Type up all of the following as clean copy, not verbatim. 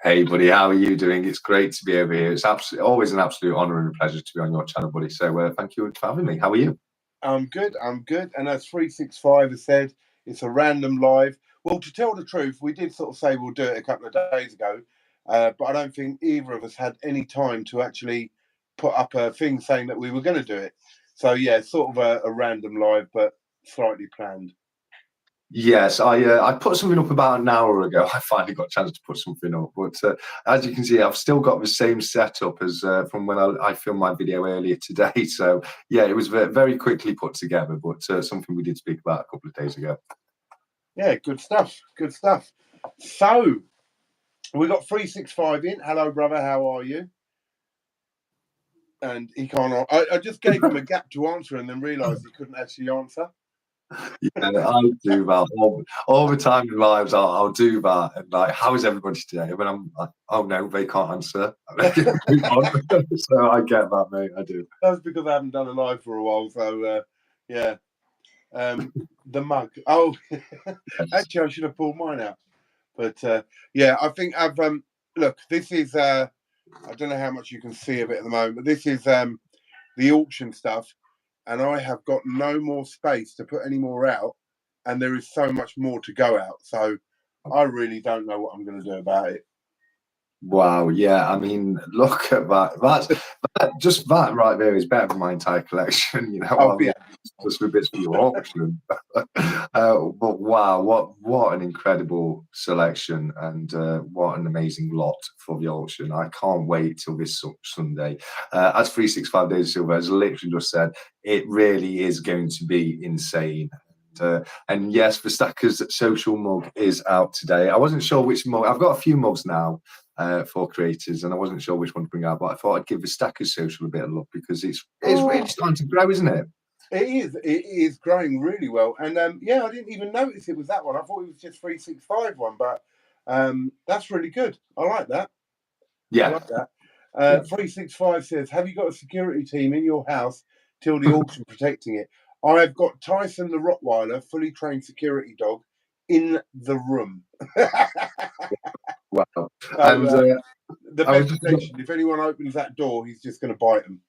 Hey, buddy, how are you doing? It's great to be over here. It's always an absolute honour and a pleasure to be on your channel, buddy. So thank you for having me. How are you? I'm good. And as 365 has said, it's a random live. Well, to tell the truth, we did sort of say we'll do it a couple of days ago, but I don't think either of us had any time to actually put up a thing saying that we were going to do it. So yeah, sort of a random live, but slightly planned. Yes, I put something up about an hour ago. I finally got a chance to put something up, but as you can see, I've still got the same setup as from when I filmed my video earlier today. So yeah, it was very quickly put together, but something we did speak about a couple of days ago. Yeah, good stuff. Good stuff. So we got 365 in. Hello, brother. How are you? And he can't. I just gave him a gap to answer, and then realised he couldn't actually answer. Yeah, I do that all the time in lives. I'll do that, and like, how is everybody today? When I'm like, oh no, they can't answer. So I get that, mate. I do. That's because I haven't done a live for a while. So yeah, the mug. Oh, actually, I should have pulled mine out. But yeah, I think I've look. This is I don't know how much you can see of it at the moment, but this is the auction stuff. And I have got no more space to put any more out, and there is so much more to go out. So I really don't know what I'm going to do about it. Wow, yeah, I mean, look at that. Just that right there is better than my entire collection. You know, Oh, yeah. Just for bits for your auction. But wow, what an incredible selection, and what an amazing lot for the auction. I can't wait till this Sunday. As 365 Days of Silver has literally just said, it really is going to be insane. And yes, the Stackers social mug is out today. I wasn't sure which mug. I've got a few mugs now for creators, and I wasn't sure which one to bring out, but I thought I'd give the Stackers social a bit of love because it's really starting to grow, isn't it? It is growing really well. And yeah, I didn't even notice it was that one. I thought it was just 365 one, but that's really good. I like that. Yeah. I like that. 365 says, have you got a security team in your house till the auction protecting it? I've got Tyson the Rottweiler, fully trained security dog, in the room. Wow. So, And the best protection, if anyone opens that door, he's just going to bite them.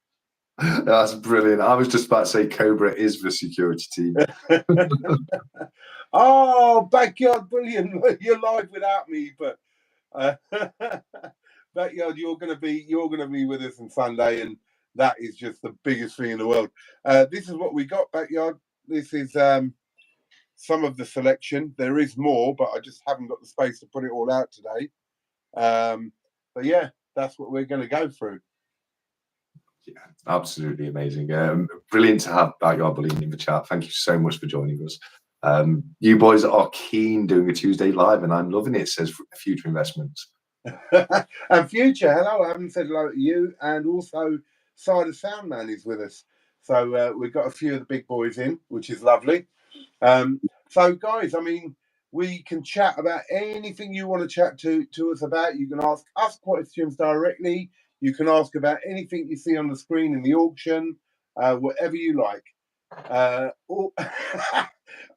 That's brilliant. I was just about to say Cobra is the security team. Oh, Backyard Brilliant. You're live without me, but Backyard, you're gonna be with us on Sunday, and that is just the biggest thing in the world. This is what we got, Backyard. This is some of the selection. There is more, but I just haven't got the space to put it all out today. But yeah, that's what we're going to go through. Yeah, absolutely amazing. Brilliant to have Backyard Bullying in the chat. Thank you so much for joining us. You boys are keen doing a Tuesday live, and I'm loving it. It says Future Investments. And Future, hello. I haven't said hello to you. And also, Cider Soundman is with us. So we've got a few of the big boys in, which is lovely. So, guys, I mean, we can chat about anything you want to chat to us about. You can ask us questions directly. You can ask about anything you see on the screen in the auction, whatever you like.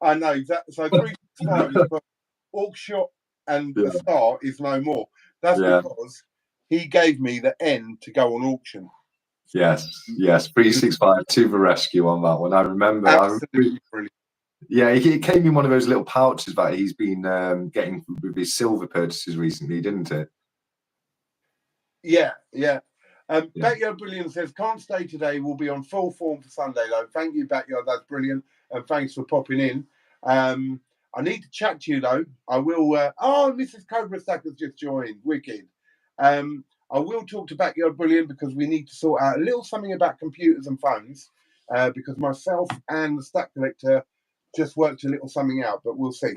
I know exactly. So 365 is put auction and the star is no more. That's because he gave me the N to go on auction. Yes, 365 to the rescue on that one. I remember. Absolutely brilliant. Yeah, it came in one of those little pouches that he's been getting with his silver purchases recently, didn't it? Yeah. Backyard Brilliant says, can't stay today. We'll be on full form for Sunday, though. Thank you, Backyard. That's brilliant. And thanks for popping in. I need to chat to you, though. I will. Mrs. COBRASTACKER has just joined. Wicked. I will talk to Backyard Brilliant because we need to sort out a little something about computers and phones because myself and the Stack Collector just worked a little something out, but we'll see.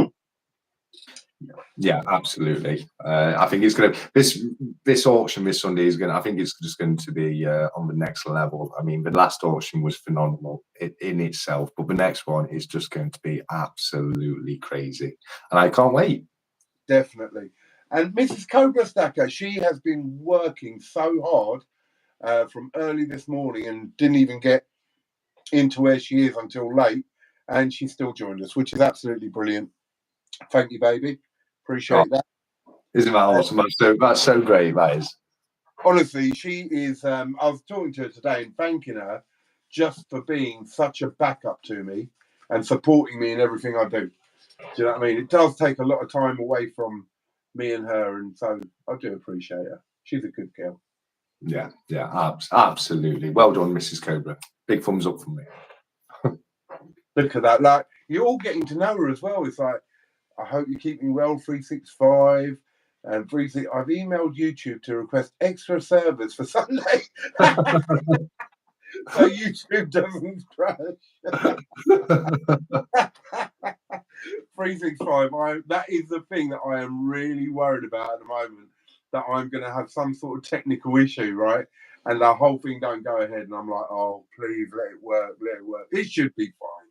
Yeah, absolutely. I think it's going to this auction this Sunday is going. I think it's just going to be on the next level. I mean, the last auction was phenomenal in itself, but the next one is just going to be absolutely crazy, and I can't wait. Definitely. And Mrs. COBRASTACKER, she has been working so hard from early this morning and didn't even get into where she is until late, and she still joined us, which is absolutely brilliant. Thank you, baby. Appreciate that. Isn't that awesome? That's so great. That is. Honestly, she is. I was talking to her today and thanking her just for being such a backup to me and supporting me in everything I do. Do you know what I mean? It does take a lot of time away from me and her, and so I do appreciate her. She's a good girl. Yeah, absolutely. Well done, Mrs. Cobra. Big thumbs up from me. Look at that. Like, you're all getting to know her as well. It's like, I hope you're keeping well, 365. And 36, I've emailed YouTube to request extra servers for Sunday. So YouTube doesn't crash. 365. That is the thing that I am really worried about at the moment. That I'm going to have some sort of technical issue, right? And the whole thing don't go ahead, and I'm like, oh, please let it work, let it work. It should be fine.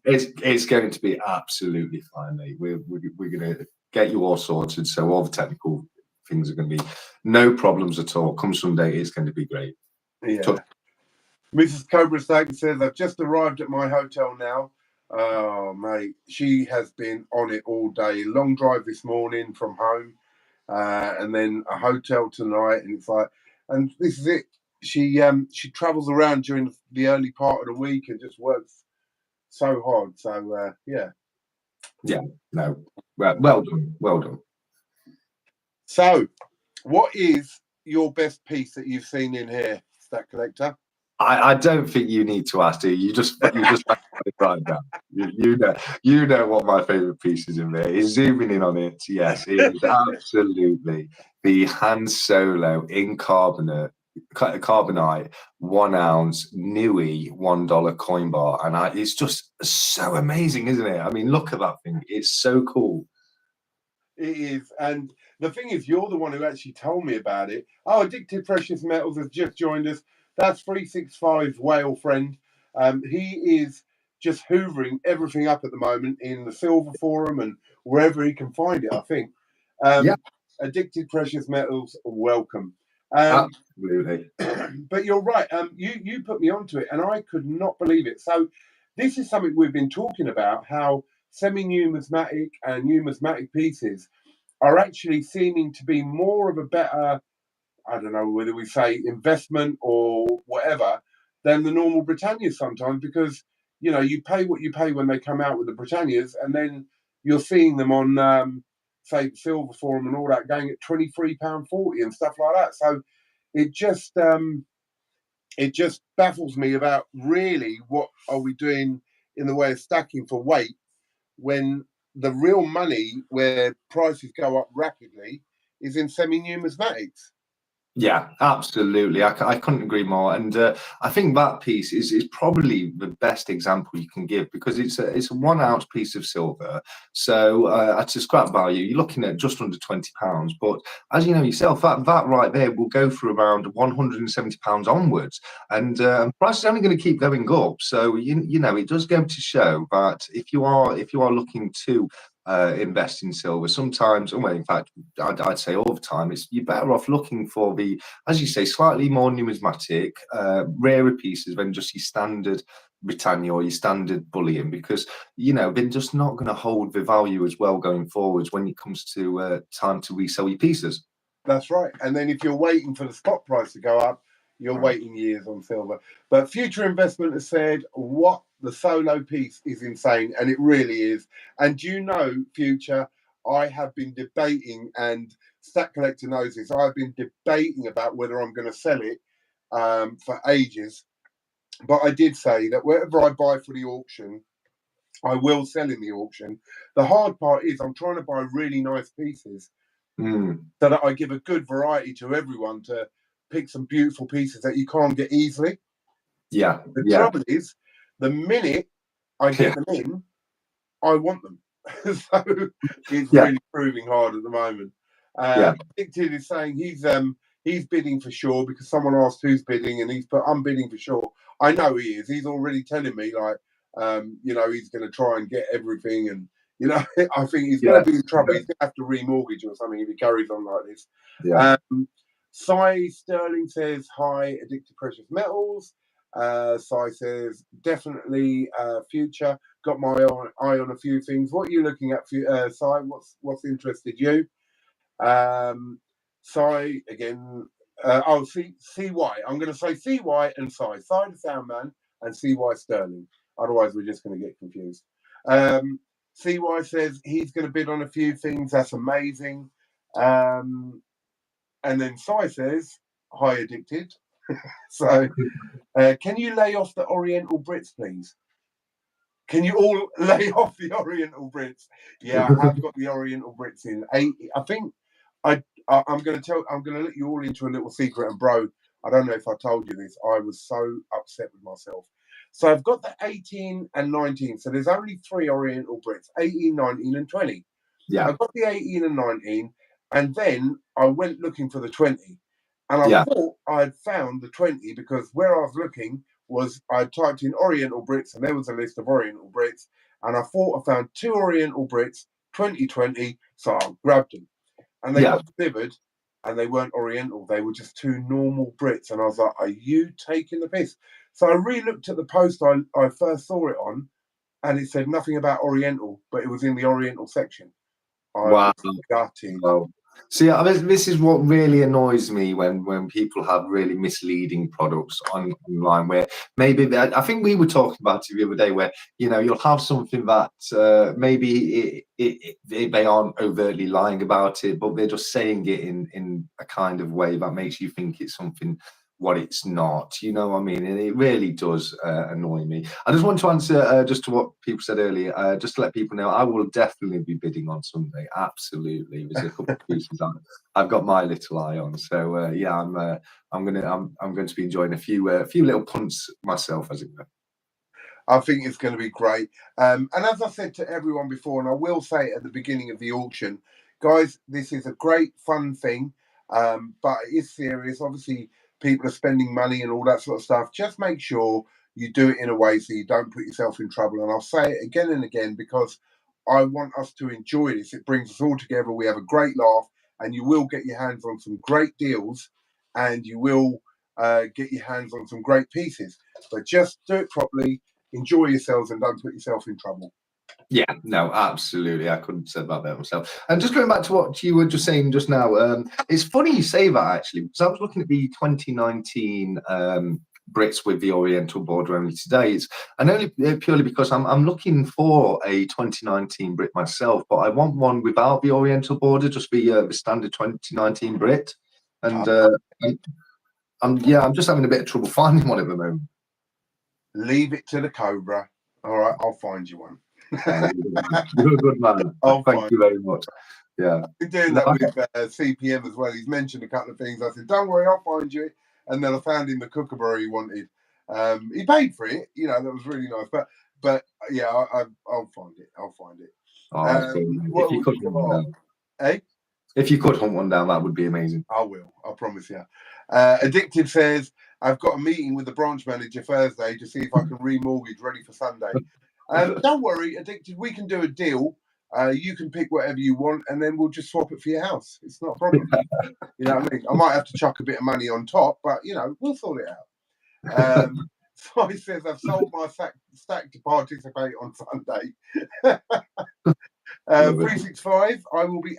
It's going to be absolutely fine, mate. We're going to get you all sorted. So all the technical things are going to be no problems at all. Come Sunday, it's going to be great. Yeah. Mrs. COBRASTACKER says, I've just arrived at my hotel now. Oh, mate, she has been on it all day. Long drive this morning from home, and then a hotel tonight. And it's like, and this is it. She travels around during the early part of the week and just works so hard. So yeah. No, well done. So, what is your best piece that you've seen in here, Stack Collector? I don't think you need to ask, do you? You just right now. You know what my favourite piece is in there. Is zooming in on it. Yes, it is absolutely the hand solo in carbonite 1 ounce Nui $1 coin bar, and it's just so amazing, isn't it? I mean, look at that thing. It's so cool. It is, and the thing is, you're the one who actually told me about it. Oh, Addicted Precious Metals has just joined us. That's 365's whale friend. He is just hoovering everything up at the moment in the Silver Forum and wherever he can find it, I think. Yeah. Addicted Precious Metals, welcome. Absolutely. But you're right. You put me onto it, and I could not believe it. So this is something we've been talking about, how semi-numismatic and numismatic pieces are actually seeming to be more of a better, I don't know whether we say investment or whatever, than the normal Britannias sometimes, because you pay what you pay when they come out with the Britannias, and then you're seeing them on say the Silver Forum and all that going at £23.40 and stuff like that. So it just baffles me about really what are we doing in the way of stacking for weight when the real money where prices go up rapidly is in semi-numismatics. Yeah, absolutely. I couldn't agree more. And I think that piece is probably the best example you can give, because it's a 1 ounce piece of silver. So at a scrap value, you're looking at just under £20. But as you know yourself, that right there will go for around £170 onwards. And price is only going to keep going up. So it does go to show that if you are looking to invest in silver, sometimes, well, in fact, I'd say all the time, you're better off looking for the, as you say, slightly more numismatic, rarer pieces than just your standard Britannia or your standard bullion, because they're just not going to hold the value as well going forwards when it comes to time to resell your pieces. That's right. And then if you're waiting for the spot price to go up, you're waiting years on silver. But Future Investment has said, what the solo piece is insane, and it really is. And Future, I have been debating, and Stack Collector knows this, I've been debating about whether I'm going to sell it for ages. But I did say that whatever I buy for the auction, I will sell in the auction. The hard part is I'm trying to buy really nice pieces so that I give a good variety to everyone to pick some beautiful pieces that you can't get easily. Yeah. The trouble is, the minute I get them in, I want them. So it's really proving hard at the moment. Addicted is saying he's bidding for sure, because someone asked who's bidding, and he's put, I'm bidding for sure. I know he is. He's already telling me, like, he's going to try and get everything, and I think he's going to be in trouble. He's going to have to remortgage or something if he carries on like this. Cy Sterling says, hi, Addicted Precious Metals. Si says, definitely future. Got my eye on a few things. What are you looking at, Si? What's interested you? Si, again, CY. I'm going to say CY and Si. Si the sound man and CY Sterling. Otherwise, we're just going to get confused. CY says he's going to bid on a few things. That's amazing. And then Si says, hi, addicted. So, can you lay off the Oriental Brits, please? Can you all lay off the Oriental Brits? Yeah, I have got the Oriental Brits in. I think I'm going to let you all into a little secret. And bro, I don't know if I told you this. I was so upset with myself. So I've got the 18 and 19. So there's only 3 Oriental Brits: 18, 19, and 20. Yeah. I got the 18 and 19, and then I went looking for the 20. And I thought I had found the 20 because where I was looking was I typed in Oriental Brits and there was a list of Oriental Brits. And I thought I found 2 Oriental Brits, 2020. So I grabbed them. And they got delivered and they weren't Oriental. They were just 2 normal Brits. And I was like, are you taking the piss? So I re-looked at the post I first saw it on and it said nothing about Oriental, but it was in the Oriental section. Wow. Gutted. Wow. See, I mean, this is what really annoys me when people have really misleading products online. Where maybe I think we were talking about it the other day, where you'll have something that maybe they aren't overtly lying about it, but they're just saying it in a kind of way that makes you think it's something what it's not. You know what I mean? And it really does annoy me. I just want to answer just to what people said earlier, just to let people know I will definitely be bidding on Sunday. Absolutely. There's a couple of pieces I've got my little eye on. So yeah, I'm going to be enjoying a few little punts myself, as it were. I think it's going to be great. And as I said to everyone before, and I will say it at the beginning of the auction, guys, this is a great fun thing, but it is serious. Obviously, people are spending money and all that sort of stuff. Just make sure you do it in a way so you don't put yourself in trouble. And I'll say it again and again because I want us to enjoy this. It brings us all together. We have a great laugh, and you will get your hands on some great deals, and you will get your hands on some great pieces. But just do it properly. Enjoy yourselves and don't put yourself in trouble. Yeah, no, absolutely. I couldn't have said that better myself. And just going back to what you were just saying just now, it's funny you say that actually, because I was looking at the 2019 Brits with the Oriental border only today. And only purely because I'm looking for a 2019 Brit myself, but I want one without the Oriental border, just the standard 2019 Brit. And I'm just having a bit of trouble finding one at the moment. Leave it to the Cobra. All right, I'll find you one. You're a good man. Thank you very much. Yeah. I've been doing that with CPM as well. He's mentioned a couple of things. I said, don't worry, I'll find you. And then I found him the kookaburra he wanted. He paid for it. That was really nice. But yeah, I'll find it. I'll find it. If you could hunt one down. Hey? If you could hunt one down, that would be amazing. I will. I promise you. Addictive says, I've got a meeting with the branch manager Thursday to see if I can remortgage ready for Sunday. Don't worry, Addicted, we can do a deal. You can pick whatever you want and then we'll just swap it for your house. It's not a problem. You know what I mean? I might have to chuck a bit of money on top, but, we'll sort it out. So he says, I've sold my stack to participate on Sunday. 365, I will be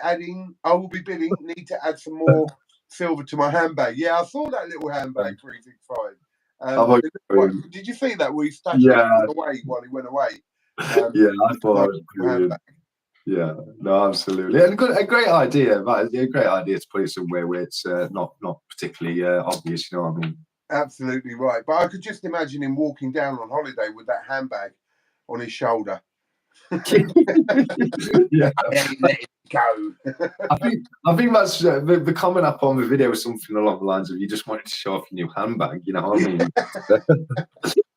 bidding, need to add some more silver to my handbag. Yeah, I saw that little handbag, 365. Did you see that? We stashed it away while he went away. Yeah, I thought it was brilliant. Yeah, no, absolutely. And a great idea. A great idea to put it somewhere where it's not particularly obvious, you know what I mean? Absolutely right. But I could just imagine him walking down on holiday with that handbag on his shoulder. Yeah, let it go. I think that's the comment up on the video was something along the lines of you just wanted to show off your new handbag. You know what I mean?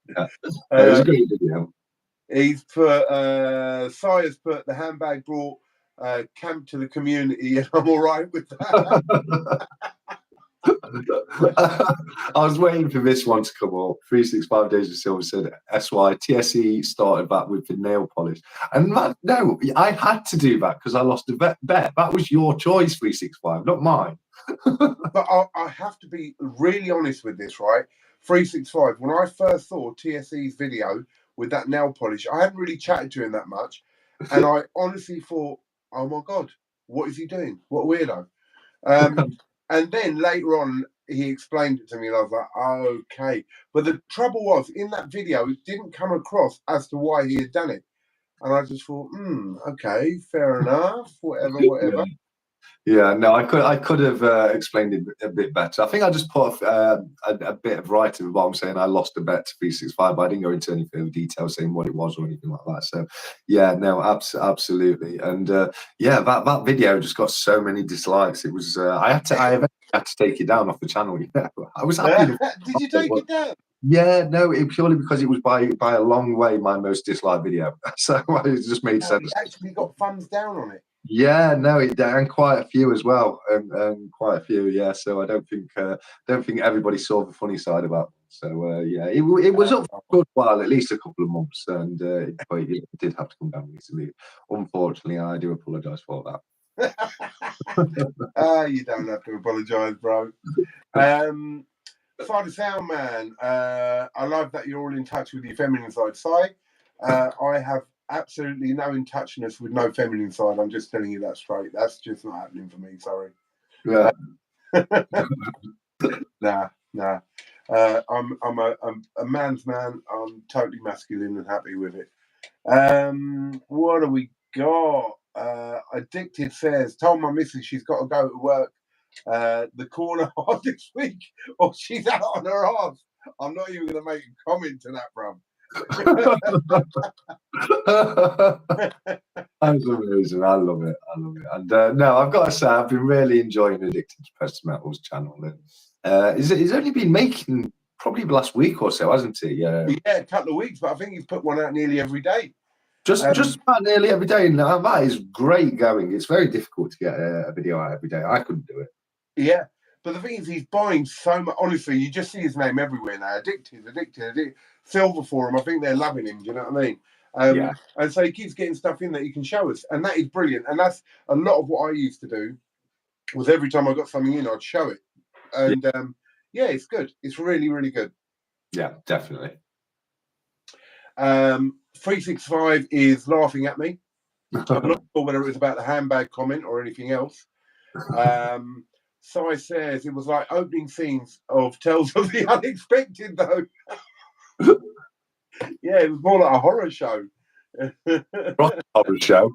Yeah, it was a great video. He's put Sire's put the handbag brought camp to the community, and I'm all right with that. I was waiting for this one to come up. 365 Days of Silver said SY TSE started back with the nail polish, and no, I had to do that because I lost a bet. That was your choice, 365, not mine. But I have to be really honest with this, right? 365. When I first saw TSE's video with that nail polish, I hadn't really chatted to him that much, and I honestly thought, oh my God, what is he doing? What a weirdo. And then later on, he explained it to me, and I was like, oh, okay. But the trouble was, in that video, it didn't come across as to why he had done it. And I just thought, okay, fair enough, whatever. Yeah, no, I could have explained it a bit better. I think I just put a bit of writing about him saying I lost a bet to 365, but I didn't go into any further detail saying what it was or anything like that. So, yeah, no, absolutely. And yeah, that video just got so many dislikes. It was I eventually had to take it down off the channel. Yeah, I was happy. Did you take it down? Yeah, no, purely because it was by a long way my most disliked video. So it just made sense. It actually got thumbs down on it. Yeah, no, and quite a few as well, and quite a few, yeah. So I don't think everybody saw the funny side about it. So yeah, it was up for a good while, at least a couple of months, and but it did have to come down recently. Unfortunately, I do apologise for that. You don't have to apologise, bro. Side of Sound Man, I love that you're all in touch with your feminine side. I have absolutely no in touchness with no feminine side. I'm just telling you that straight. That's just not happening for me. Sorry. Yeah. Nah. I'm a man's man. I'm totally masculine and happy with it. What do we got? Addicted says, told my missus she's got to go to work the corner hard this week or she's out on her arse. I'm not even going to make a comment to that, bro. That's amazing. I love it. And no, I've got to say, I've been really enjoying Addicted to Precious Metals channel. And he's only been making probably the last week or so, hasn't he? Yeah, a couple of weeks, but I think he's put one out nearly every day. Just about nearly every day. And that is great going. It's very difficult to get a video out every day. I couldn't do it. Yeah. But the thing is, he's buying so much. Honestly, you just see his name everywhere now. Addicted. Silver Forum. I think they're loving him. Do you know what I mean? Yeah. And so he keeps getting stuff in that he can show us. And that is brilliant. And that's a lot of what I used to do, was every time I got something in, I'd show it. And yeah, it's good. It's really, really good. Yeah, definitely. 365 is laughing at me. I'm not sure whether it was about the handbag comment or anything else. Sai says it was like opening scenes of Tales of the Unexpected, though. Yeah, it was more like a horror show. Horror show.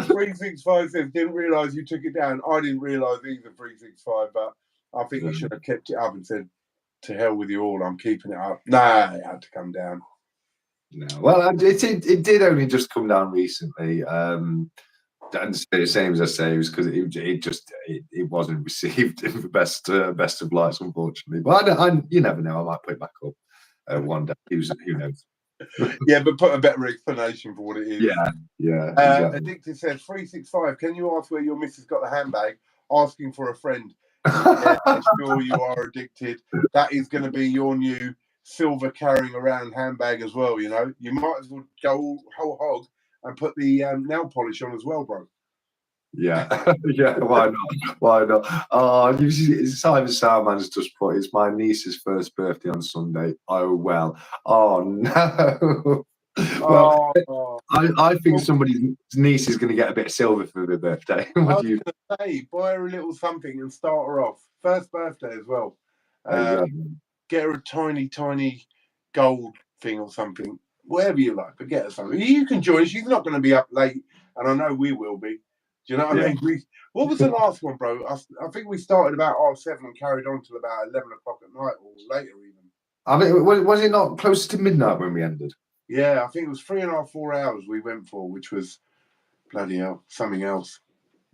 365 says, didn't realise you took it down. I didn't realise either, 365, but I think you should have kept it up and said, to hell with you all, I'm keeping it up. Nah, it had to come down. No, well, it did only just come down recently. And the same as I say, it was because it wasn't received in the best of lights, unfortunately. But you never know. I might put it back up one day. Who knows? Yeah, but put a better explanation for what it is. Yeah. Exactly. Addicted says 365. Can you ask where your missus got the handbag? Asking for a friend. Yeah, sure you are addicted. That is going to be your new silver carrying around handbag as well. You know, you might as well go whole hog and put the nail polish on as well, bro. Yeah, yeah. Why not? Oh, Simon Soundman has just put, it's my niece's first birthday on Sunday. Oh well. Oh no. Well, I think somebody's niece is going to get a bit of silver for their birthday. What do you say? Buy her a little something and start her off. First birthday as well. Get her a tiny gold thing or something. Whatever you like, but get her something. You can join. She's not going to be up late, and I know we will be. Do you know what I mean? What was the last one, bro? I think we started about 7:30 and carried on till about 11 o'clock at night or later even. I mean, was it not close to midnight when we ended? Yeah, I think it was 3.5, 4 hours we went for, which was bloody hell, something else.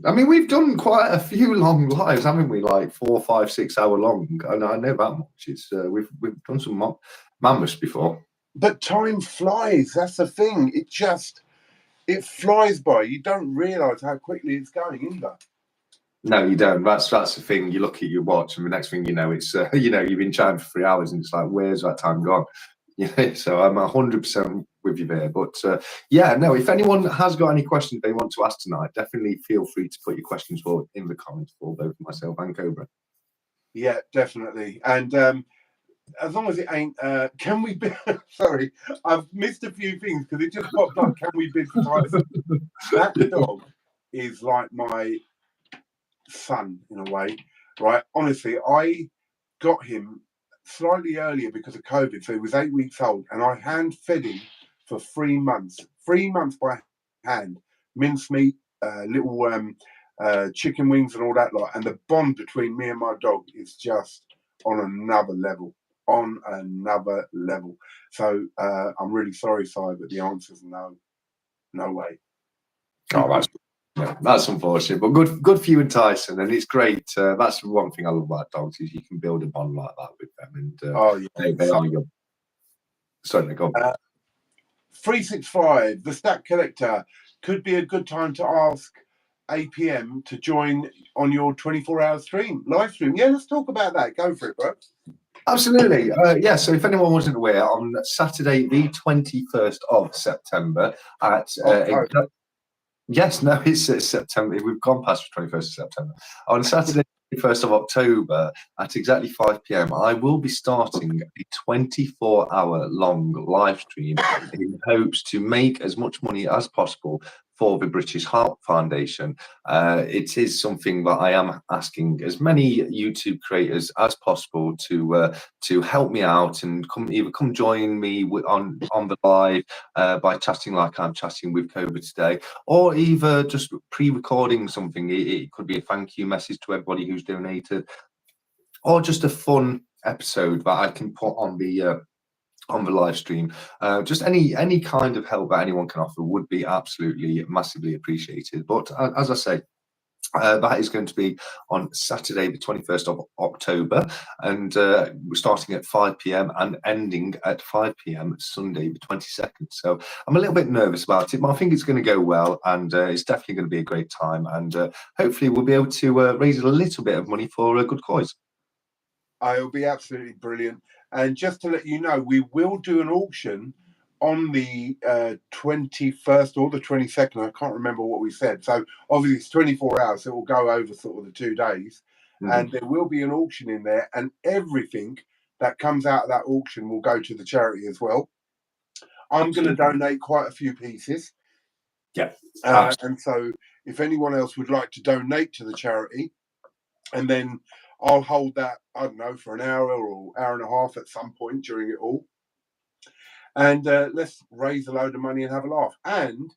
I mean, we've done quite a few long lives, haven't we? Like 4, 5, 6 hour long. I know that much. It's we've done some mammoths before. But time flies. That's the thing. It flies by. You don't realise how quickly it's going either. No, you don't. That's the thing. You look at your watch, and the next thing you know, it's you've been chatting for 3 hours, and it's like, where's that time gone? So I'm 100% with you there. But yeah, no. If anyone has got any questions they want to ask tonight, definitely feel free to put your questions forward in the comments for both myself and Cobra. Yeah, definitely. And as long as it ain't, can we bid? Sorry, I've missed a few things because it just popped up. Can we bid for Tyson? That dog is like my son in a way, right? Honestly, I got him slightly earlier because of COVID, so he was 8 weeks old, and I hand fed him for 3 months. 3 months by hand, mincemeat, little chicken wings, and all that lot. And the bond between me and my dog is just on another level. On another level. So I'm really sorry, Si, but the answer is no. No way. Oh, that's unfortunate, but good for you and Tyson, and it's great. That's one thing I love about dogs is you can build a bond like that with them, and Oh yeah. they are your. Sorry, go on. 365, the Stack Collector, could be a good time to ask APM to join on your 24-hour stream, live stream. Yeah, let's talk about that. Go for it, bro. Absolutely. Yeah, so if anyone wasn't aware, on Saturday, the 21st of September, at yes, no, it's September. We've gone past the 21st of September. On Saturday, 1st of October, at exactly 5 p.m., I will be starting a 24-hour long live stream in hopes to make as much money as possible for the British Heart Foundation. It is something that I am asking as many YouTube creators as possible to help me out and come join me on the live by chatting like I'm chatting with COVID today, or either just pre-recording something. It could be a thank you message to everybody who's donated, or just a fun episode that I can put on the live stream. Just any kind of help that anyone can offer would be absolutely massively appreciated. But as I say, that is going to be on Saturday, the 21st of October, and we're starting at 5 p.m. and ending at 5 p.m. Sunday, the 22nd. So I'm a little bit nervous about it, but I think it's going to go well, and it's definitely going to be a great time. And hopefully, we'll be able to raise a little bit of money for a good cause. It'll be absolutely brilliant. And just to let you know, we will do an auction on the 21st or the 22nd. I can't remember what we said. So obviously it's 24 hours. So it will go over sort of the 2 days. And there will be an auction in there. And everything that comes out of that auction will go to the charity as well. I'm going to donate quite a few pieces. Yeah. And so if anyone else would like to donate to the charity, and then I'll hold that, I don't know, for an hour or hour and a half at some point during it all. And let's raise a load of money and have a laugh. And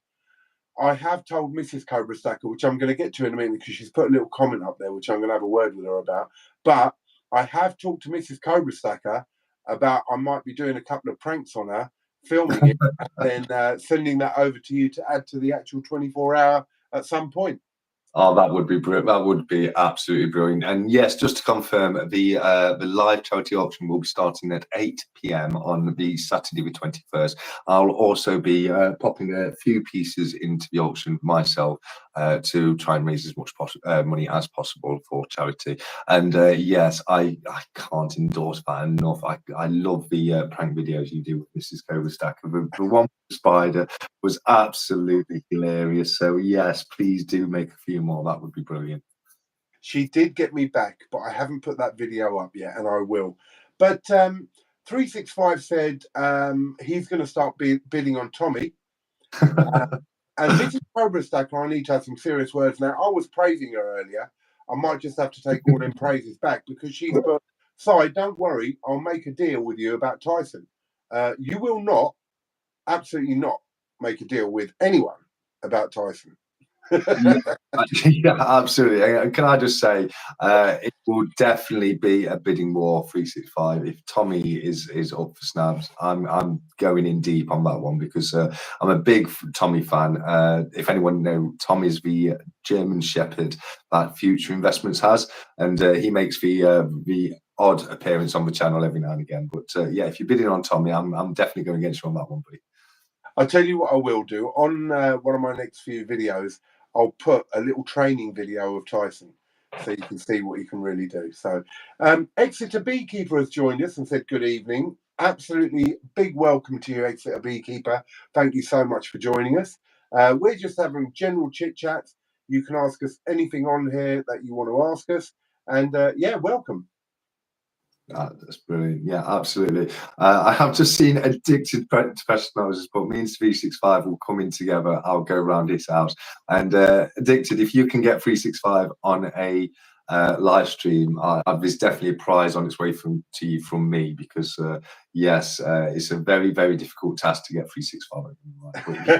I have told Mrs. COBRASTACKER, which I'm going to get to in a minute because she's put a little comment up there, which I'm going to have a word with her about. But I have talked to Mrs. COBRASTACKER about I might be doing a couple of pranks on her, filming it, and then sending that over to you to add to the actual 24-hour at some point. Oh, that would be brilliant. That would be absolutely brilliant. And yes, just to confirm, the live charity auction will be starting at 8 p.m. on the Saturday the 21st. I'll also be popping a few pieces into the auction myself to try and raise as much money as possible for charity. And yes, I can't endorse that enough. I love the prank videos you do with Mrs. COBRASTACKER. The one with the spider was absolutely hilarious. So yes, please do make a few more. That would be brilliant. She did get me back, but I haven't put that video up yet, and I will. But 365 said he's going to start bidding on Tommy. And Mrs. COBRASTACKER, I need to have some serious words now. I was praising her earlier. I might just have to take all them praises back because she's put, Si, don't worry, I'll make a deal with you about Tyson. You will not, absolutely not, make a deal with anyone about Tyson. Yeah, absolutely. And can I just say, it will definitely be a bidding war 365. If Tommy is up for snabs, I'm going in deep on that one because I'm a big Tommy fan. If anyone knows, Tommy's the German Shepherd that Future Investments has, and he makes the odd appearance on the channel every now and again. But yeah, if you're bidding on Tommy, I'm definitely going against you on that one, buddy. I'll tell you what I will do. On one of my next few videos, I'll put a little training video of Tyson so you can see what he can really do. So Exeter Beekeeper has joined us and said good evening. Absolutely big welcome to you, Exeter Beekeeper. Thank you so much for joining us. We're just having general chit-chat. You can ask us anything on here that you want to ask us. And yeah, welcome. That's brilliant. Yeah, absolutely. I have just seen Addicted Professionals, but me and 365 will come in together. I'll go around his house. And Addicted, if you can get 365 on a live stream, there's definitely a prize on its way to you from me because, yes, it's a very, very difficult task to get 365.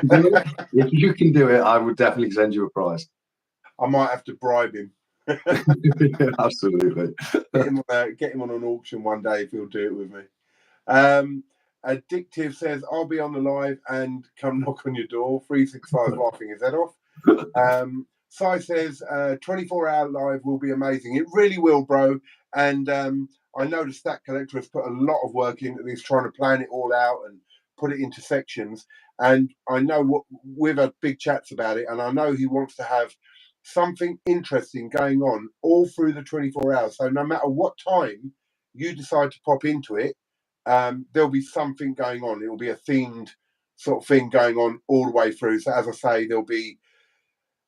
But if you can do it, I would definitely send you a prize. I might have to bribe him. Absolutely. Get him on an auction one day if he'll do it with me. Addictive says, I'll be on the live and come knock on your door. 365 laughing his head off. Sai says, 24-hour live will be amazing. It really will, bro. And I know the Stack Collector has put a lot of work into this, trying to plan it all out and put it into sections. And I know we've had big chats about it, and I know he wants to have something interesting going on all through the 24 hours. So no matter what time you decide to pop into it, there'll be something going on. It will be a themed sort of thing going on all the way through. So as I say, there'll be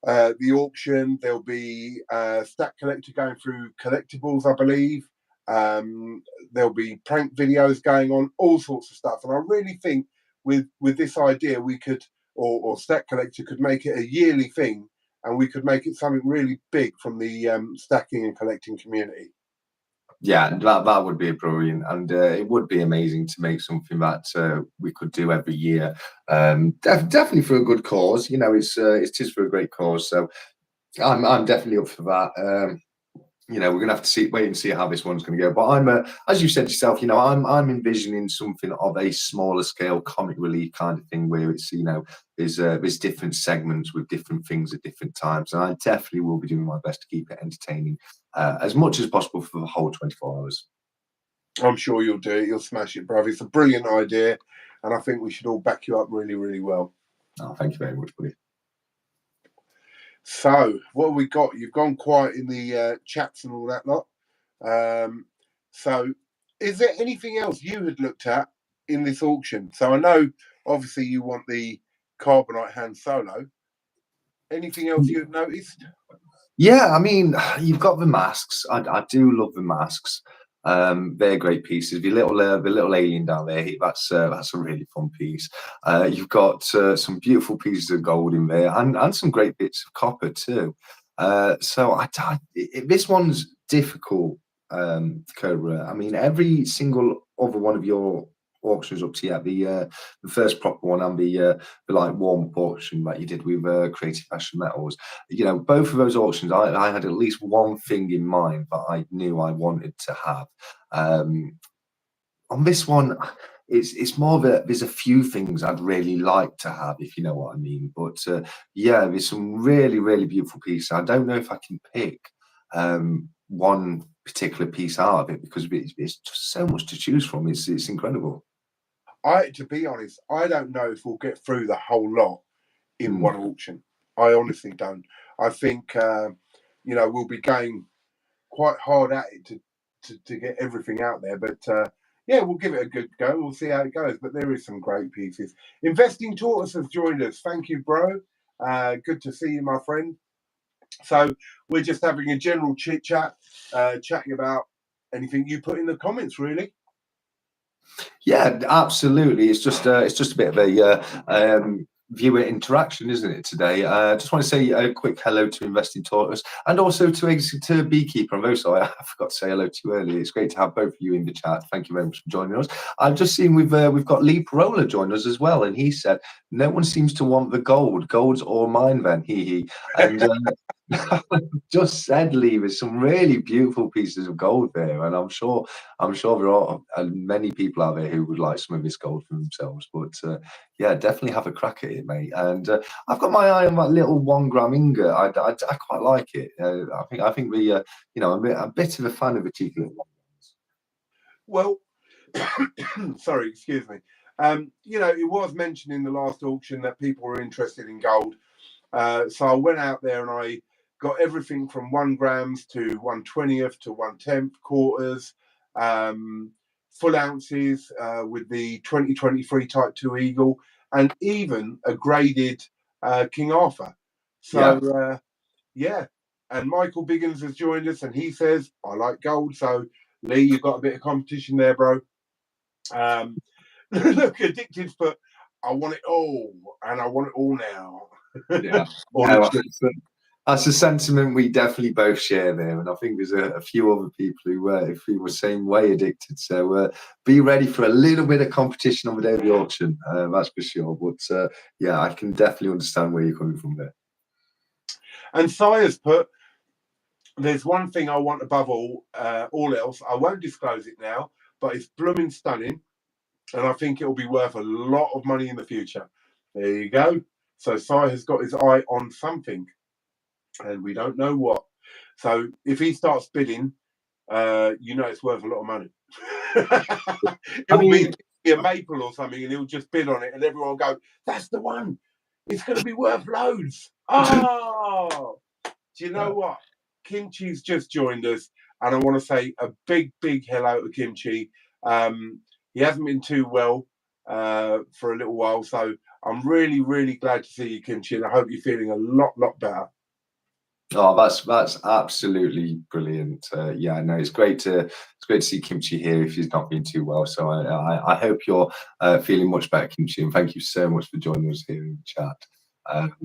the auction, there'll be Stack Collector going through collectibles, I believe. There'll be prank videos going on, all sorts of stuff. And I really think with this idea, we could, or Stack Collector could make it a yearly thing, and we could make it something really big from the stacking and collecting community. Yeah, that would be brilliant, and it would be amazing to make something that we could do every year. Definitely for a good cause. You know, it is for a great cause. So I'm definitely up for that. You know, we're gonna have to wait and see how this one's gonna go. But as you said yourself, you know, I'm envisioning something of a smaller scale comic relief kind of thing where it's, you know, there's different segments with different things at different times, and I definitely will be doing my best to keep it entertaining as much as possible for the whole 24 hours. I'm sure you'll do it. You'll smash it, brother. It's a brilliant idea, and I think we should all back you up really, really well. Oh, thank you very much, buddy. So, what have we got? You've gone quiet in the chats and all that lot. So, is there anything else you had looked at in this auction? So, I know obviously you want the Carbonite Han Solo. Anything else you had noticed? Yeah, I mean, you've got the masks. I do love the masks. They're great pieces. The little alien down there, that's a really fun piece. You've got some beautiful pieces of gold in there, and some great bits of copper too. So this one's difficult, Cobra. I mean, every single other one of your auctions up to the first proper one and the like warm up auction that you did with Creative Fashion Metals, you know, both of those auctions, I had at least one thing in mind that I knew I wanted to have. On this one, it's more that there's a few things I'd really like to have, if you know what I mean. But yeah, there's some really, really beautiful pieces. I don't know if I can pick one particular piece out of it because it's just so much to choose from. It's incredible. To be honest, I don't know if we'll get through the whole lot in one auction. I honestly don't. I think you know, we'll be going quite hard at it to get everything out there. But yeah, we'll give it a good go. We'll see how it goes. But there is some great pieces. Investing Tortoise has joined us. Thank you, bro. Good to see you, my friend. So we're just having a general chit chat, chatting about anything you put in the comments, really. Yeah, absolutely. It's just a bit of a viewer interaction, isn't it, today? Just want to say a quick hello to Investing Tortoise and also to Beekeeper. I'm very sorry, I forgot to say hello to you earlier. It's great to have both of you in the chat. Thank you very much for joining us. I've just seen we've got Lee Parola join us as well, and he said no one seems to want the gold. Gold's all mine, then. Hee. And just said, Lee, there's some really beautiful pieces of gold there, and I'm sure there are many people out there who would like some of this gold for themselves. But yeah, definitely have a crack at it, mate. And I've got my eye on that little 1 gram ingot. I quite like it. I think the you know, I'm a bit of a fan of the cheeky little ones. Well, sorry, excuse me. You know, it was mentioned in the last auction that people were interested in gold. So I went out there and I got everything from 1 grams to 1/20th to 1/10th quarters, full ounces with the 2023 Type 2 Eagle, and even a graded King Arthur. So yeah, and Michael Biggins has joined us, and he says, I like gold. So Lee, you've got a bit of competition there, bro. Look, Addicted, but I want it all, and I want it all now. Yeah, Or no, that's a sentiment we definitely both share there, and I think there's a few other people who feel the same way, Addicted. So be ready for a little bit of competition on the day of the auction, that's for sure. But yeah, I can definitely understand where you're coming from there. And Sire's put, there's one thing I want above all else. I won't disclose it now, but it's blooming stunning, and I think it will be worth a lot of money in the future. There you go. So Sire has got his eye on something, and we don't know what. So if he starts bidding, it's worth a lot of money. It'll be a maple or something, and he'll just bid on it, and everyone will go, "That's the one. It's going to be worth loads." Oh, do you know what? Kimchi's just joined us, and I want to say a big, big hello to Kimchi. He hasn't been too well for a little while, so I'm really, really glad to see you, Kimchi, and I hope you're feeling a lot better. Oh, that's absolutely brilliant. Yeah, no, it's great to see Kimchi here if he's not been too well. So I hope you're feeling much better, Kimchi, and thank you so much for joining us here in the chat.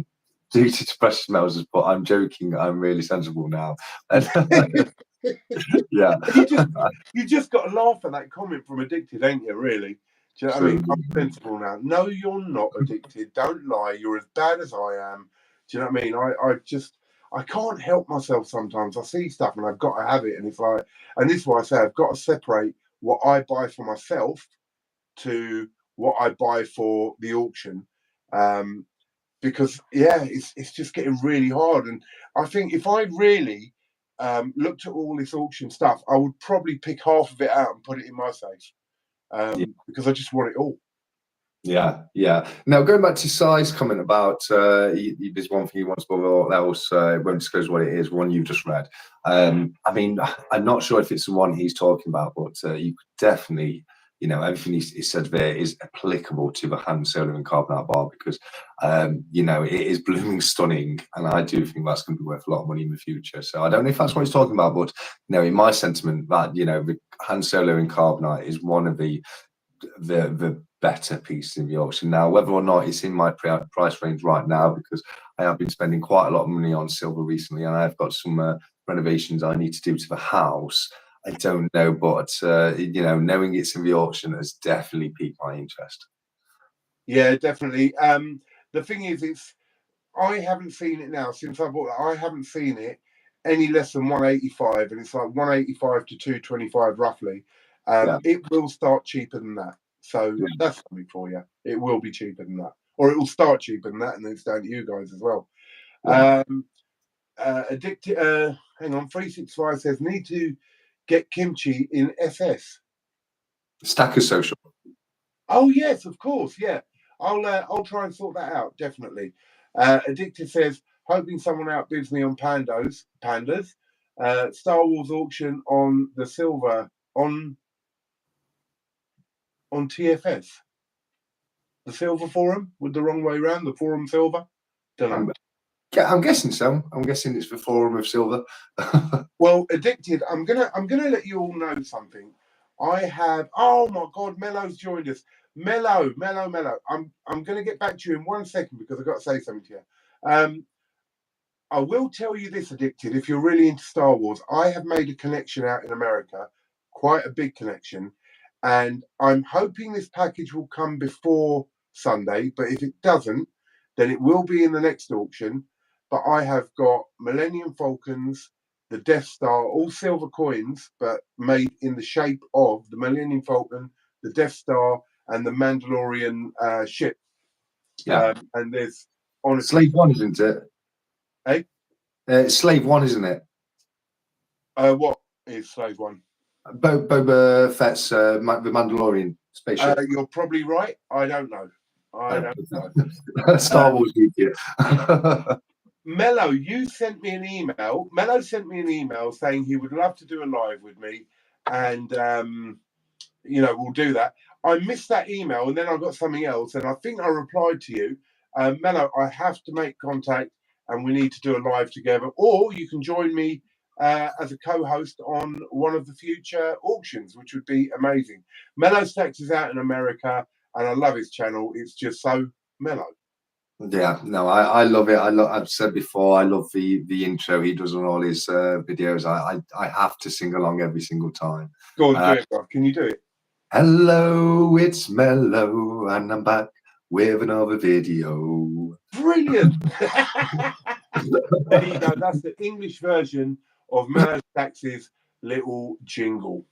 Due to depressed smells, but I'm joking. I'm really sensible now. Yeah, you just got to laugh at that comment from Addicted, ain't you? Really? Do you know what I mean? I'm sensible now. No, you're not addicted. Don't lie. You're as bad as I am. Do you know what I mean? I can't help myself sometimes. I see stuff and I've got to have it, and it's like, and this is why I say I've got to separate what I buy for myself to what I buy for the auction. Because it's just getting really hard, and I think if I really looked at all this auction stuff, I would probably pick half of it out and put it in my safe, because I just want it all. Yeah. Now going back to Si's comment about there's one thing he wants above all else, won't disclose what it is. One you've just read. I mean, I'm not sure if it's the one he's talking about, but you could definitely. Everything he said there is applicable to the hand solar and carbonate bar because, it is blooming stunning. And I do think that's going to be worth a lot of money in the future. So I don't know if that's what he's talking about, but, in my sentiment that, the hand solar and carbonate is one of the better pieces in the auction. Now, whether or not it's in my price range right now, because I have been spending quite a lot of money on silver recently, and I've got some renovations I need to do to the house. I don't know, but knowing it's in the auction has definitely piqued my interest. Yeah, definitely. The thing is, I haven't seen it now since I bought it. I haven't seen it any less than 185, and it's like 185 to 225 roughly. It will start cheaper than that. So that's something for you. It will be cheaper than that, or it will start cheaper than that, and then it's down to you guys as well. Addicted. Hang on. 365 says need to get Kimchi in SS. Stacker Social. Oh yes, of course. Yeah, I'll try and sort that out. Definitely. Addicted says hoping someone outbids me on pandas. Star Wars auction on the silver on TFS. The silver forum with the wrong way around. The forum silver. Don't know. I'm guessing so. I'm guessing it's the forum of silver. Well, Addicted. I'm gonna let you all know something. I have. Oh my God, Mello's joined us. Mello. I'm gonna get back to you in 1 second because I've got to say something to you. I will tell you this, Addicted. If you're really into Star Wars, I have made a connection out in America, quite a big connection, and I'm hoping this package will come before Sunday. But if it doesn't, then it will be in the next auction. But I have got Millennium Falcons, the Death Star, all silver coins, but made in the shape of the Millennium Falcon, the Death Star, and the Mandalorian ship. Yeah. And there's honestly Slave One, isn't it? Hey? Slave One, isn't it? What is Slave One? Boba Fett's the Mandalorian spaceship. You're probably right. I don't know. I don't know. Star Wars media. Mello, you sent me an email. Mello sent me an email saying he would love to do a live with me, and we'll do that. I missed that email, and then I got something else, and I think I replied to you, Mello. I have to make contact, and we need to do a live together. Or you can join me as a co-host on one of the future auctions, which would be amazing. Mellow Stacks is out in America, and I love his channel. It's just so mellow. Yeah, no, I love it. I've said before, I love the intro he does on all his videos. I have to sing along every single time. Go on, do it, bro. Can you do it? Hello, it's Mellow, and I'm back with another video. Brilliant. There you go. That's the English version of Mellow Stacks' little jingle.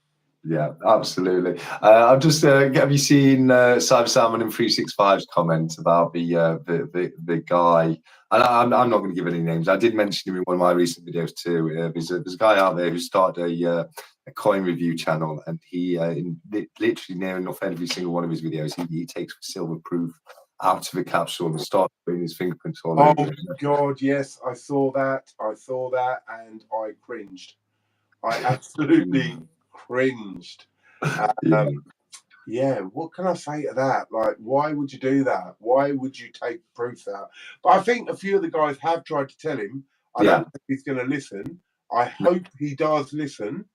Yeah, absolutely. I'll just have you seen Cyber Salmon and 365's comment about the guy? And I'm not going to give any names. I did mention him in one of my recent videos too. There's a guy out there who started a coin review channel, and he literally near enough every single one of his videos he takes silver proof out of a capsule and starts putting his fingerprints all over it. Oh God, yes, I saw that, and I cringed. I absolutely cringed. Yeah, what can I say to that? Like, why would you do that? Why would you take proof out? But I think a few of the guys have tried to tell him. I don't think he's going to listen. I hope he does listen.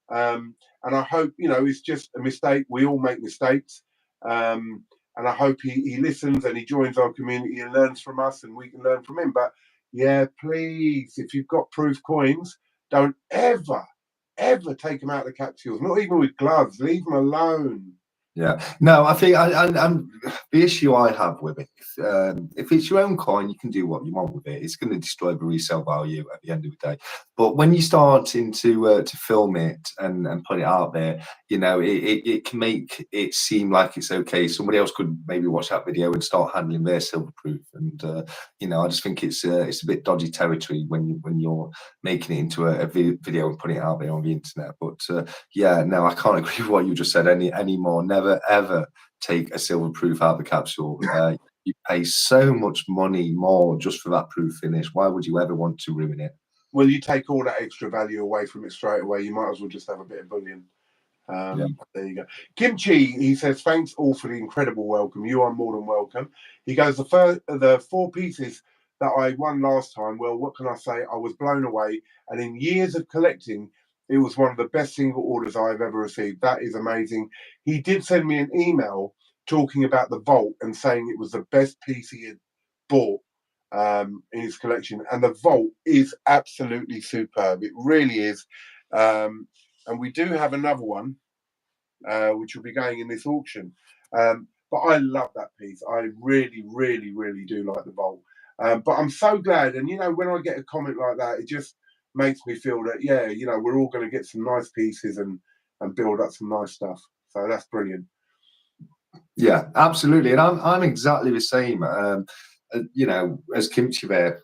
And I hope, it's just a mistake. We all make mistakes. And I hope he listens and he joins our community and learns from us and we can learn from him. But yeah, please, if you've got proof coins, don't ever take them out of the capsules, not even with gloves. Leave them alone. Yeah, no, I think I'm the issue I have with it. If it's your own coin, you can do what you want with it. It's going to destroy the resale value at the end of the day. But when you start to film it and put it out there, it can make it seem like it's okay. Somebody else could maybe watch that video and start handling their silver proof. And I just think it's a bit dodgy territory when you're making it into a video and putting it out there on the internet. But yeah, no, I can't agree with what you just said anymore. Never ever take a silver proof out of the capsule. You pay so much money more just for that proof finish. Why would you ever want to ruin it? Well, you take all that extra value away from it straight away. You might as well just have a bit of bullion. There you go. Kimchi, he says, thanks all for the incredible welcome. You are more than welcome. He goes, the 4 pieces that I won last time, well, what can I say? I was blown away. And in years of collecting, it was one of the best single orders I've ever received. That is amazing. He did send me an email talking about the vault and saying it was the best piece he had bought in his collection. And the vault is absolutely superb. It really is. And we do have another one, which will be going in this auction. But I love that piece. I really, really, really do like the vault. But I'm so glad. And, when I get a comment like that, it just makes me feel that, we're all going to get some nice pieces and build up some nice stuff. So that's brilliant. Yeah, absolutely. And I'm exactly the same. As Kimchi there,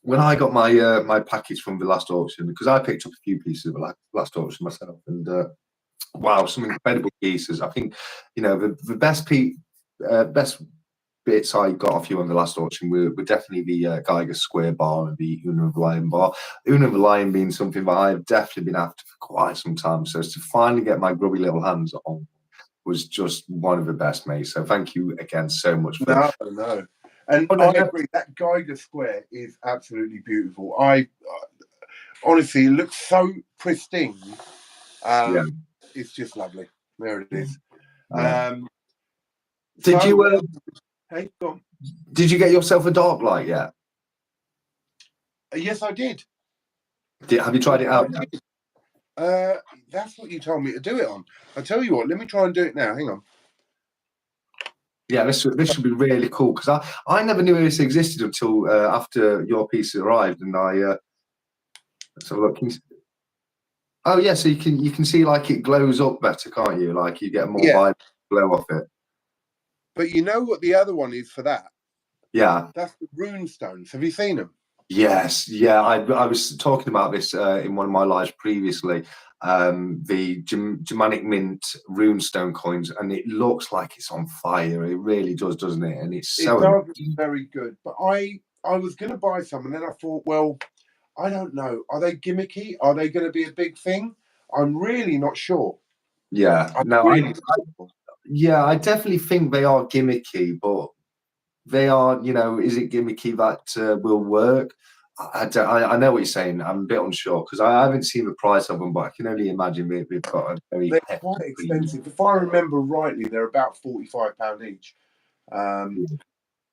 when I got my my package from the last auction, because I picked up a few pieces of the last auction myself, and wow, some incredible pieces. I think the best bits I got off you on the last auction were definitely the Geiger Square bar and the Una of the Lion bar. Una of the Lion being something that I've definitely been after for quite some time. So to finally get my grubby little hands on was just one of the best, mate. So thank you again so much for No. And I agree, that Geiger Square is absolutely beautiful. Honestly, it looks so pristine. It's just lovely. There it is. Yeah. Did you hey, go on. Did you get yourself a dark light yet? Yes, I did. Have you tried it out yet? That's what you told me to do it on. I tell you what, let me try and do it now. Hang on. Yeah, this should be really cool, because I never knew this existed until after your piece arrived, and let's have a look. Oh yeah, so you can see like it glows up better, can't you? Like you get a more vibrant glow off it. But you know what the other one is for that? Yeah, that's the rune stones. Have you seen them? Yes, yeah. I was talking about this in one of my lives previously. The Germanic Mint runestone coins, and it looks like it's on fire. It really does, doesn't it? And it's so very good. But I was going to buy some, and then I thought, well, I don't know. Are they gimmicky? Are they going to be a big thing? I'm really not sure. Yeah, I definitely think they are gimmicky, but they are, is it gimmicky that will work? I know what you're saying. I'm a bit unsure because I haven't seen the price of them, but I can only imagine we've got a very They're hefty quite premium. expensive. If I remember rightly, they're about £45 each.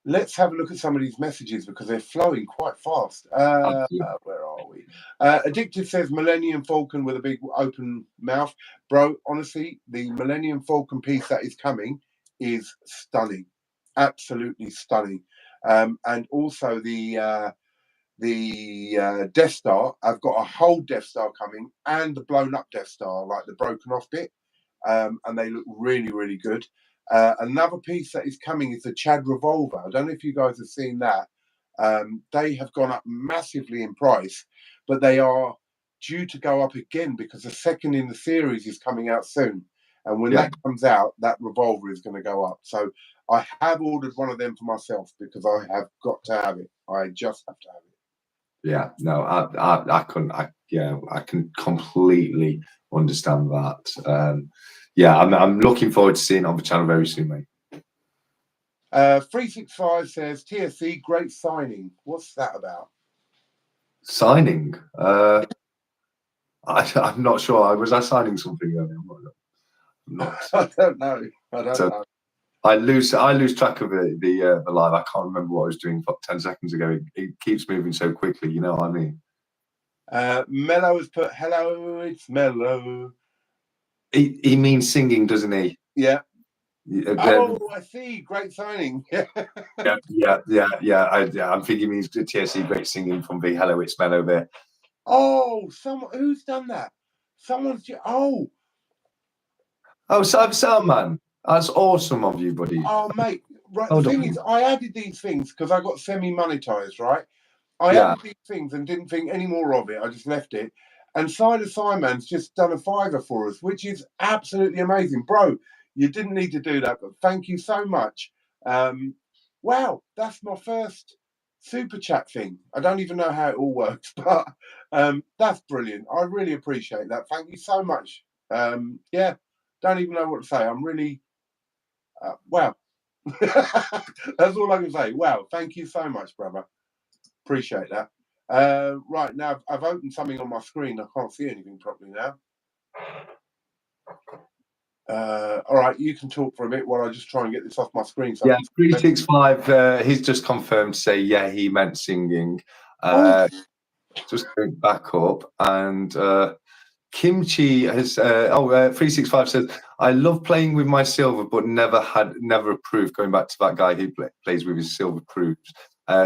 Let's have a look at some of these messages because they're flowing quite fast. Where are we? Addictive says Millennium Falcon with a big open mouth. Bro, honestly, the Millennium Falcon piece that is coming is stunning. Absolutely stunning. And also the Death Star. I've got a whole Death Star coming and the blown up Death Star, like the broken off bit. And they look really, really good. Another piece that is coming is the Chad Revolver. I don't know if you guys have seen that. They have gone up massively in price, but they are due to go up again because the second in the series is coming out soon. And when that comes out, that revolver is going to go up. So I have ordered one of them for myself because I have got to have it. I just have to have it. Yeah, no, I couldn't. I can completely understand that. Yeah, I'm looking forward to seeing it on the channel very soon, mate. 365 says TSC great signing. What's that about? Signing? I'm not sure. Was I signing something earlier? I'm not. I don't know. I don't know. I lose track of the live. I can't remember what I was doing 10 seconds ago. It keeps moving so quickly. You know what I mean? Mello has put hello. It's Mello. He means singing, doesn't he? Yeah. Oh, I see. Great signing. yeah. I'm thinking he means TSC great singing from the hello. It's Mello there. Oh, who's done that? Someone's. Oh, Salman. That's awesome of you, buddy. Oh, mate. Right. The thing is, I added these things because I got semi-monetized, right? I added these things and didn't think any more of it. I just left it. And Sider Simon's just done a $5 for us, which is absolutely amazing. Bro, you didn't need to do that, but thank you so much. Wow, that's my first super chat thing. I don't even know how it all works, but that's brilliant. I really appreciate that. Thank you so much. Yeah, don't even know what to say. I'm really, wow. That's all I can say. Wow, thank you so much, brother. Appreciate that. Right, now I've opened something on my screen. I can't see anything properly now. All right, you can talk for a bit while I just try and get this off my screen. So yeah, 365. He's just confirmed to say, yeah, he meant singing. Just going back up, and Kimchi has 365 says, I love playing with my silver, but never approved. Going back to that guy who plays with his silver proofs.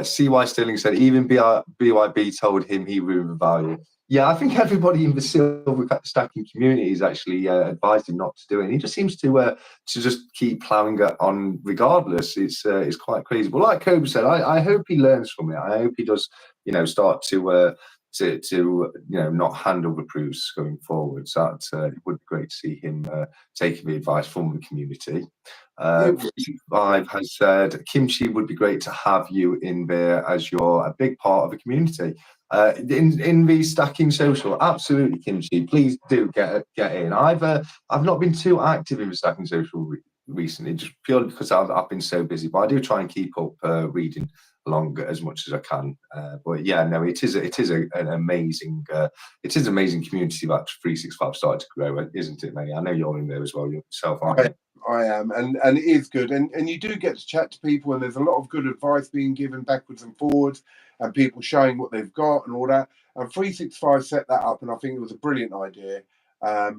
CY Sterling said, even BYB told him he ruined the value. Yeah, I think everybody in the silver stacking community has actually advised him not to do it. And he just seems to just keep ploughing it on regardless. It's quite crazy. But like Cobra said, I hope he learns from it. I hope he does, start to not handle the proofs going forward. So it would be great to see him taking the advice from the community. 5 has said, Kimchi, would be great to have you in there as you're a big part of the community. In the stacking social, absolutely, Kimchi. Please do get in. I've not been too active in the stacking social recently, just purely because I've been so busy. But I do try and keep up reading along as much as I can. But yeah, no, it is an amazing community that 365 started to grow, isn't it, mate? I know you're in there as well yourself, aren't you? I am, and it is good, and you do get to chat to people, and there's a lot of good advice being given backwards and forwards, and people showing what they've got and all that. And 365 set that up, and I think it was a brilliant idea. I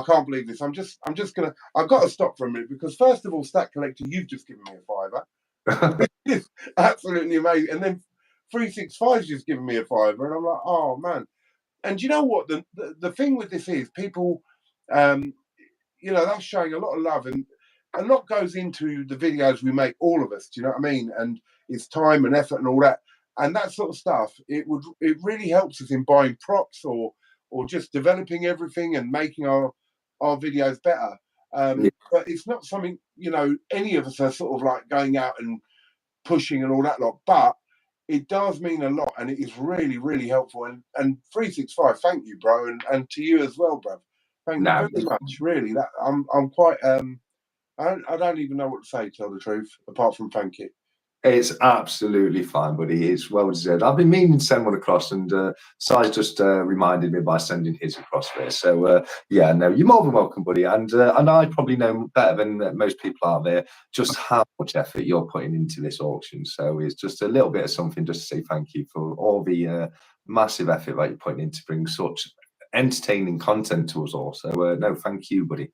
can't believe this. I'm just gonna. I've got to stop for a minute because first of all, Stack Collector, you've just given me a $5. It's absolutely amazing, and then 365's just given me a $5, and I'm like, oh man. And you know what? The thing with this is people. That's showing a lot of love, and a lot goes into the videos we make, all of us. Do you know what I mean? And it's time and effort and all that, and that sort of stuff. It really helps us in buying props or just developing everything and making our videos better. But it's not something any of us are sort of like going out and pushing and all that lot. But it does mean a lot, and it is really, really helpful. And 365, thank you, bro, and to you as well, bro. Thank you very much. Really, that I'm quite I don't even know what to say. To tell the truth, apart from thank you. It's absolutely fine, buddy. It's well deserved. I've been meaning to send one across, and Si's just reminded me by sending his across there. So yeah, no, you're more than welcome, buddy. And I probably know better than most people out there just how much effort you're putting into this auction. So it's just a little bit of something just to say thank you for all the massive effort that you're putting in to bring such entertaining content to us all. So no, thank you, buddy.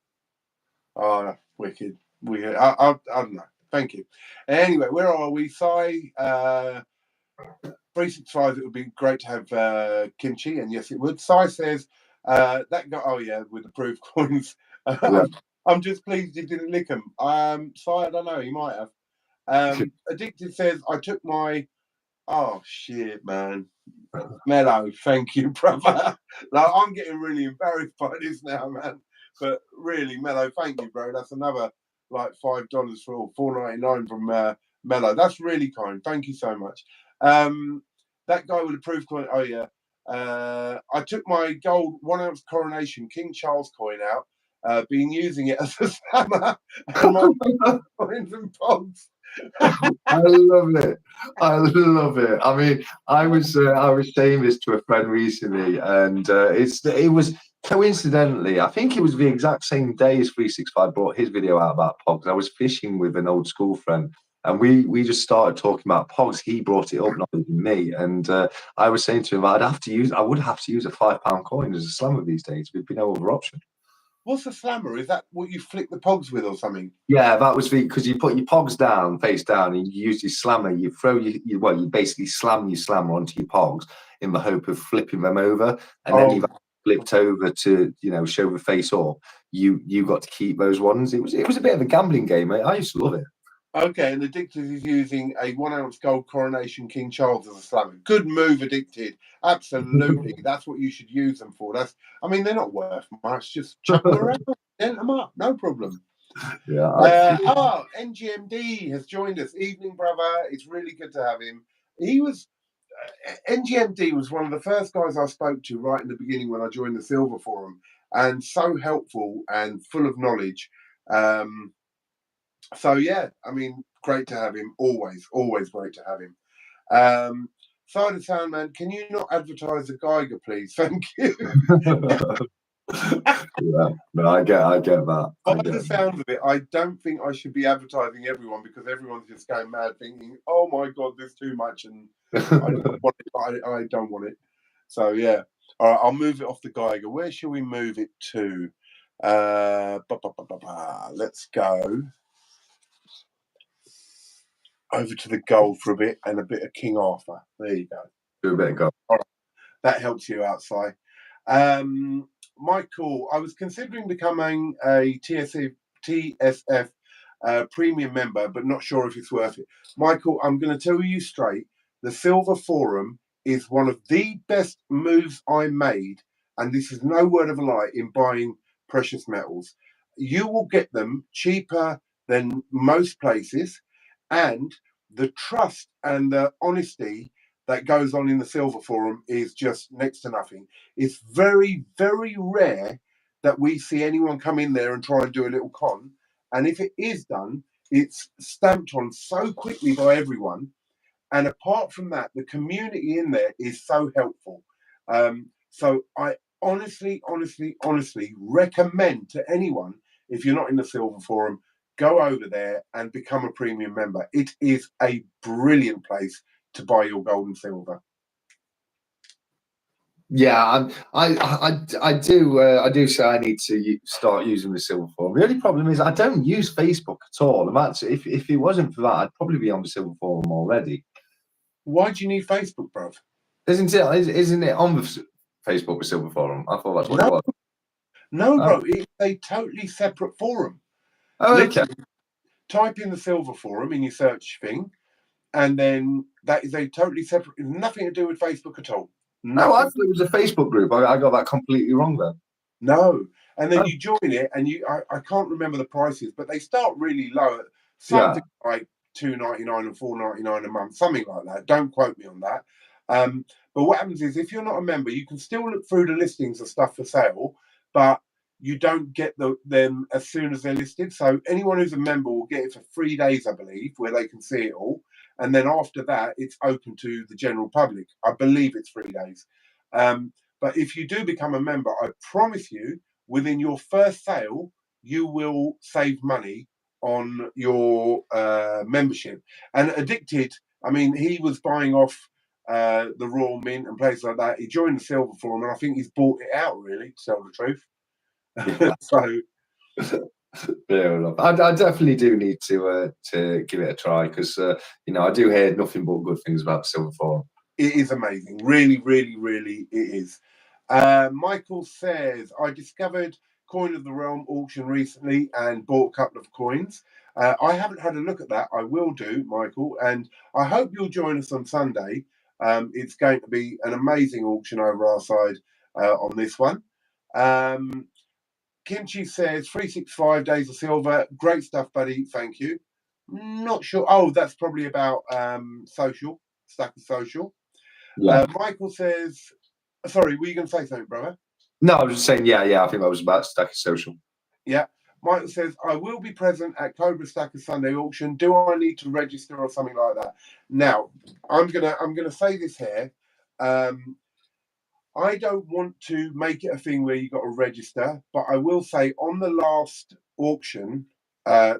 Oh, wicked. I don't know. Thank you. Anyway, where are we? Si, 365, it would be great to have kimchi, and yes, it would. Si says, that guy, oh yeah, with approved coins. Yeah. I'm just pleased he didn't lick them. Si, I don't know, he might have. Addicted says, I took my, oh shit, man. Mello, thank you, brother. Like, I'm getting really embarrassed by this now, man. But really, Mello, thank you, bro. That's another like $5 for $4.99 from Mello. That's really kind. Thank you so much. That guy with the proof coin. Oh yeah. I took my gold 1 ounce coronation King Charles coin out. Been using it as a slammer and my coins and pogs. I love it. I love it. I mean, I was saying this to a friend recently, and it was coincidentally, I think it was the exact same day as 365 brought his video out about Pogs. I was fishing with an old school friend, and we just started talking about Pogs. He brought it up, not even me, and I was saying to him, I would have to use a £5 coin as a slammer these days. There'd be no other option. What's a slammer? Is that what you flick the pogs with or something? Yeah, that was because you put your pogs down, face down, and you use your slammer. You throw you basically slam your slammer onto your pogs in the hope of flipping them over, and then you've flipped over to show the face up. You got to keep those ones. It was a bit of a gambling game, mate. I used to love it. Okay, and Addicted is using a 1 ounce gold coronation King Charles as a slammer. Good move, Addicted. Absolutely, that's what you should use them for. They're not worth much. Just chuck them around, dent them up, no problem. Yeah. NGMD has joined us. Evening, brother. It's really good to have him. NGMD was one of the first guys I spoke to right in the beginning when I joined the Silver Forum, and so helpful and full of knowledge. So yeah, great to have him. Always great to have him. Side of Sound Man, can you not advertise the Geiger, please? Thank you. Yeah, no, I get that. By the sound of it, I don't think I should be advertising everyone because everyone's just going mad thinking, oh my God, there's too much and I don't want it. So yeah. All right, I'll move it off the Geiger. Where shall we move it to? Let's go over to the gold for a bit and a bit of King Arthur. There you go. Do a bit of gold. All right. That helps you out, Si. Michael, I was considering becoming a TSF premium member, but not sure if it's worth it. Michael, I'm going to tell you straight, the Silver Forum is one of the best moves I made, and this is no word of a lie, in buying precious metals. You will get them cheaper than most places, and the trust and the honesty that goes on in the Silver Forum is just next to nothing. It's very, very rare that we see anyone come in there and try and do a little con. And if it is done, it's stamped on so quickly by everyone. And apart from that, the community in there is so helpful. So I honestly recommend to anyone, if you're not in the Silver Forum, go over there and become a premium member. It is a brilliant place to buy your gold and silver. Yeah, I do say I need to start using the Silver Forum. The only problem is I don't use Facebook at all. And that's if it wasn't for that, I'd probably be on the Silver Forum already. Why do you need Facebook, bruv? Isn't it on the Facebook, the Silver Forum? I thought that's what it was. No, bro, it's a totally separate forum. Oh, okay. Literally, type in the Silver Forum in your search thing, and then that is a totally separate, nothing to do with Facebook at all. No, I thought it was a Facebook group. I got that completely wrong then. No. And then you join it, and I can't remember the prices, but they start really low at something like $2.99 and $4.99 a month, something like that. Don't quote me on that. But what happens is, if you're not a member, you can still look through the listings of stuff for sale, but you don't get them as soon as they're listed. So anyone who's a member will get it for 3 days, I believe, where they can see it all. and then after that, it's open to the general public. I believe it's 3 days. But if you do become a member, I promise you, within your first sale, you will save money on your membership. And Addicted, I mean, he was buying off the Royal Mint and places like that. He joined the Silver Forum, and I think he's bought it out, really, to tell the truth. Yeah. So Fair enough. I definitely do need to give it a try, because you know, I do hear nothing but good things about Silver Forum. it is amazing. Really, really, really, it is. Michael says, I discovered Coin of the Realm auction recently and bought a couple of coins. I haven't had a look at that. I will do, Michael, and I hope you'll join us on Sunday. It's going to be an amazing auction over our side on this one. Kimchi says 365 Days of Silver. Great stuff, buddy. Thank you. Not sure. Oh, that's probably about social, Stacker Social. Yeah. Michael says, sorry, were you going to say something, brother? No, I was just saying, yeah, I think that was about Stacker Social. Yeah. Michael says, I will be present at Cobra Stacker Sunday auction. Do I need to register or something like that? Now, I'm gonna say this here. I don't want to make it a thing where you got to register, but I will say on the last auction,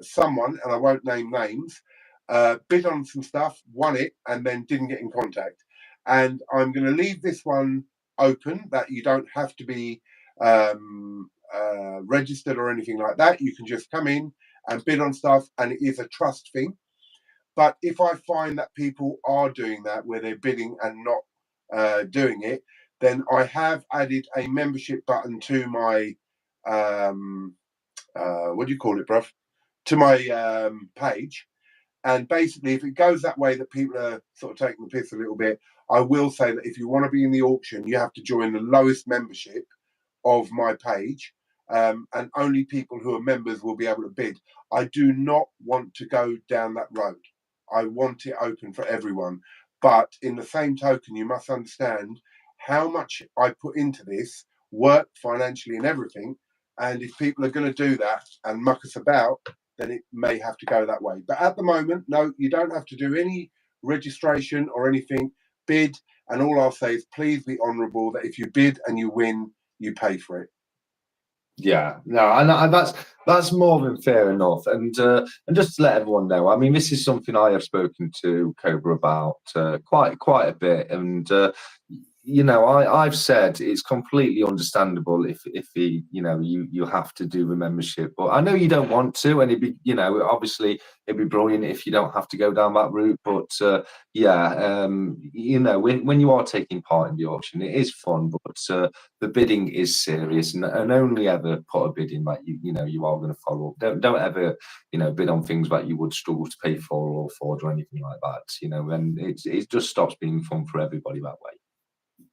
someone, and I won't name names, bid on some stuff, won it, and then didn't get in contact. And I'm going to leave this one open, that you don't have to be registered or anything like that. You can just come in and bid on stuff, and it is a trust thing. But if I find that people are doing that, where they're bidding and not doing it, then I have added a membership button to my what do you call it, bruv? To my page. And basically, if it goes that way, that people are sort of taking the piss a little bit, I will say that if you want to be in the auction, you have to join the lowest membership of my page, and only people who are members will be able to bid. I do not want to go down that road. I want it open for everyone. But in the same token, you must understand how much I put into this work financially and everything. And if people are going to do that and muck us about, then it may have to go that way. But at the moment, no, you don't have to do any registration or anything. Bid, and all I'll say is please be honourable, that if you bid and you win, you pay for it. Yeah, no, and that's more than fair enough. And just to let everyone know, I mean, this is something I have spoken to Cobra about quite a bit, and you know, I've said it's completely understandable if he, you know, you have to do the membership, but I know you don't want to, and it'd be, you know, obviously it'd be brilliant if you don't have to go down that route. But yeah, you know, when you are taking part in the auction, it is fun, but the bidding is serious, and only ever put a bid in that you know you are going to follow up. Don't ever, you know, bid on things that you would struggle to pay for or afford or anything like that. You know, and it just stops being fun for everybody that way.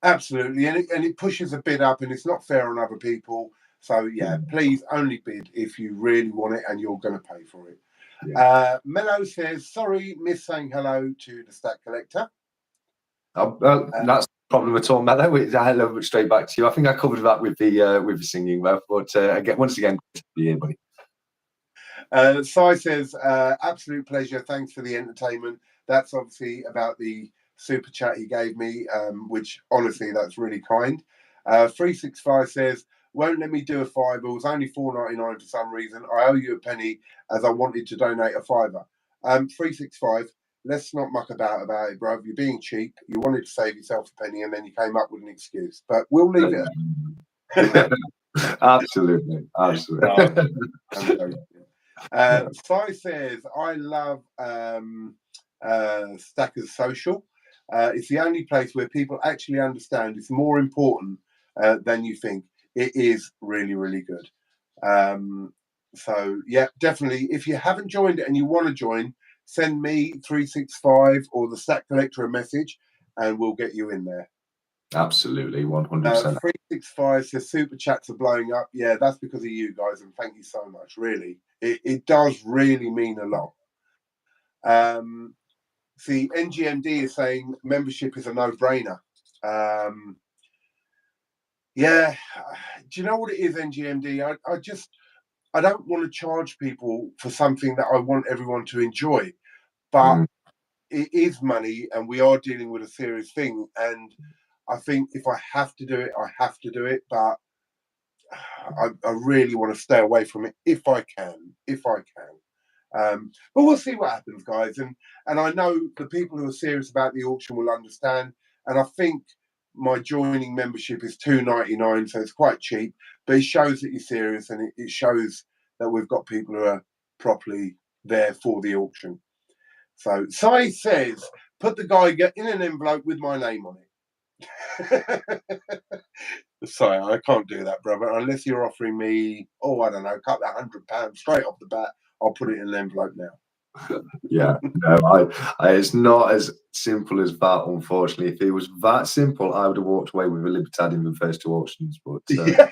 Absolutely, and it pushes a bid up, and it's not fair on other people. So yeah, please only bid if you really want it and you're going to pay for it. Yeah. Mello says, sorry, miss saying hello to the Stack Collector. That's the problem at all, Mello. Hello, straight back to you. I think I covered that with the singing, though. But again, once again, good to be here, buddy. Sai says, absolute pleasure. Thanks for the entertainment. That's obviously about the super chat he gave me, which honestly, that's really kind. 365 says, won't let me do a fiver. It was only $4.99 for some reason. I owe you a penny as I wanted to donate a fiver. 365, let's not muck about it, bro. You're being cheap. You wanted to save yourself a penny and then you came up with an excuse. But we'll leave it. Absolutely. Sai says, I love Stackers Social. It's the only place where people actually understand it's more important than you think. It is really, really good. So, yeah, definitely. If you haven't joined it and you want to join, send me 365 or the Stack Collector a message and we'll get you in there. Absolutely, 100%. 365 says super chats are blowing up. Yeah, that's because of you guys, and thank you so much. Really, it does really mean a lot. See, NGMD is saying membership is a no-brainer. Yeah, do you know what it is, NGMD? I don't want to charge people for something that I want everyone to enjoy, but it is money, and we are dealing with a serious thing. And I think if I have to do it, I have to do it. But I really want to stay away from it if I can. If I can. But we'll see what happens, guys. And I know the people who are serious about the auction will understand. And I think my joining membership is $2.99, so it's quite cheap. But it shows that you're serious, and it shows that we've got people who are properly there for the auction. So Sai says, put the guy in an envelope with my name on it. Sorry, I can't do that, brother, unless you're offering me, I don't know, a couple of £100 straight off the bat. I'll put it in an envelope now. Yeah, no, it's not as simple as that, unfortunately. If it was that simple, I would have walked away with a Libertad in the first two auctions. But yeah,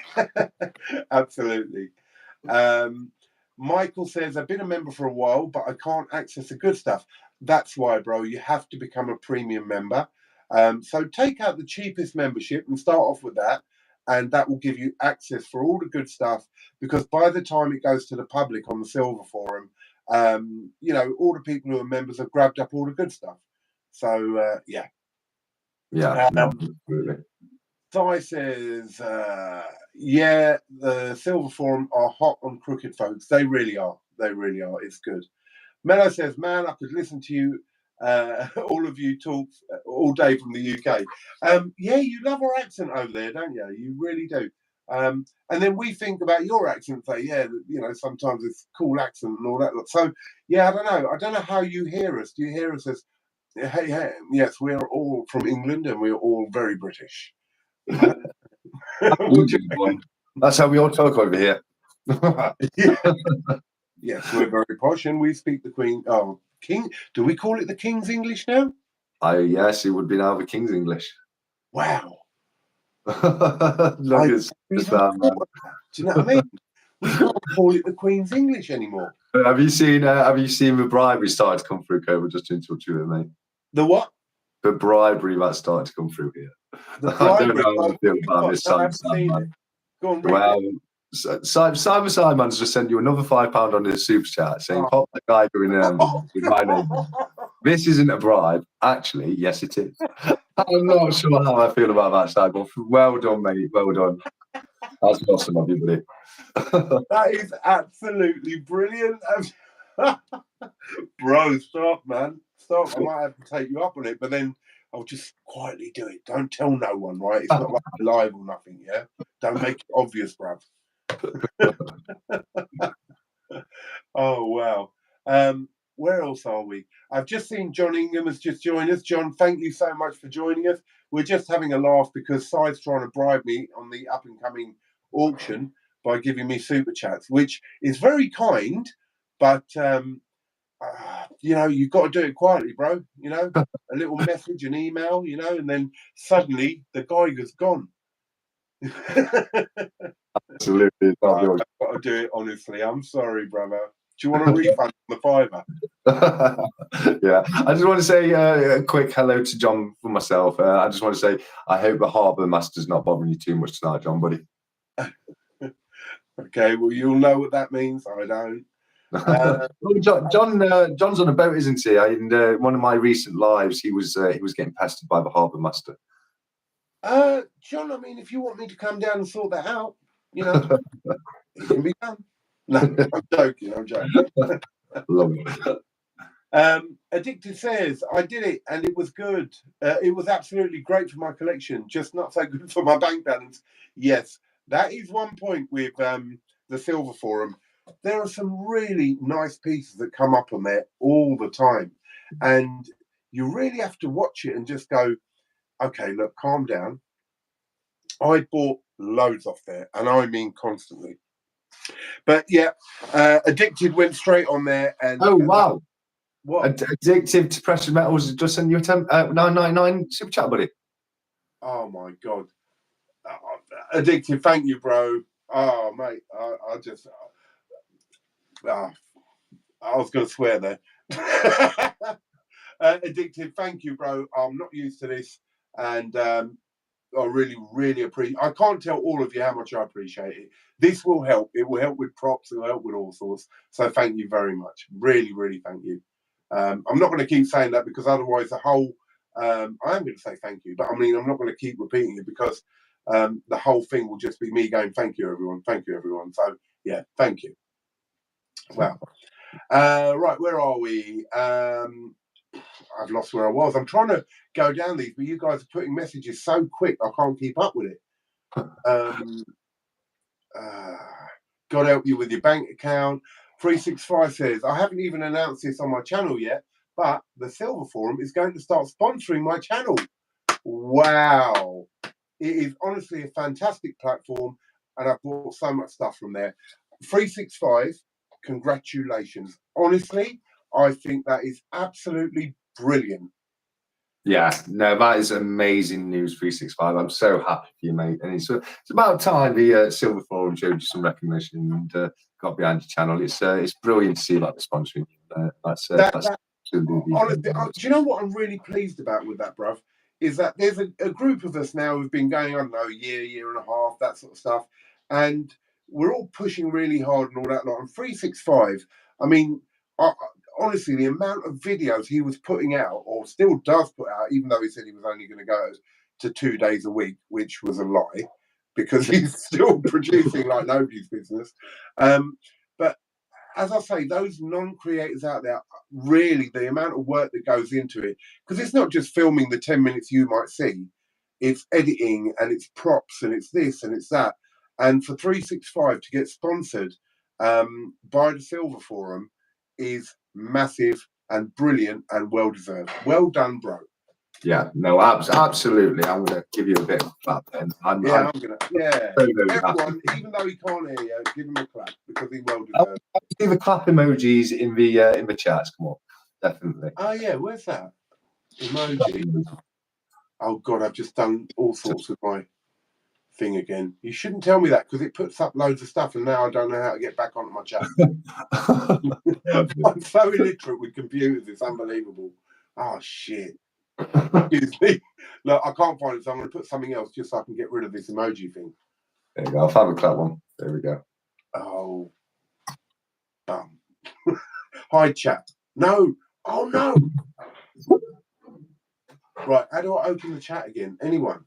absolutely. Michael says, I've been a member for a while, but I can't access the good stuff. That's why, bro, you have to become a premium member. So take out the cheapest membership and start off with that. And that will give you access for all the good stuff, because by the time it goes to the public on the Silver Forum, all the people who are members have grabbed up all the good stuff. So, yeah. Yeah, no, absolutely. Sai says, yeah, the Silver Forum are hot on crooked folks. They really are. They really are. It's good. Mello says, man, I could listen to you, all of you talk all day from the UK. Yeah, you love our accent over there, don't you? You really do. And then we think about your accent, say, yeah, sometimes it's cool accent and all that. So, yeah, I don't know. I don't know how you hear us. Do you hear us as, hey, yes, we're all from England and we're all very British. That's how we all talk over here. Yes, we're very posh, and we speak the Queen. Oh, King. Do we call it the King's English now? Yes, it would be now the King's English. Wow. Look at that, man. Do you know what I mean? We can't call it the Queen's English anymore. Have you seen the bribery started to come through, Cobra? Just to interrupt you, mate. The what? The bribery that's started to come through here. The bribery. I don't know how I feel about this time, man. Go on, well, Simon Simon's just sent you another £5 on his super chat saying, pop the guy doing with my name. This isn't a bribe. Actually, yes, it is. I'm not sure how I feel about that, Side, but well done, mate. Well done. That's awesome, everybody. That is absolutely brilliant. Bro, stop, man. Stop. I might have to take you up on it, but then I'll just quietly do it. Don't tell no one, right? It's not like live or nothing, yeah? Don't make it obvious, bruv. Oh, wow. Where else are we? I've just seen John Ingham has just joined us. John, thank you so much for joining us. We're just having a laugh because Side's trying to bribe me on the up-and-coming auction by giving me super chats, which is very kind, but you've got to do it quietly, bro. A little message, an email, and then suddenly the guy is gone. Absolutely. I've got to do it honestly. I'm sorry, brother. Do you want a refund on the £5? Yeah. I just want to say a quick hello to John for myself. I just want to say I hope the Harbour Master's not bothering you too much tonight, John, buddy. Okay, well, you'll know what that means. I don't. John's on a boat, isn't he? In one of my recent lives, he was getting pestered by the Harbour Master. John, I mean, if you want me to come down and sort that out, it can be done. No, I'm joking. Love it. Addicted says, I did it and it was good. It was absolutely great for my collection, just not so good for my bank balance. Yes, that is one point with the Silver Forum. There are some really nice pieces that come up on there all the time. And you really have to watch it and just go, okay, look, calm down. I bought loads off there, and I mean constantly. But yeah, Addicted went straight on there. And oh, wow. What? Addictive to Precious Metals just sent you a $9.99 super chat, buddy. Oh, my God. Addictive, thank you, bro. Oh, mate, I just... I was going to swear there. Addictive, thank you, bro. I'm not used to this, and I really, really appreciate. I can't tell all of you how much I appreciate it. This will help. It will help with props. It will help with all sorts. So thank you very much. Really, really thank you. I'm not going to keep saying that because otherwise the whole I am going to say thank you, but I mean I'm not going to keep repeating it because the whole thing will just be me going thank you everyone, thank you everyone. So yeah, thank you. Well, right, where are we? I've lost where I was. I'm trying to go down these, but you guys are putting messages so quick I can't keep up with it. God help you with your bank account. 365 says, I haven't even announced this on my channel yet, but the Silver Forum is going to start sponsoring my channel. Wow. It is honestly a fantastic platform, and I've bought so much stuff from there. 365, congratulations. Honestly, I think that is absolutely brilliant. Yeah, no, that is amazing news, 365. I'm so happy for you, mate. And it's about time the Silver Forum showed you some recognition and got behind your channel. It's brilliant to see that the sponsoring. That's honestly, do you know what I'm really pleased about with that, bruv? Is that there's a group of us now who've been going, I don't know, a year and a half, that sort of stuff. And we're all pushing really hard and all that lot. And 365, I mean, honestly, the amount of videos he was putting out, or still does put out, even though he said he was only going to go to 2 days a week, which was a lie, because he's still producing like nobody's business. But as I say, those non-creators out there, really, the amount of work that goes into it, because it's not just filming the 10 minutes you might see, it's editing and it's props and it's this and it's that. And for 365 to get sponsored by the Silver Forum is massive and brilliant and well deserved. Well done, bro. Yeah, no, absolutely. I'm going to give you a bit of a clap then. I'm going to, everyone, even though he can't hear you, give him a clap because he well deserved. I'll see the clap emojis in the chats. Come on, definitely. Oh yeah, where's that emoji? Oh God, I've just done all sorts with my thing again. You shouldn't tell me that because it puts up loads of stuff, and now I don't know how to get back onto my chat. I'm so illiterate with computers; it's unbelievable. Oh shit. Excuse me. Look, I can't find it, so I'm going to put something else just so I can get rid of this emoji thing. There you go. I'll find the clap one. There we go. Oh, hi chat. No. Oh no. Right. How do I open the chat again? Anyone?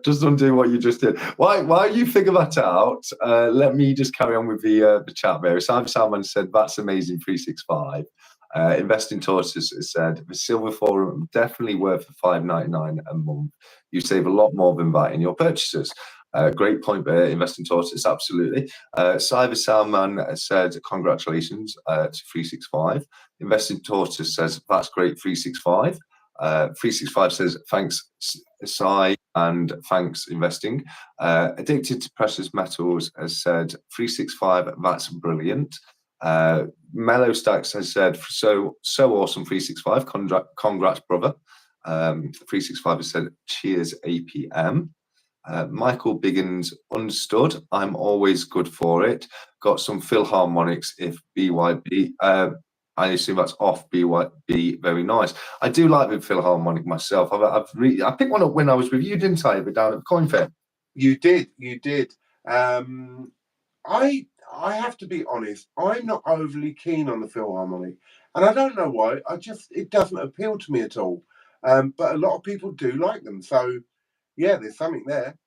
Just undo what you just did. While you figure that out, let me just carry on with the chat there. Simon Salman said, that's amazing, 365. Investing Tortoise has said, the Silver Forum definitely worth $5.99 a month. You save a lot more than that in your purchases. Great point there, Investing Tortoise, absolutely. Cyber Salman said, congratulations to 365. Investing Tortoise says, that's great, 365. 365 says, thanks, Sai, and thanks, investing. Addicted to Precious Metals has said, 365, that's brilliant. Mellow Stacks has said, so awesome, 365, congrats, brother. 365 has said, cheers, APM. Michael Biggins, understood. I'm always good for it. Got some Philharmonics if BYB. I assume that's off BYB. Very nice. I do like the Philharmonic myself. I picked one up when I was with you, didn't I? But down at the Coin Fair. You did. I have to be honest. I'm not overly keen on the Philharmonic, and I don't know why. It doesn't appeal to me at all. But a lot of people do like them. So yeah, there's something there.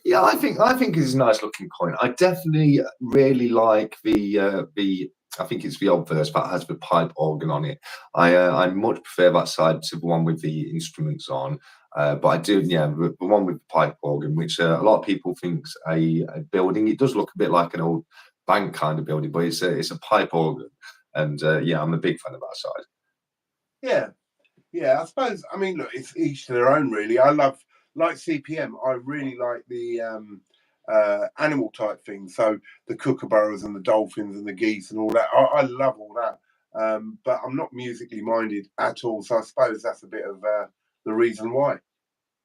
Yeah, I think it's a nice looking coin. I definitely really like the. I think it's the obverse that has the pipe organ on it. I much prefer that side to the one with the instruments on. But I do, yeah, the one with the pipe organ, which a lot of people think's a building. It does look a bit like an old bank kind of building, but it's a pipe organ, and yeah, I'm a big fan of that side. Yeah. I suppose. I mean, look, it's each to their own, really. I love like CPM. I really like the animal type things. So the kookaburras and the dolphins and the geese and all that. I love all that. But I'm not musically minded at all. So I suppose that's a bit of the reason why.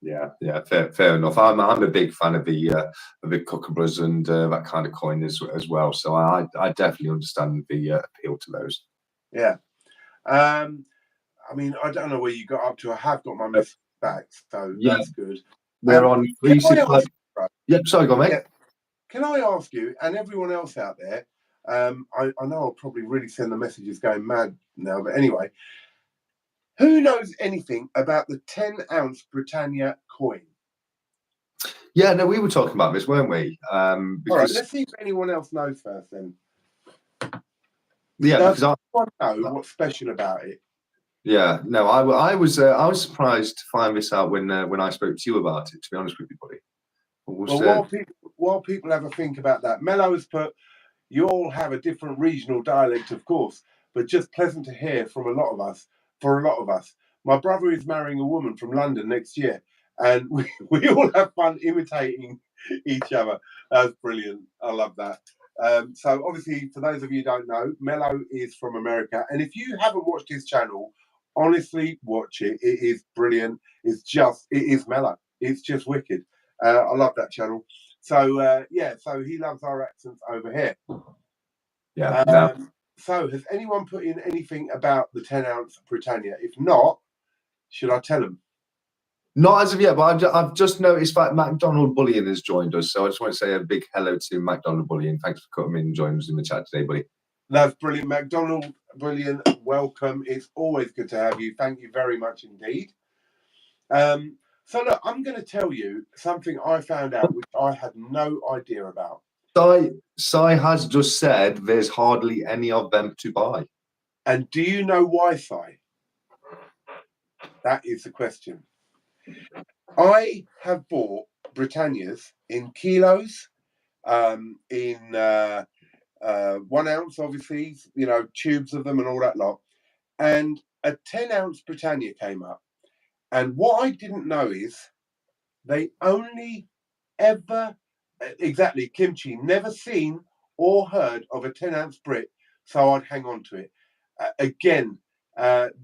Yeah, fair enough. I'm a big fan of the kookaburras and that kind of coin as well. So I definitely understand the appeal to those. Yeah. I mean, I don't know where you got up to. I have got my message back, so yeah, that's good. We're on 365. Yep, sorry, go on, mate. Yeah. Can I ask you, and everyone else out there, I know I'll probably really send the messages going mad now, but anyway, who knows anything about the 10-ounce Britannia coin? Yeah, no, we were talking about this, weren't we? All right, Because let's see if anyone else knows first then. yeah, Does because anyone know what's special about it? yeah, no, I was surprised to find this out when I spoke to you about it. To be honest with you, buddy. Well, while people have a think about that, Mello has put, you all have a different regional dialect, of course, but just pleasant to hear from a lot of us. For a lot of us, my brother is marrying a woman from London next year, and we all have fun imitating each other. That's brilliant. I love that. So obviously, for those of you who don't know, Mello is from America, and if you haven't watched his channel, honestly, watch it. It is brilliant. It is Mello. It's just wicked. I love that channel. So so he loves our accents over here. Yeah. No. So has anyone put in anything about the 10-ounce Britannia? If not, should I tell them? Not as of yet, but I've just noticed that McDonald Bullion has joined us. So I just want to say a big hello to McDonald Bullion. Thanks for coming in and joining us in the chat today, buddy. That's brilliant. McDonald Bullion, welcome. It's always good to have you. Thank you very much indeed. So look, I'm going to tell you something I found out which I had no idea about. Sai has just said there's hardly any of them to buy. And do you know why, Sai? That is the question. I have bought Britannias in kilos, in 1 ounce, obviously, tubes of them and all that lot. And a 10-ounce Britannia came up. And what I didn't know is they only ever, exactly, kimchi, never seen or heard of a 10-ounce Brit, so I'd hang on to it. Again,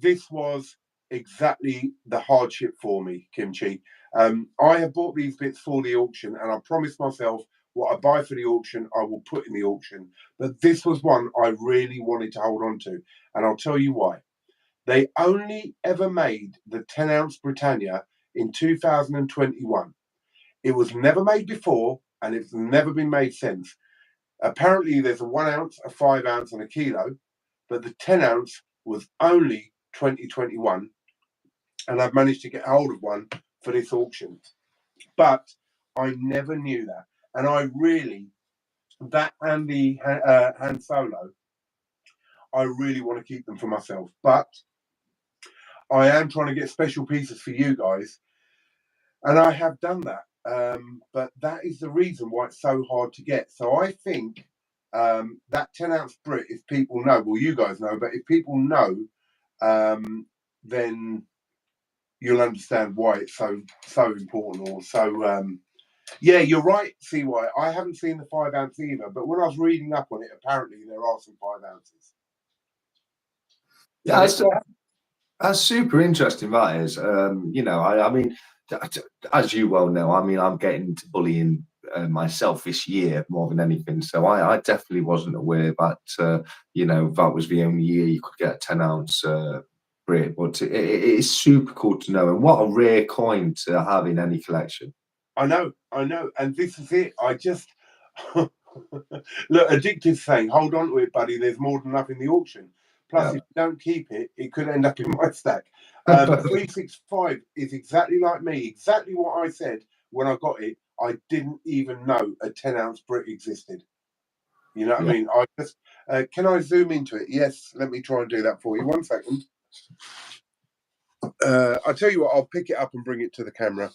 this was exactly the hardship for me, kimchi. I have bought these bits for the auction, and I promised myself what I buy for the auction, I will put in the auction. But this was one I really wanted to hold on to, and I'll tell you why. They only ever made the 10-ounce Britannia in 2021. It was never made before, and it's never been made since. Apparently, there's a 1 ounce, a 5 ounce, and a kilo, but the 10 ounce was only 2021, and I've managed to get hold of one for this auction. But I never knew that, and I really, that and the Han Solo, I really want to keep them for myself. But I am trying to get special pieces for you guys, and I have done that. But that is the reason why it's so hard to get. So I think that 10-ounce Brit, if people know, well, you guys know, but if people know, then you'll understand why it's so important. Or so, yeah, you're right, CY. I haven't seen the 5 ounce either, but when I was reading up on it, apparently there are some 5 ounces. Yeah, that's super interesting. That is, I mean, as you well know, I mean, I'm getting into bullying myself this year more than anything. So I definitely wasn't aware that that was the only year you could get a 10-ounce Brit. But it is super cool to know, and what a rare coin to have in any collection. I know, and this is it. I just look, Addictive's saying, hold on to it, buddy. There's more than enough in the auction. Plus, if you don't keep it, it could end up in my stack. 365 is exactly like me, exactly what I said when I got it. I didn't even know a 10-ounce Brit existed. You know what I mean? I just can I zoom into it? Yes, let me try and do that for you. 1 second. I'll tell you what, I'll pick it up and bring it to the camera.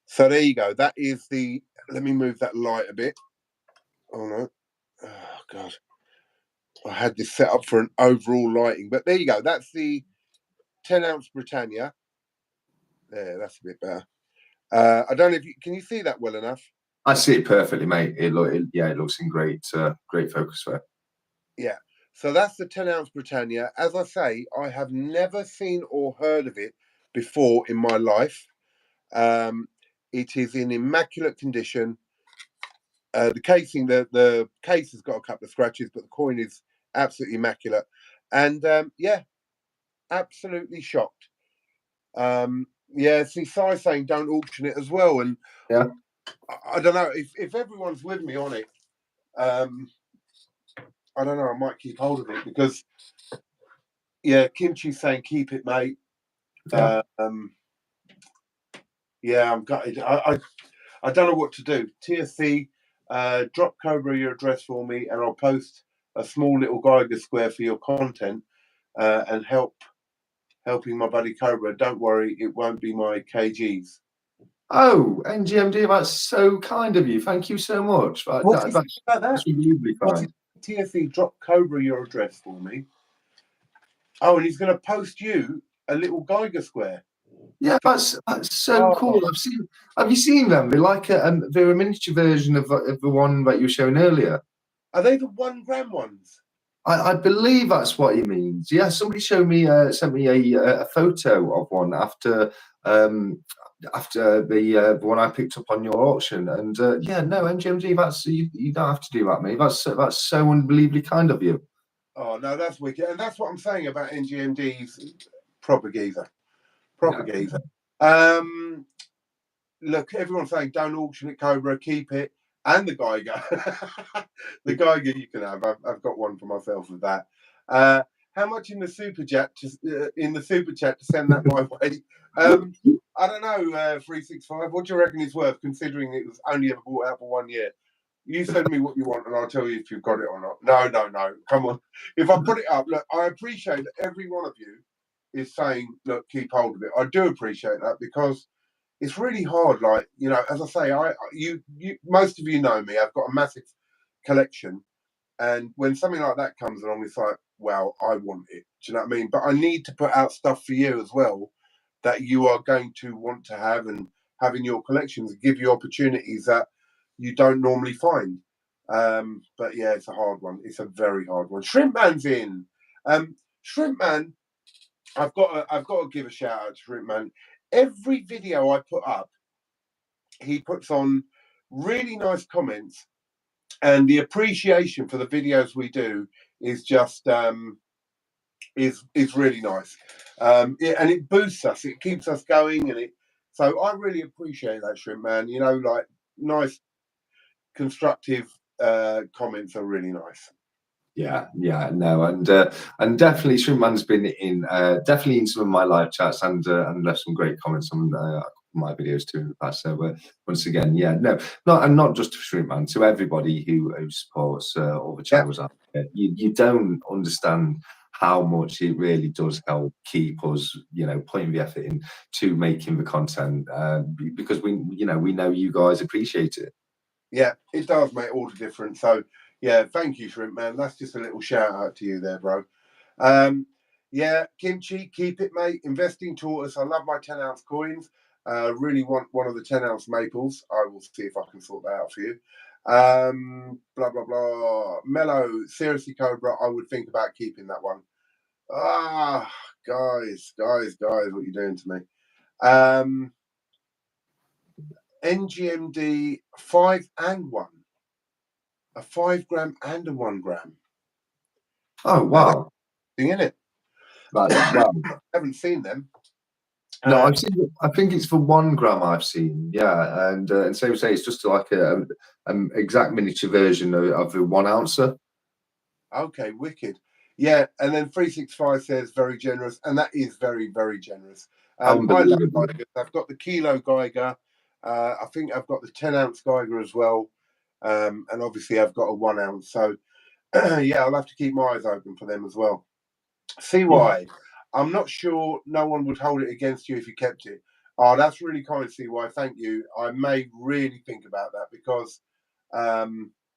So there you go. That is the. Let me move that light a bit. Oh no! Oh god! I had this set up for an overall lighting, but there you go. That's the 10-ounce Britannia. There, that's a bit better. I don't know if you can you see that well enough. I see it perfectly, mate. It looks in great focus there. Yeah. So that's the 10-ounce Britannia. As I say, I have never seen or heard of it before in my life. It is in immaculate condition. The casing, the case has got a couple of scratches, but the coin is absolutely immaculate. And absolutely shocked. See, Sai saying don't auction it as well. And yeah, I don't know if everyone's with me on it. I don't know. I might keep hold of it because Kimchi's saying keep it, mate. Yeah. I'm gutted. I don't know what to do. TSC, drop Cobra your address for me, and I'll post a small little Geiger square for your content and helping my buddy Cobra. Don't worry, it won't be my KGs. Oh, NGMD, that's so kind of you. Thank you so much. What do you think about that? That's really kind. TSC, drop Cobra your address for me. Oh, and he's going to post you a little Geiger square. Yeah, that's so cool. Have you seen them? They're like they're a miniature version of the one that you were showing earlier. Are they the 1 gram ones? I believe that's what he means. Yeah, somebody showed me sent me a photo of one after the one I picked up on your auction, and yeah, no, MGMG, that's you don't have to do that, mate. That's so unbelievably kind of you. Oh no, that's wicked, and that's what I'm saying about NGMD's proper geezer. Proper geezer. Look, everyone's saying don't auction it, Cobra, keep it, and the Geiger. The Geiger you can have. I've got one for myself with that. How much in the super chat to send that my way? I don't know. 365. What do you reckon it's worth, considering it was only ever bought out for 1 year? You send me what you want, and I'll tell you if you've got it or not. No. Come on. If I put it up, look, I appreciate that every one of you is saying, look, keep hold of it. I do appreciate that because it's really hard. Like, you know, as I say, you most of you know me. I've got a massive collection, and when something like that comes along, it's like, well, I want it. Do you know what I mean? But I need to put out stuff for you as well that you are going to want to have and have in your collections, give you opportunities that you don't normally find. But yeah, it's a hard one. It's a very hard one. Shrimp Man's in. Shrimp Man, I've got to give a shout out to Shrimp Man. Every video I put up, he puts on really nice comments, and the appreciation for the videos we do is just is really nice. And it boosts us. It keeps us going, so I really appreciate that, Shrimp Man. You know, like nice, constructive comments are really nice. Yeah, no, and definitely Shrimpman's been in definitely in some of my live chats and left some great comments on my videos too in the past. So once again, yeah, no, not just to Shrimpman, to everybody who supports all the channels out there. You don't understand how much it really does help keep us, you know, putting the effort in to making the content because we know you guys appreciate it. Yeah, it does make all the difference. So yeah, thank you, Shrimp Man. That's just a little shout out to you there, bro. Yeah, Kimchi, keep it, mate. Investing taught us. I love my 10-ounce coins. Really want one of the 10-ounce maples. I will see if I can sort that out for you. Blah blah blah. Mellow, seriously, Cobra, I would think about keeping that one. Guys, what are you doing to me? NGMD 5 and 1. A 5 gram and a 1 gram. Oh wow! In it. Wow. I haven't seen them. No, I've seen. I think it's for 1 gram. I've seen, yeah, and so say it's just like a exact miniature version of the 1 ouncer. Okay, wicked. Yeah, and then 365 says very generous, and that is very, very generous. I love Geigers. I've got the kilo Geiger. I think I've got the 10-ounce Geiger as well, and obviously I've got a 1 ounce. So yeah, I'll have to keep my eyes open for them as well. CY, I'm not sure no one would hold it against you if you kept it. Oh, that's really kind, CY. Thank you. I may really think about that because,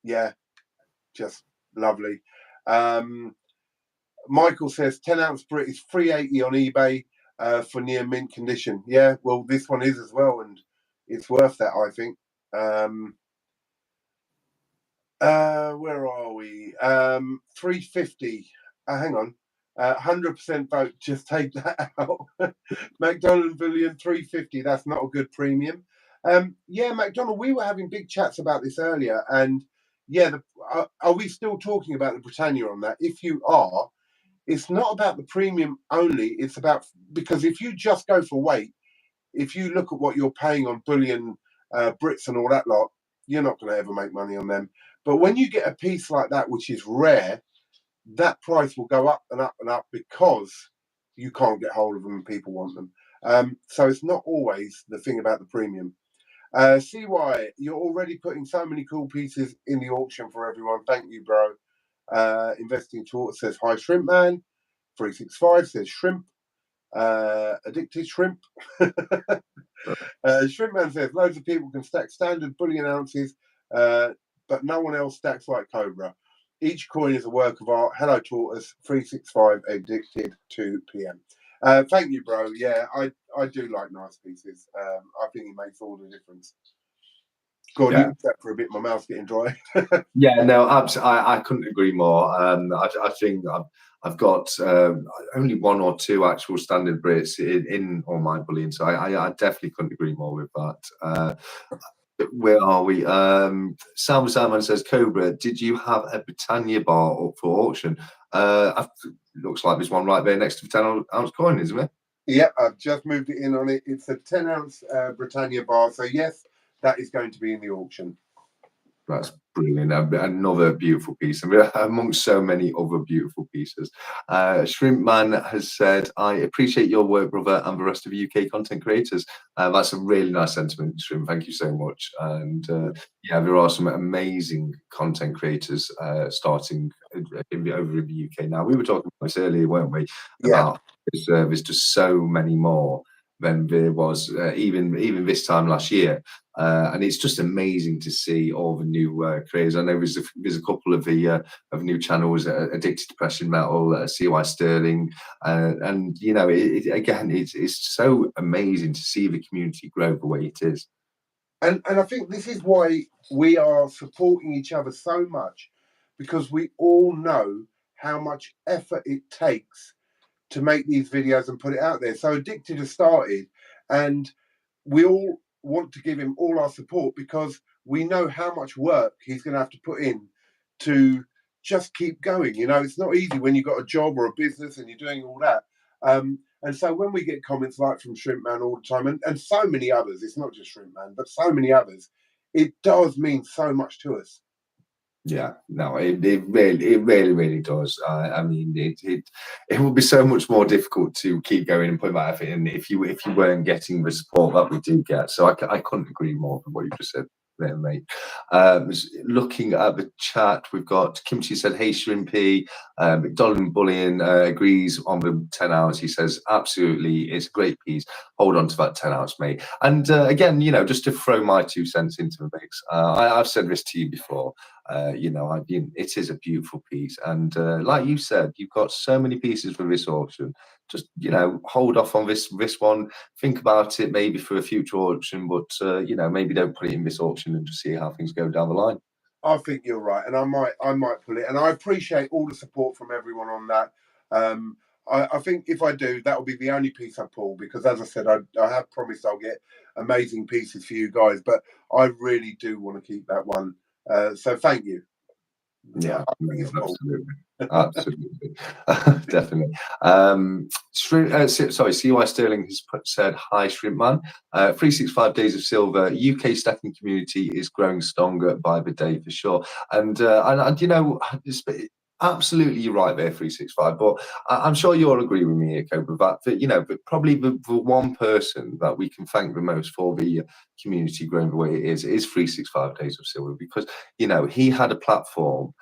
yeah, just lovely. Michael says 10-ounce Brit is $3.80 on eBay for near mint condition. Yeah, well, this one is as well, and it's worth that, I think. Where are we? 350. Hang on. 100% vote. Just take that out. McDonald Billion 350. That's not a good premium. Yeah, McDonald, we were having big chats about this earlier, and yeah, are we still talking about the Britannia on that? If you are, it's not about the premium only. It's about, because if you just go for weight, if you look at what you're paying on bullion Brits and all that lot, you're not going to ever make money on them. But when you get a piece like that, which is rare, that price will go up and up and up because you can't get hold of them and people want them. So it's not always the thing about the premium. CY, you're already putting so many cool pieces in the auction for everyone. Thank you, bro. Investing Talk says, hi, Shrimp Man. 365 says, shrimp. Addicted Shrimp. Shrimp Man says, loads of people can stack standard bullion ounces, but no one else stacks like Cobra. Each coin is a work of art. Hello, Tortoise. 365 Addicted 2 p.m. Thank you, bro. Yeah, I do like nice pieces. I think it makes all the difference. Go on, you can step for a bit. My mouth's getting dry. Yeah, no, absolutely. I couldn't agree more. I think I've got only one or two actual standard Brits in all my bullion, so I definitely couldn't agree more with that. Where are we? Sam Salmon says, Cobra, did you have a Britannia bar up for auction? Looks like there's one right there next to the 10-ounce coin, isn't it? Yep, I've just moved it in on it. It's a 10-ounce Britannia bar. So, yes, that is going to be in the auction. That's brilliant. Another beautiful piece. And we're amongst so many other beautiful pieces. Shrimp Man has said, I appreciate your work, brother, and the rest of UK content creators. That's a really nice sentiment, Shrimp. Thank you so much. And yeah, there are some amazing content creators starting over in the UK now. We were talking about this earlier, weren't we? About there's just so many more than there was even this time last year. And it's just amazing to see all the new creators. I know there's a couple of the of new channels, Addicted to Precious Metal, CY Sterling, and you know, again, it's so amazing to see the community grow the way it is. And I think this is why we are supporting each other so much, because we all know how much effort it takes to make these videos and put it out there. So Addicted has started, and we all want to give him all our support because we know how much work he's going to have to put in to just keep going. You know, it's not easy when you've got a job or a business and you're doing all that. And so when we get comments like from Shrimp Man all the time, and so many others, it's not just Shrimp Man, but so many others, it does mean so much to us. Yeah, no, it really does. I mean, it would be so much more difficult to keep going and put that effort in if you weren't getting the support that we do get. So I couldn't agree more with what you just said there, mate. Looking at the chat, we've got Kimchi said, "Hey, Shrimpy." McDonald Bullion agrees on the 10 ounce. He says, "Absolutely, it's a great piece. Hold on to that 10 ounce, mate." And again, you know, just to throw my 2 cents into the mix, I've said this to you before. You know, it is a beautiful piece, and like you said, you've got so many pieces for this auction. Just, you know, hold off on this one. Think about it maybe for a future auction, but you know, maybe don't put it in this auction and just see how things go down the line. I think you're right, and I might pull it, and I appreciate all the support from everyone on that. I think if I do, that will be the only piece I pull, because as I said, I have promised I'll get amazing pieces for you guys, but I really do want to keep that one. So thank you. Yeah, absolutely. Absolutely. Definitely. Sorry, CY Sterling has said, "Hi, Shrimp Man. 365 Days of Silver, UK stacking community is growing stronger by the day for sure." And you know, absolutely, you're right there, 365. But I'm sure you'll agree with me, Cobra, that you know, but probably the one person that we can thank the most for the community growing the way it is 365 Days of Silver, because you know, he had a platform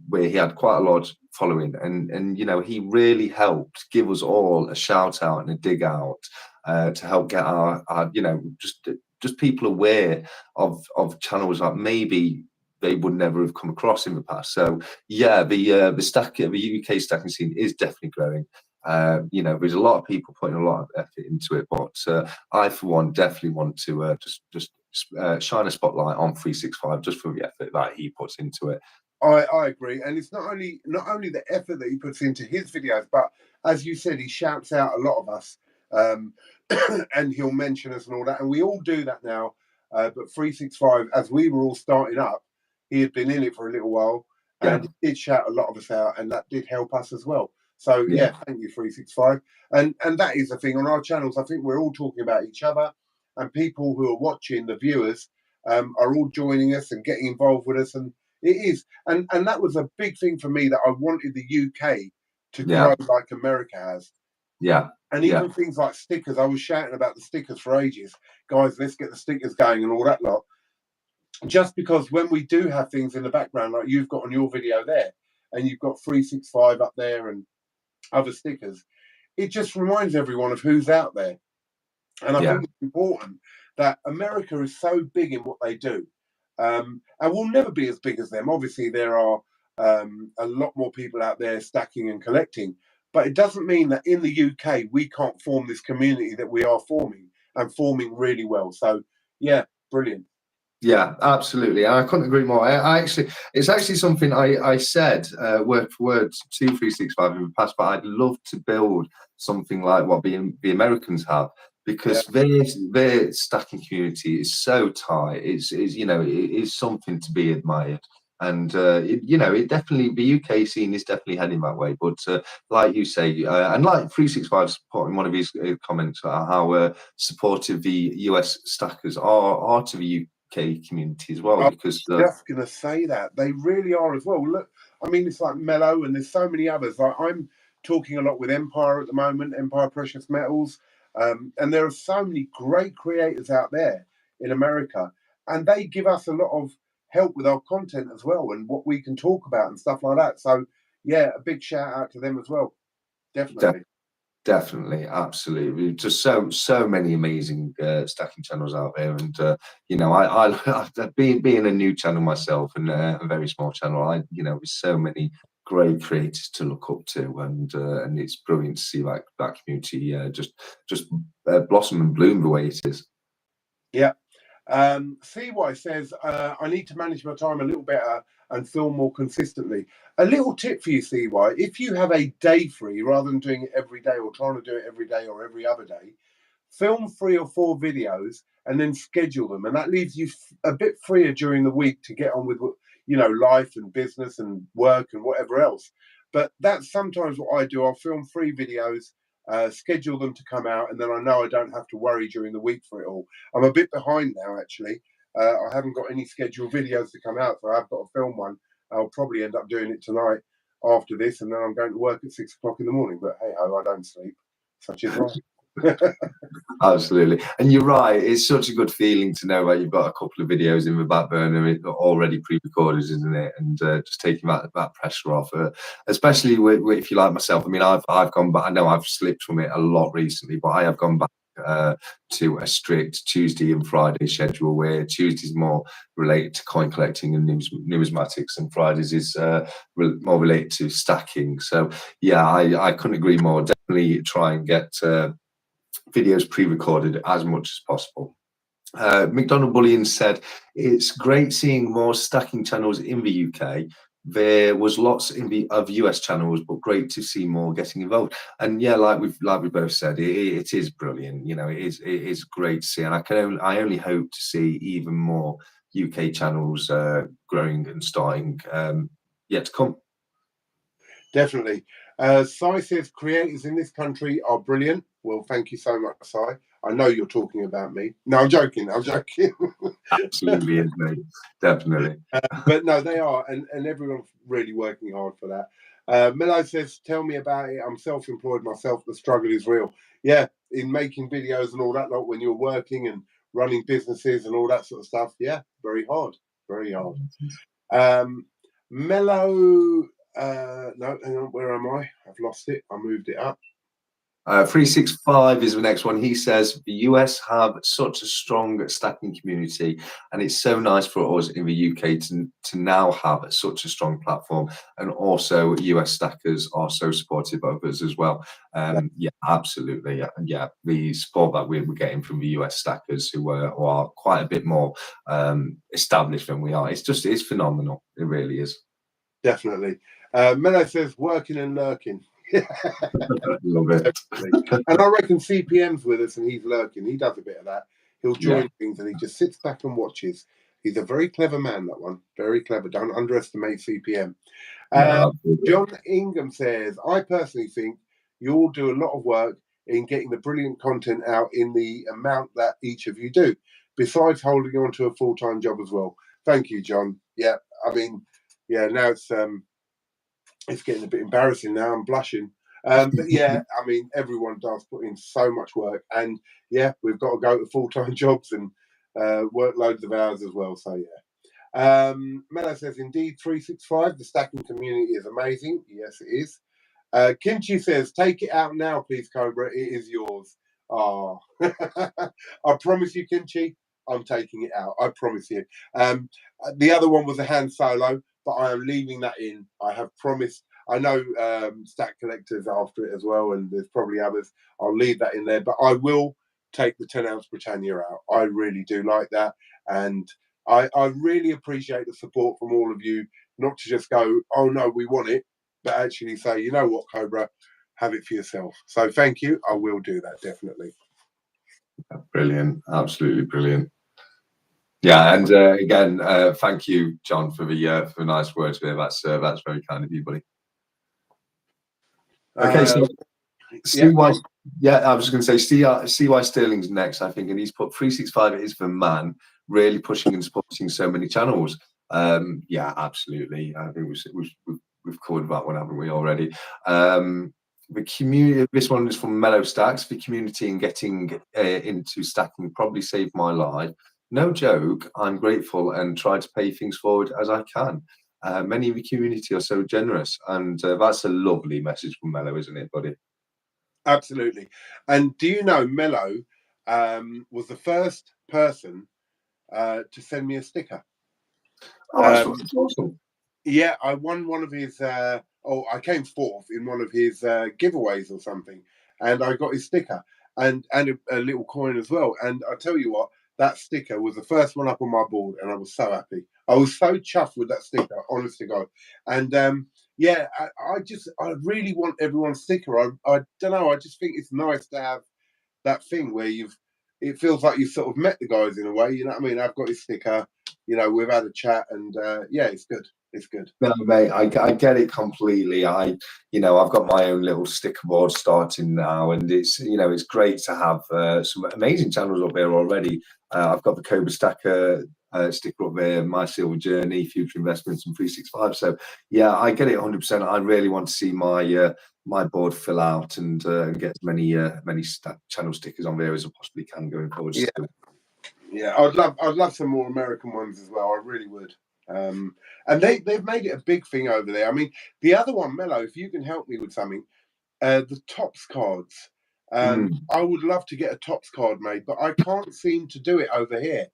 where he had quite a large following, and you know, he really helped give us all a shout out and a dig out to help get our you know, just people aware of channels that maybe they would never have come across in the past. So yeah, the UK stacking scene is definitely growing. You know, there's a lot of people putting a lot of effort into it, but I for one definitely want to just shine a spotlight on 365 just for the effort that he puts into it. I agree, and it's not only the effort that he puts into his videos, but as you said, he shouts out a lot of us, and he'll mention us and all that, and we all do that now. But 365, as we were all starting up, he had been in it for a little while, and he did shout a lot of us out, and that did help us as well. So yeah, thank you, 365, and that is the thing on our channels. I think we're all talking about each other. and people who are watching, the viewers, are all joining us and getting involved with us. And it is. And that was a big thing for me, that I wanted the UK to grow Yeah. like America has. Yeah. And Yeah. even things like stickers, I was shouting about the stickers for ages. Guys, let's get the stickers going and all that lot. Just because when we do have things in the background, like you've got on your video there, and you've got 365 up there and other stickers, it just reminds everyone of who's out there. And I Yeah. think it's important that America is so big in what they do. And we'll never be as big as them. Obviously, there are a lot more people out there stacking and collecting. But it doesn't mean that in the UK, we can't form this community that we are forming, and forming really well. So, yeah, brilliant. Yeah, absolutely. I couldn't agree more. It's actually something I said word for word to 365 in the past, but I'd love to build something like what the Americans have, because their stacking community is so tight. It's you know, it is something to be admired. And you know, it definitely, the UK scene is definitely heading that way. But like you say, and like 365 put in one of his comments, how supportive the US stackers are to the UK community as well, I because was just going to say that they really are as well. Look, I mean, it's like Mellow, and there's so many others. Like, I'm talking a lot with Empire at the moment, Empire Precious Metals, and there are so many great creators out there in America, and they give us a lot of help with our content as well, and what we can talk about and stuff like that. So, yeah, a big shout out to them as well. Definitely. definitely, absolutely, just so many amazing stacking channels out there. And you know, being a new channel myself, and a very small channel, you know, with so many great creators to look up to, and it's brilliant to see that community just blossom and bloom the way it is. Yeah. CY says, I need to manage my time a little better and film more consistently. A little tip for you, CY, if you have a day free, rather than doing it every day or trying to do it every day or every other day, film 3 or 4 videos and then schedule them. And that leaves you a bit freer during the week to get on with, you know, life and business and work and whatever else. But that's sometimes what I do. I'll film 3 videos, schedule them to come out, and then I know I don't have to worry during the week for it all. I'm a bit behind now, actually. I haven't got any scheduled videos to come out, so I've got to film one. I'll probably end up doing it tonight after this, and then I'm going to work at 6 o'clock in the morning. But hey ho, I don't sleep. Such is life. Absolutely, and you're right. It's such a good feeling to know that you've got a couple of videos in the back burner already pre-recorded, isn't it? And just taking that pressure off, especially if you like myself. I mean, I've gone back. I know I've slipped from it a lot recently, but I have gone back to a strict Tuesday and Friday schedule, where Tuesday's more related to coin collecting and numismatics, and Fridays is more related to stacking. So yeah, I couldn't agree more. Definitely try and get videos pre-recorded as much as possible. McDonald Bullion said, it's great seeing more stacking channels in the UK. There was lots of US channels, but great to see more getting involved. And yeah, like we both said, it is brilliant. You know, it is great to see, and I only hope to see even more UK channels growing and starting yet to come. Definitely. Sai says creators in this country are brilliant. Well, thank you so much, Sai. I know you're talking about me. No, I'm joking. I'm joking. Absolutely, is, mate. Definitely. But no, they are, and everyone's really working hard for that. Milo says, tell me about it. I'm self-employed myself. The struggle is real. Yeah, in making videos and all that, like when you're working and running businesses and all that sort of stuff. Yeah, very hard. Very hard. Mellow, no, hang on, where am I? I've lost it. I moved it up. 365 is the next one. He says the US have such a strong stacking community, and it's so nice for us in the UK to now have such a strong platform, and also US stackers are so supportive of us as well. Yeah, absolutely. Yeah, the support that we're getting from the US stackers who are quite a bit more established than we are, it's phenomenal. It really is. Definitely. Mello says working and lurking. Love it. And I reckon CPM's with us and he's lurking. He does a bit of that. He'll join things and he just sits back and watches. He's a very clever man, that one. Very clever. Don't underestimate CPM. No, John Ingham says, I personally think you all do a lot of work in getting the brilliant content out in the amount that each of you do, besides holding on to a full-time job as well. Thank you, John. Yeah, I mean, yeah, now it's getting a bit embarrassing now. I'm blushing. But yeah, I mean, everyone does put in so much work, and yeah, we've got to go to full-time jobs and work loads of hours as well. So yeah. Mello says, indeed, 365, the stacking community is amazing. Yes, it is. Kimchi says, take it out now, please, Cobra. It is yours. Oh, I promise you, Kimchi, I'm taking it out. I promise you. The other one was a hand solo, but I am leaving that in. I have promised. I know Stack Collectors after it as well, and there's probably others. I'll leave that in there, but I will take the 10-ounce Britannia out. I really do like that, and I really appreciate the support from all of you, not to just go, oh no, we want it, but actually say, you know what, Cobra, have it for yourself. So thank you. I will do that, definitely. Brilliant. Absolutely brilliant. Yeah, and again, thank you, John, for the nice words there. That's very kind of you, buddy. Okay, so CY, yeah, I was going to say CY Sterling's next, I think, and he's put 365 is the man, really pushing and supporting so many channels. Yeah, absolutely. I think we've covered that one, haven't we already? The community. This one is from Mellow Stacks. The community and getting into stacking probably saved my life. No joke. I'm grateful and try to pay things forward as I can. Many in the community are so generous, and that's a lovely message from Mello, isn't it, buddy? Absolutely. And do you know, Mello was the first person to send me a sticker. Oh, that's awesome. Yeah, I won one of his. I came fourth in one of his giveaways or something, and I got his sticker and a little coin as well. And I tell you what, that sticker was the first one up on my board, and I was so happy. I was so chuffed with that sticker, honest to God. And yeah, I really want everyone's sticker. I don't know. I just think it's nice to have that thing where it feels like you sort of met the guys in a way. You know what I mean? I've got his sticker. You know, we've had a chat, and yeah, it's good. It's good. No, mate, I get it completely. I've got my own little sticker board starting now, and it's great to have some amazing channels up there already. I've got the COBRASTACKER sticker up there, My Silver Journey, Future Investments, and 365. So yeah, I get it 100%. I really want to see my board fill out and get as many channel stickers on there as I possibly can going forward. Yeah, yeah. I'd love some more American ones as well. I really would. And they've made it a big thing over there. I mean, the other one, Mello, if you can help me with something, the Tops cards. I would love to get a Tops card made, but I can't seem to do it over here.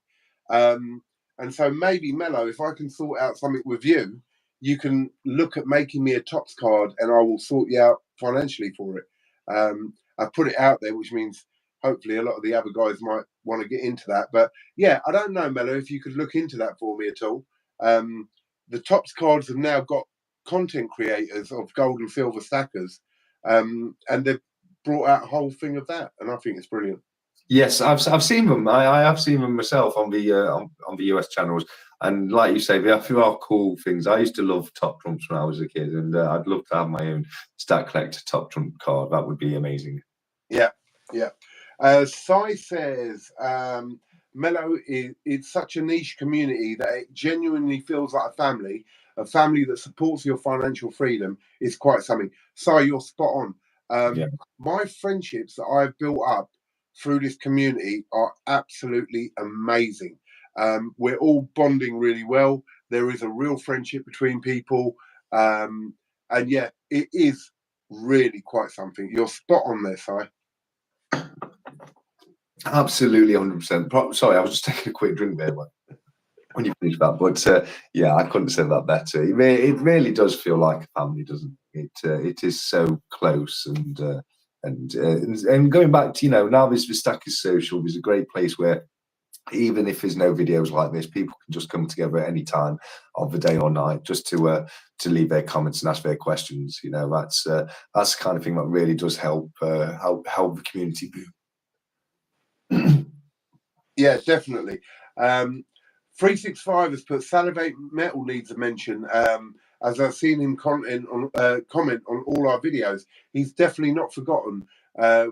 And so maybe, Mello, if I can sort out something with you, you can look at making me a Tops card, and I will sort you out financially for it. I put it out there, which means hopefully a lot of the other guys might want to get into that. But yeah, I don't know, Mello, if you could look into that for me at all. The Tops cards have now got content creators of gold and silver stackers, and they've brought out a whole thing of that, and I think it's brilliant. Yes, I've seen them. I have seen them myself on the US channels, and like you say, they are cool things. I used to love top trumps when I was a kid, and I'd love to have my own Stack Collector top trump card. That would be amazing. Yeah, yeah. Sai says, Mello it's such a niche community that it genuinely feels like a family that supports your financial freedom is quite something. Sai, you're spot on. My friendships that I've built up through this community are absolutely amazing. We're all bonding really well. There is a real friendship between people. And yeah, it is really quite something. You're spot on there, Sai. Absolutely, 100%. Sorry, I was just taking a quick drink there when you finished that. But yeah, I couldn't have said that better. It really does feel like a family, doesn't it? It is so close, and going back to now this Stackers Social is a great place where even if there's no videos like this, people can just come together at any time of the day or night just to leave their comments and ask their questions. That's the kind of thing that really does help the community boom. Yeah, definitely. 365 has put Salivate Metal needs a mention. As I've seen him comment on all our videos, he's definitely not forgotten.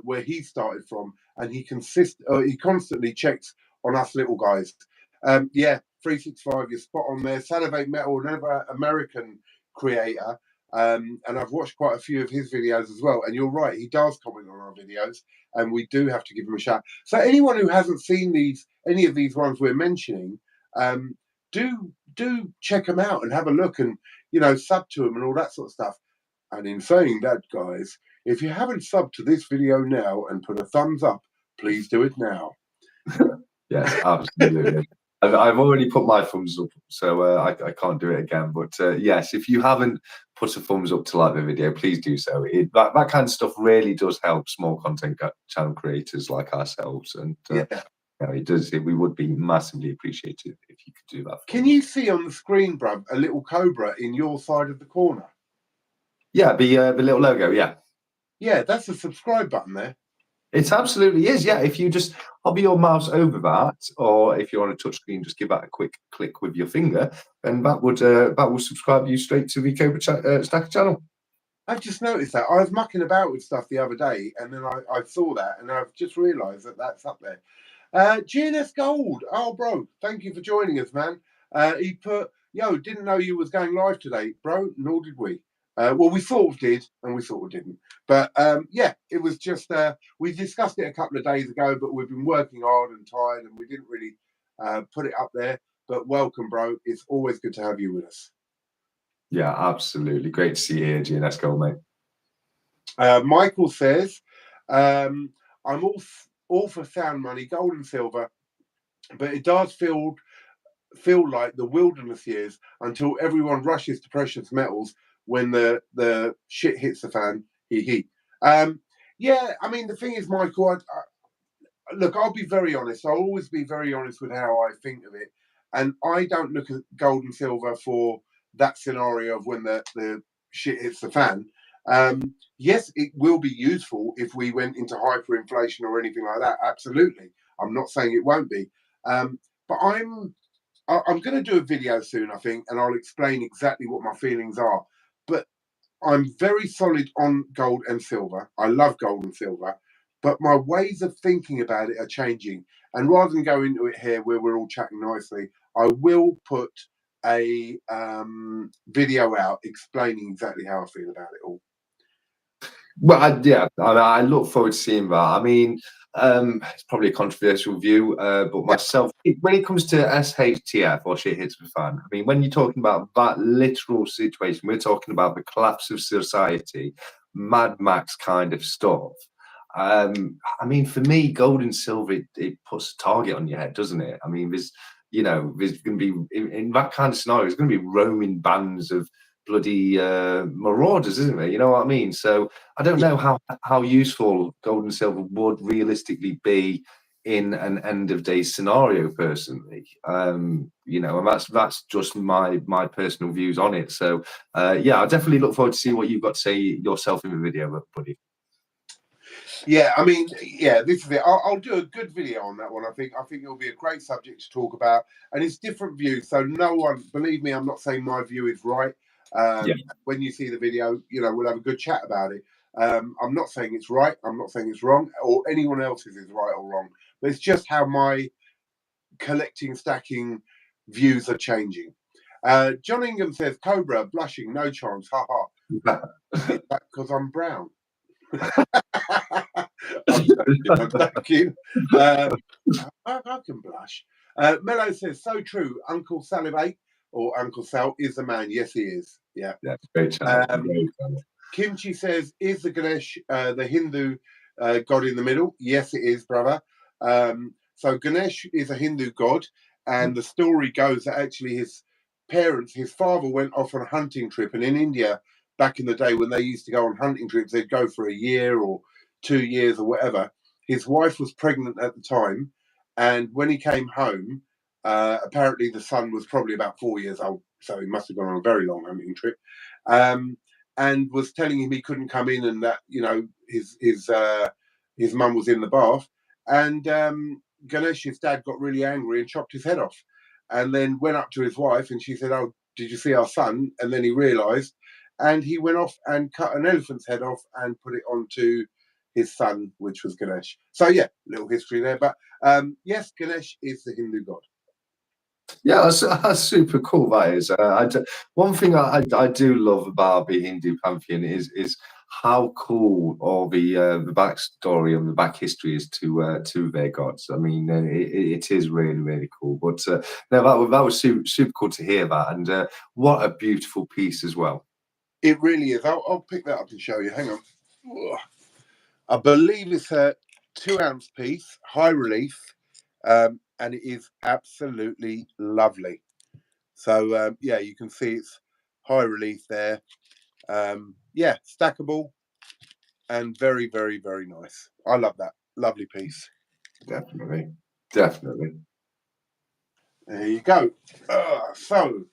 where he started from, and he constantly checks on us little guys. Yeah, 365, you're spot on there. Salivate Metal, another American creator. And I've watched quite a few of his videos as well. And you're right, he does comment on our videos, and we do have to give him a shout. So anyone who hasn't seen any of these ones we're mentioning, do check them out and have a look, and sub to them and all that sort of stuff. And in saying that, guys, if you haven't subbed to this video now and put a thumbs up, please do it now. Yes, absolutely. I've already put my thumbs up, so I can't do it again. But yes, if you haven't put a thumbs up to like the video, please do so. That kind of stuff really does help small content channel creators like ourselves, and it does. We would be massively appreciated if you could do that. Can you see on the screen, bruv, a little cobra in your side of the corner? Yeah, the little logo. Yeah, that's the subscribe button there. It absolutely is. Yeah, if you just hover your mouse over that, or if you're on a touch screen, just give that a quick click with your finger, and that will subscribe you straight to the COBRASTACKER channel. I've just noticed that. I was mucking about with stuff the other day, and then I saw that, and I've just realised that that's up there. Sheerness Gold. Oh, bro, thank you for joining us, man. He put, yo, didn't know you was going live today, bro. Nor did we. Well, we sort of did, and we sort of didn't. But yeah, it was just, we discussed it a couple of days ago, but we've been working hard and tired, and we didn't really put it up there. But welcome, bro. It's always good to have you with us. Yeah, absolutely. Great to see you here, GNS Gold, mate. Michael says, I'm all for sound money, gold and silver, but it does feel like the wilderness years until everyone rushes to precious metals when the shit hits the fan. Yeah, I mean, the thing is, Michael, look, I'll be very honest. I'll always be very honest with how I think of it. And I don't look at gold and silver for that scenario of when the shit hits the fan. Yes, it will be useful if we went into hyperinflation or anything like that. Absolutely. I'm not saying it won't be. But I'm going to do a video soon, I think, and I'll explain exactly what my feelings are. But I'm very solid on gold and silver. I love gold and silver, but my ways of thinking about it are changing. And rather than go into it here where we're all chatting nicely, I will put a video out explaining exactly how I feel about it all. Well, I look forward to seeing that. I mean, it's probably a controversial view, but myself, when it comes to SHTF or shit hits the fan, I mean, when you're talking about that literal situation, we're talking about the collapse of society, Mad Max kind of stuff. I mean, for me, gold and silver, it puts a target on your head, doesn't it? I mean, there's going to be, in that kind of scenario, there's going to be roaming bands of bloody marauders, isn't there? You know what I mean? So I don't know how useful gold and silver would realistically be in an end of day scenario, personally. And that's just my personal views on it. So yeah, I definitely look forward to see what you've got to say yourself in the video, buddy. Yeah, I mean, yeah, this is it. I'll do a good video on that one. I think it'll be a great subject to talk about, and it's different views. So no one, believe me, I'm not saying my view is right. When you see the video, we'll have a good chat about it. I'm not saying it's right. I'm not saying it's wrong, or anyone else's is right or wrong. But it's just how my collecting, stacking views are changing. John Ingham says, Cobra, blushing, no chance. Ha ha. Is that because I'm brown? Thank you. I can blush. Mello says, so true. Uncle Salivate or Uncle Sal is the man. Yes, he is. Yeah. Great channel. Kimchi says, is the Ganesh the Hindu god in the middle? Yes, it is, brother. So Ganesh is a Hindu god, and the story goes that actually his father went off on a hunting trip, and in India, back in the day when they used to go on hunting trips, they'd go for a year or 2 years or whatever. His wife was pregnant at the time, and when he came home, apparently the son was probably about 4 years old, so he must have gone on a very long hunting trip, and was telling him he couldn't come in, and that his mum was in the bath, and Ganesh's dad got really angry and chopped his head off, and then went up to his wife, and she said, "Oh, did you see our son?" And then he realised, and he went off and cut an elephant's head off and put it onto his son, which was Ganesh. So yeah, little history there. But yes, Ganesh is the Hindu god. Yeah, that's super cool. That is. One thing I do love about the Hindu pantheon is how cool all the backstory and the back history is to their gods. I mean, it is really cool. But no, that was super cool to hear that, and what a beautiful piece as well. It really is. I'll pick that up and show you. Hang on. I believe it's a 2-ounce piece, high relief, and it is absolutely lovely. So yeah, you can see it's high relief there. Yeah, stackable and very nice. I love that. Lovely piece. Definitely. There you go. So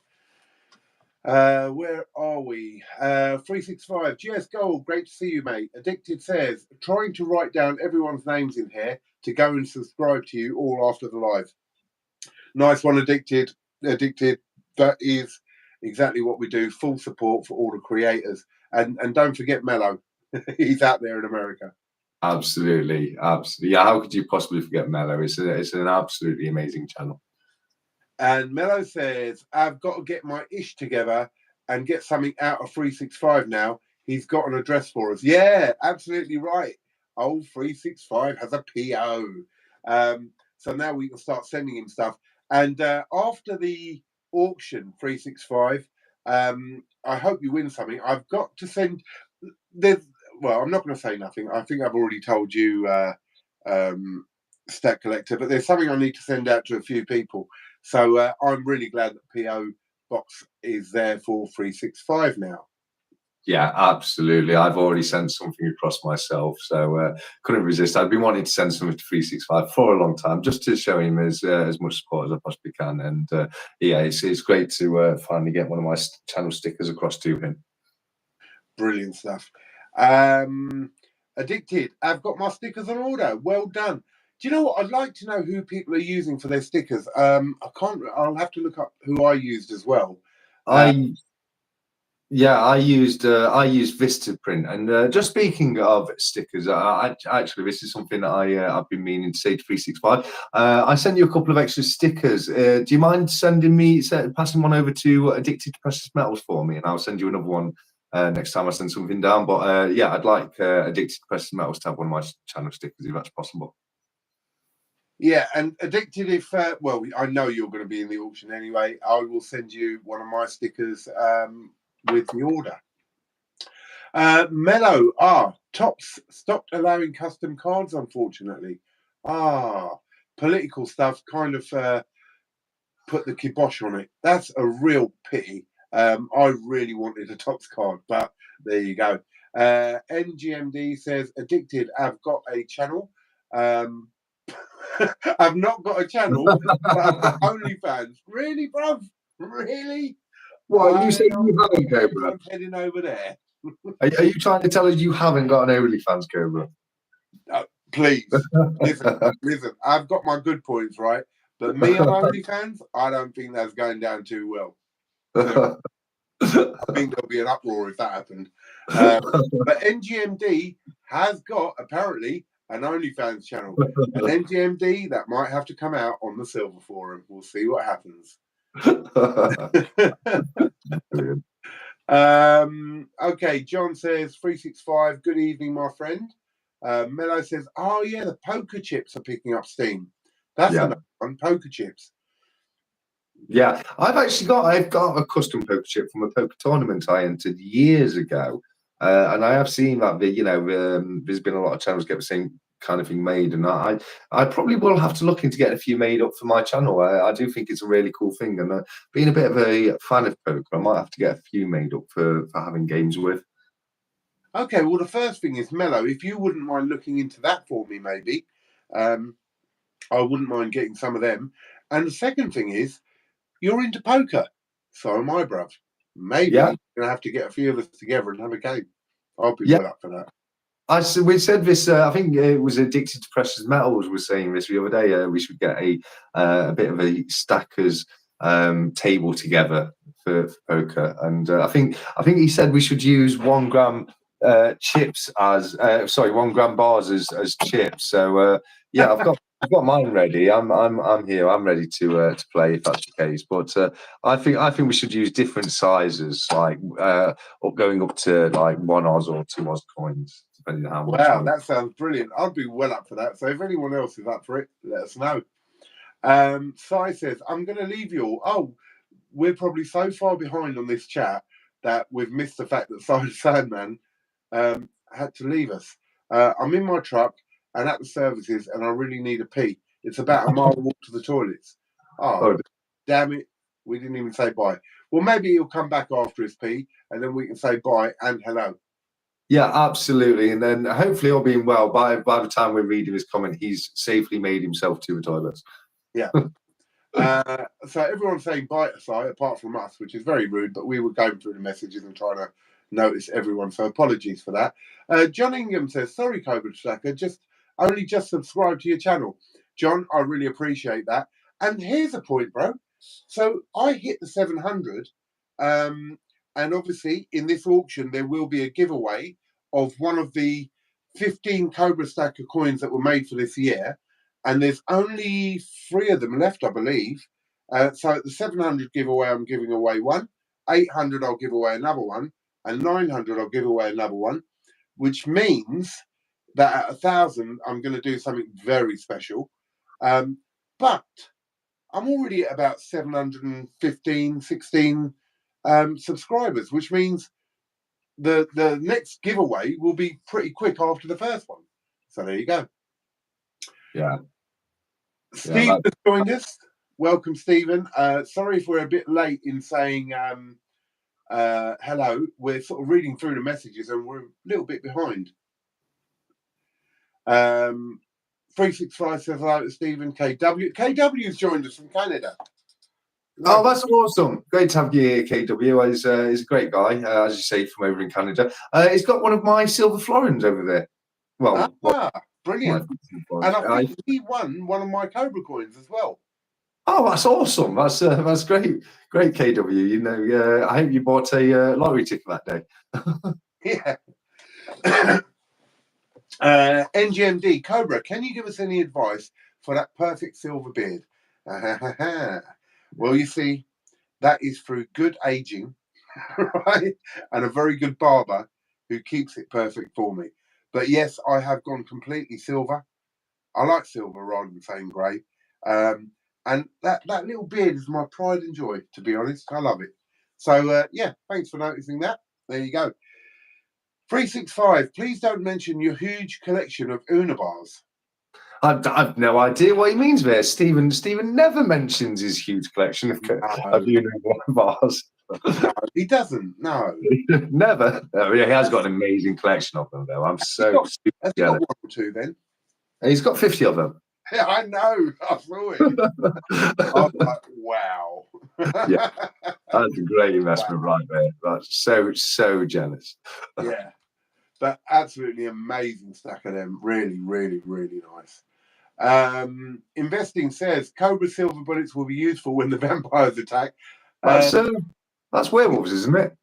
where are we? 365 GS Gold, great to see you, mate. Addicted says, trying to write down everyone's names in here to go and subscribe to you all after the live. Nice one, Addicted. That is exactly what we do. Full support for all the creators. And don't forget Mello. He's out there in America. Absolutely. Yeah, how could you possibly forget Mello? It's an absolutely amazing channel. And Mello says, I've got to get my ish together and get something out of 365 now. He's got an address for us. Yeah, absolutely right. Old 365 has a PO. So now we can start sending him stuff. And after the auction, 365, I hope you win something. I've got to send... Well, I'm not going to say nothing. I think I've already told you, Stack Collector, but there's something I need to send out to a few people. So I'm really glad that PO Box is there for 365 now. Yeah, absolutely. I've already sent something across myself, so couldn't resist. I've been wanting to send something to 365 for a long time, just to show him as much support as I possibly can. And yeah, it's great to finally get one of my channel stickers across to him. Brilliant stuff. Addicted, I've got my stickers on order. Well done. Do you know what? I'd like to know who people are using for their stickers. I can't. I'll have to look up who I used as well. I used Vistaprint, and just speaking of stickers, actually this is something that I've been meaning to say to 365. I sent you a couple of extra stickers. Do you mind passing one over to Addicted to Precious Metals for me, and I'll send you another one next time I send something down. But yeah, I'd like Addicted to Precious Metals to have one of my channel stickers if that's possible. Yeah, and Addicted, if well, I know you're going to be in the auction anyway. I will send you one of my stickers with the order. Mello, Tops stopped allowing custom cards, unfortunately. Political stuff kind of put the kibosh on it. That's a real pity. I really wanted a Tops card, but there you go. NGMD says, Addicted, I've got a channel. I've not got a channel, but I've got OnlyFans. Really, bruv? Really? What, you say you haven't, Cobra? I'm heading over there. Are you trying to tell us you haven't got an OnlyFans, Cobra? Please, listen, I've got my good points, right? But me on OnlyFans, I don't think that's going down too well. So, I think there'll be an uproar if that happened. But NGMD has got, apparently, an OnlyFans channel. And NGMD, that might have to come out on the Silver Forum. We'll see what happens. Okay, John says 365. Good evening, my friend. Mello says, oh yeah, the poker chips are picking up steam. That's another one, poker chips. Yeah, I've got a custom poker chip from a poker tournament I entered years ago, and I have seen that there's been a lot of channels get the same kind of thing made, and I probably will have to look into getting a few made up for my channel. I do think it's a really cool thing, and being a bit of a fan of poker, I might have to get a few made up for having games with. Okay, well the first thing is, Mello, if you wouldn't mind looking into that for me, maybe, I wouldn't mind getting some of them. And the second thing is, you're into poker, so am I, bruv. Maybe you're gonna have to get a few of us together and have a game. I'll be well up for that. We said this. I think it was Addicted to Precious Metals was saying this the other day. We should get a bit of a stackers table together for poker, and I think he said we should use 1 gram chips as sorry, 1 gram bars as chips. So yeah, I've got mine ready. I'm here. I'm ready to play if that's the case. But I think we should use different sizes, like going up to like 1 Oz or 2 Oz coins, depending on how much. Wow, that sounds brilliant. I'd be well up for that. So if anyone else is up for it, let us know. Sai says, I'm going to leave you all. Oh, we're probably so far behind on this chat that we've missed the fact that Sai the Sandman had to leave us. I'm in my truck and at the services and I really need a pee. It's about a mile walk to the toilets. Oh, damn it. We didn't even say bye. Well, maybe he'll come back after his pee and then we can say bye and hello. Yeah, absolutely. And then hopefully all being well, by the time we're reading his comment, he's safely made himself to the toilet. Yeah. So everyone's saying bye to Si, apart from us, which is very rude, but we were going through the messages and trying to notice everyone, so apologies for that. John Ingham says, sorry, Cobra Stacker, just subscribe to your channel. John, I really appreciate that. And here's a point, bro. So I hit the 700, and obviously in this auction there will be a giveaway of one of the 15 Cobra Stacker coins that were made for this year. And there's only 3 of them left, I believe. So at the 700 giveaway, I'm giving away one. 800, I'll give away another one. And 900, I'll give away another one. Which means that at 1,000, I'm going to do something very special. But I'm already at about 715, 16 subscribers, which means the next giveaway will be pretty quick after the first one. So there you go. Yeah. Stephen has joined us. Welcome, Stephen. Sorry if we're a bit late in saying hello. We're sort of reading through the messages and we're a little bit behind. 365 says hello to Stephen. KW's joined us from Canada. Oh, that's awesome. Great to have you here, KW. He's a great guy, as you say, from over in Canada. He's got one of my silver florins over there. Well, brilliant. And I think he won one of my Cobra coins as well. Oh, that's awesome. That's great. Great, KW. You know, I hope you bought a lottery ticket that day. Yeah. NGMD, Cobra, can you give us any advice for that perfect silver beard? Well, you see, that is through good aging, right? And a very good barber who keeps it perfect for me. But yes, I have gone completely silver. I like silver rather than saying grey. And that little beard is my pride and joy, to be honest. I love it. So, yeah, thanks for noticing that. There you go. 365, please don't mention your huge collection of Una bars. I've no idea what he means there. Stephen never mentions his huge collection of Una bars. No, he doesn't. No. Never. He has got an amazing collection of them, though. Has he got 1 or 2 then? He's got 50 of them. Yeah, I know. I saw it. I was like, wow. Yeah, that's a great investment right there. That's so jealous. Yeah, but absolutely amazing stack of them. Really, really, really nice. Investing says Cobra silver bullets will be useful when the vampires attack. That's werewolves, isn't it?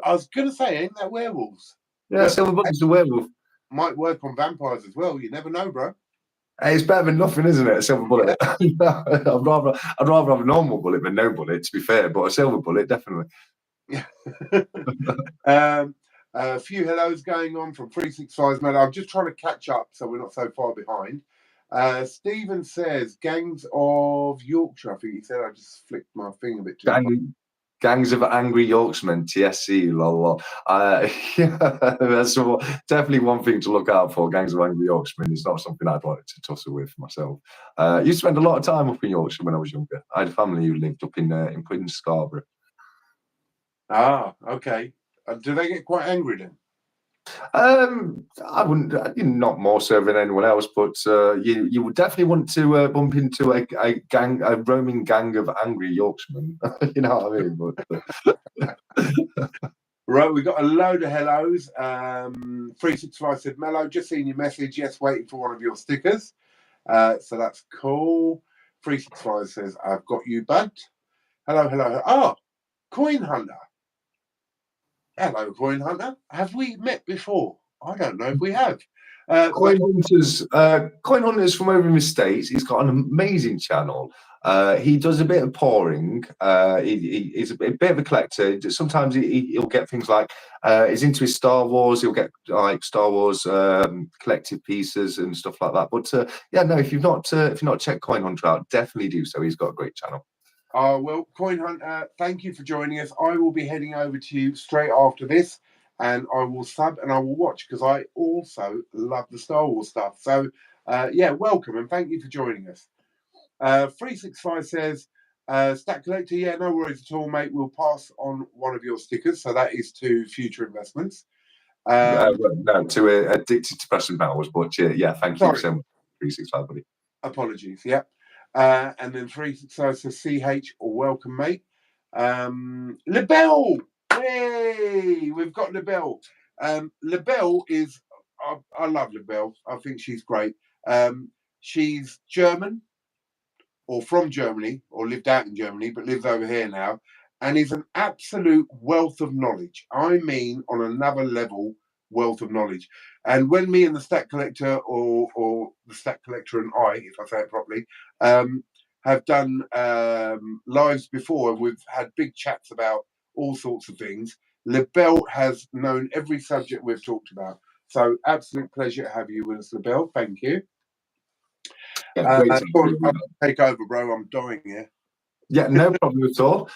I was going to say, ain't that werewolves? Yeah, but silver bullets are werewolf. Might work on vampires as well. You never know, bro. Hey, it's better than nothing, isn't it? A silver bullet. Yeah. I'd rather have a normal bullet than no bullet, to be fair. But a silver bullet, definitely. A few hellos going on from 365 man. I'm just trying to catch up so we're not so far behind. Stephen says gangs of Yorkshire. I think he said. I just flicked my thing a bit too far. Gangs of angry Yorkshiremen, TSC, lol. Yeah, that's definitely one thing to look out for. Gangs of angry Yorkshiremen is not something I'd like to tussle with myself. I used to spend a lot of time up in Yorkshire when I was younger. I had a family who lived up in Prince Scarborough. Ah, okay. Do they get quite angry then? I wouldn't, not more so than anyone else, but you would definitely want to bump into a roaming gang of angry Yorkshiremen. You know what I mean? But right, we got a load of hellos. 365 said, Mello, just seen your message. Yes, waiting for one of your stickers. So that's cool. 365 says, I've got you, bud. Hello. Oh, Coin Hunter. Hello, Coin Hunter. Have we met before? I don't know if we have. Coin Hunters from over in the States. He's got an amazing channel. He does a bit of pouring. He's a bit of a collector. Sometimes he'll get things like he's into his Star Wars. He'll get like Star Wars collective pieces and stuff like that. But yeah, no, if you've not checked Coin Hunter out, definitely do so. He's got a great channel. Well, Coin Hunter, thank you for joining us. I will be heading over to you straight after this, and I will sub and I will watch because I also love the Star Wars stuff. So, yeah, welcome and thank you for joining us. 365 says, Stack Collector, yeah, no worries at all, mate. We'll pass on one of your stickers. So that is to future investments. No, to Addicted to Pressing Battles, but yeah, thank you so much, 365, buddy. Apologies, yeah. And then 365 says, CH, welcome, mate. LaBelle, hey, we've got LaBelle. LaBelle is, I love LaBelle. I think she's great. She's German, or from Germany, or lived out in Germany, but lives over here now, and is an absolute wealth of knowledge. I mean, on another level, wealth of knowledge. And when me and the Stack Collector, or the Stack Collector and I, if I say it properly, have done lives before, we've had big chats about all sorts of things. LaBelle has known every subject we've talked about. So absolute pleasure to have you with us, LaBelle. Thank you. Yeah, great take over, bro. I'm dying here. Yeah, no problem at all.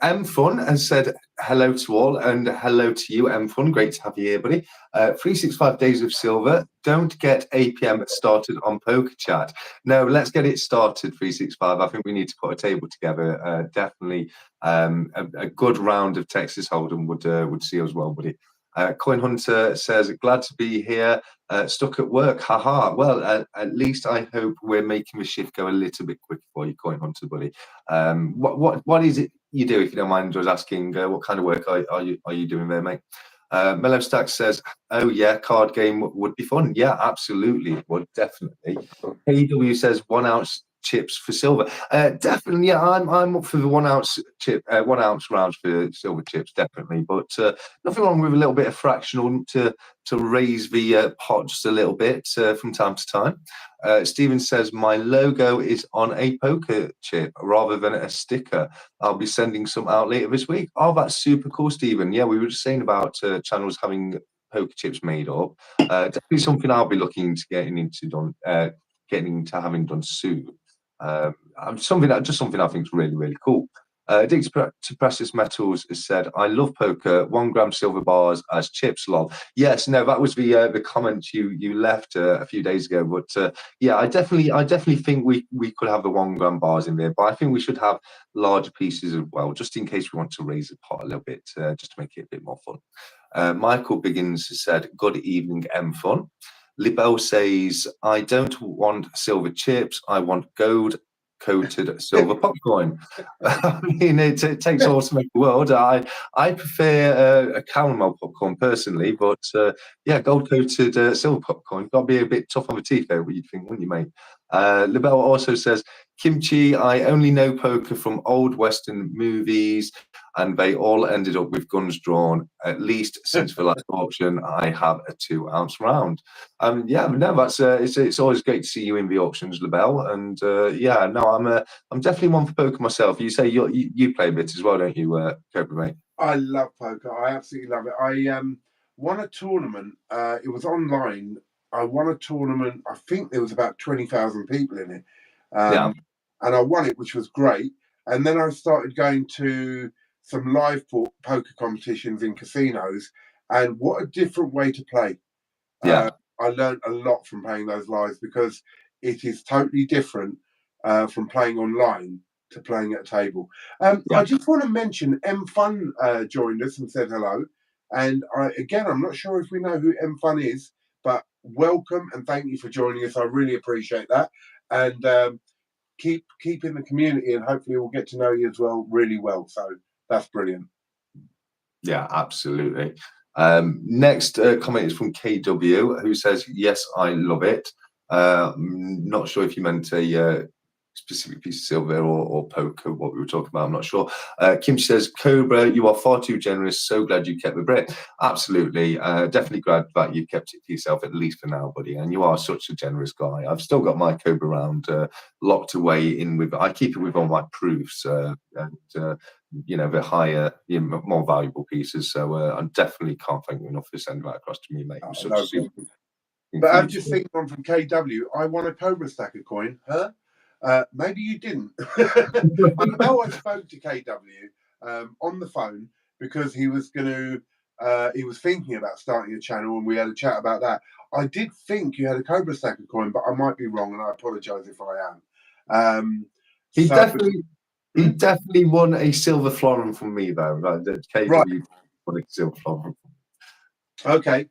M Fun has said hello to all, and hello to you, M Fun. Great to have you here, buddy. 365 Days of Silver. Don't get APM started on Poker Chat. No, let's get it started, 365. I think we need to put a table together. Definitely a good round of Texas Hold'em would see us well, buddy. Coin Hunter says, glad to be here. Stuck at work, haha. Well, at least I hope we're making the shift go a little bit quicker for you, Coin Hunter, buddy. What is it you do, if you don't mind us asking? What kind of work are you doing there, mate? Mellow Stack says, oh yeah, card game would be fun. Yeah, absolutely, it would, definitely. KW says 1 ounce chips for silver. Definitely, yeah, I'm up for the 1 ounce chip, 1 ounce rounds for silver chips, definitely. But nothing wrong with a little bit of fractional to raise the pot just a little bit from time to time. Stephen says, my logo is on a poker chip rather than a sticker. I'll be sending some out later this week. Oh, that's super cool, Stephen. Yeah, we were just saying about channels having poker chips made up. Definitely something I'll be looking to getting into having done soon. Something I think is really, really cool. Addicted to Precious Metals has said, I love poker, 1 gram silver bars as chips, lol. Yes, no, that was the comment you left a few days ago. But yeah, I definitely think we could have the 1 gram bars in there, but I think we should have larger pieces as well, just in case we want to raise the pot a little bit, just to make it a bit more fun. Michael Biggins has said, good evening, M Fun. LaBelle says, I don't want silver chips, I want gold coated silver popcorn. I mean, it takes all to make the world. I prefer a caramel popcorn personally, but yeah, gold coated silver popcorn. Got to be a bit tough on the teeth there, what you think, wouldn't you, mate? LaBelle also says, kimchi, I only know poker from old Western movies, and they all ended up with guns drawn. At least since the last auction, I have a 2 ounce round. Yeah, no, that's it's always great to see you in the auctions, LaBelle. And yeah, no, I'm definitely one for poker myself. You say you play a bit as well, don't you, Cobra, mate? I love poker. I absolutely love it. I won a tournament. It was online. I won a tournament. I think there was about 20,000 people in it. Yeah. And I won it, which was great. And then I started going to some live poker competitions in casinos. And what a different way to play. Yeah. I learned a lot from playing those lives because it is totally different from playing online to playing at a table. I just want to mention M Fun joined us and said hello. And I'm not sure if we know who M Fun is, but welcome and thank you for joining us. I really appreciate that. And keep in the community, and hopefully we'll get to know you as well really well. So that's brilliant. Yeah, absolutely. Next comment is from KW, who says, yes, I love it. Not sure if you meant a specific piece of silver or poker, what we were talking about, I'm not sure. Kim says, Cobra, you are far too generous. So glad you kept the Brit. Absolutely. Definitely glad that you kept it to yourself, at least for now, buddy. And you are such a generous guy. I've still got my Cobra round locked away in with, I keep it with all my proofs and, you know, the higher, more valuable pieces. So I definitely can't thank you enough for sending that across to me, mate. It was such a But I've just seen one from KW. I won a Cobra Stacker coin. Huh? Maybe you didn't. I know I spoke to KW on the phone because he was going to. He was thinking about starting a channel, and we had a chat about that. I did think you had a Cobra Stacker coin, but I might be wrong, and I apologise if I am. He definitely won a silver florin from me, though. KW right. won a silver florin. Okay.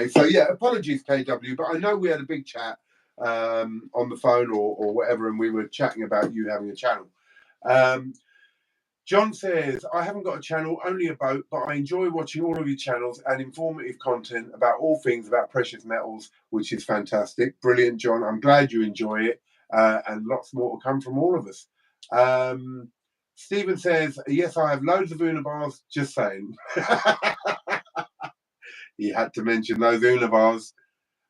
So yeah, apologies, KW, but I know we had a big chat on the phone or whatever, and we were chatting about you having a channel. John says, I haven't got a channel, only a boat, but I enjoy watching all of your channels and informative content about all things about precious metals, which is fantastic. Brilliant, John. I'm glad you enjoy it, and lots more to come from all of us. Stephen says, yes, I have loads of Una bars, just saying. He had to mention those Una bars.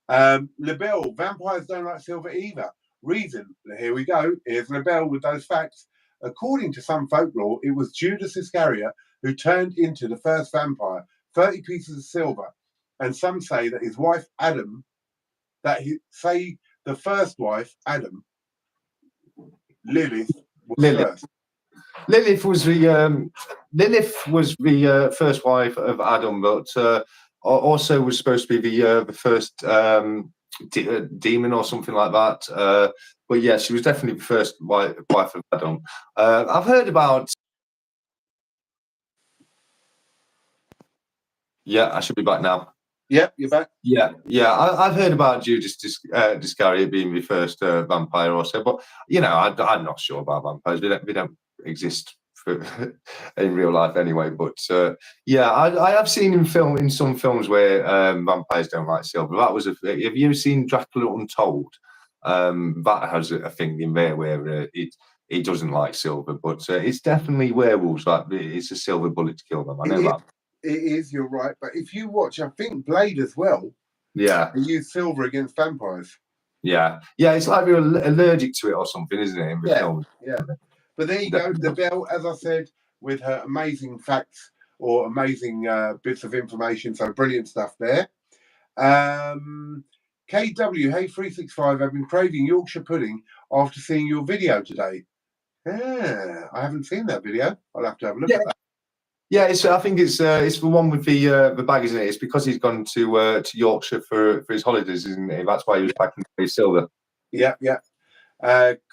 LaBelle, vampires don't like silver either. Reason, here we go. Here's LaBelle with those facts. According to some folklore, it was Judas Iscariot who turned into the first vampire, 30 pieces of silver. And some say that his wife Adam, the first wife, Adam, Lilith, was first. Lilith was the first wife of Adam, but also was supposed to be the first demon or something like that. But yeah, she was definitely the first wife of Adam. I've heard about. Yeah, I should be back now. Yep, you're back. Yeah. I've heard about Judas Iscariot being the first vampire also, but you know, I'm not sure about vampires. They don't exist in real life anyway. But yeah, I have seen in some films where vampires don't like silver. That was have you ever seen Dracula Untold? That has a thing in there where it doesn't like silver, but it's definitely werewolves. Like it's a silver bullet to kill them. I know that. It is, you're right. But if you watch, I think Blade as well. Yeah. They use silver against vampires. Yeah. It's like they're allergic to it or something, isn't it? In the film. Yeah. But there you go. LaBelle, as I said, with her amazing facts or amazing bits of information. So brilliant stuff there. KW, hey 365, I've been craving Yorkshire pudding after seeing your video today. Yeah, I haven't seen that video. I'll have to have a look at that. Yeah, I think it's the one with the bag, isn't it? It's because he's gone to Yorkshire for his holidays, isn't it? That's why he was packing his silver. Yeah.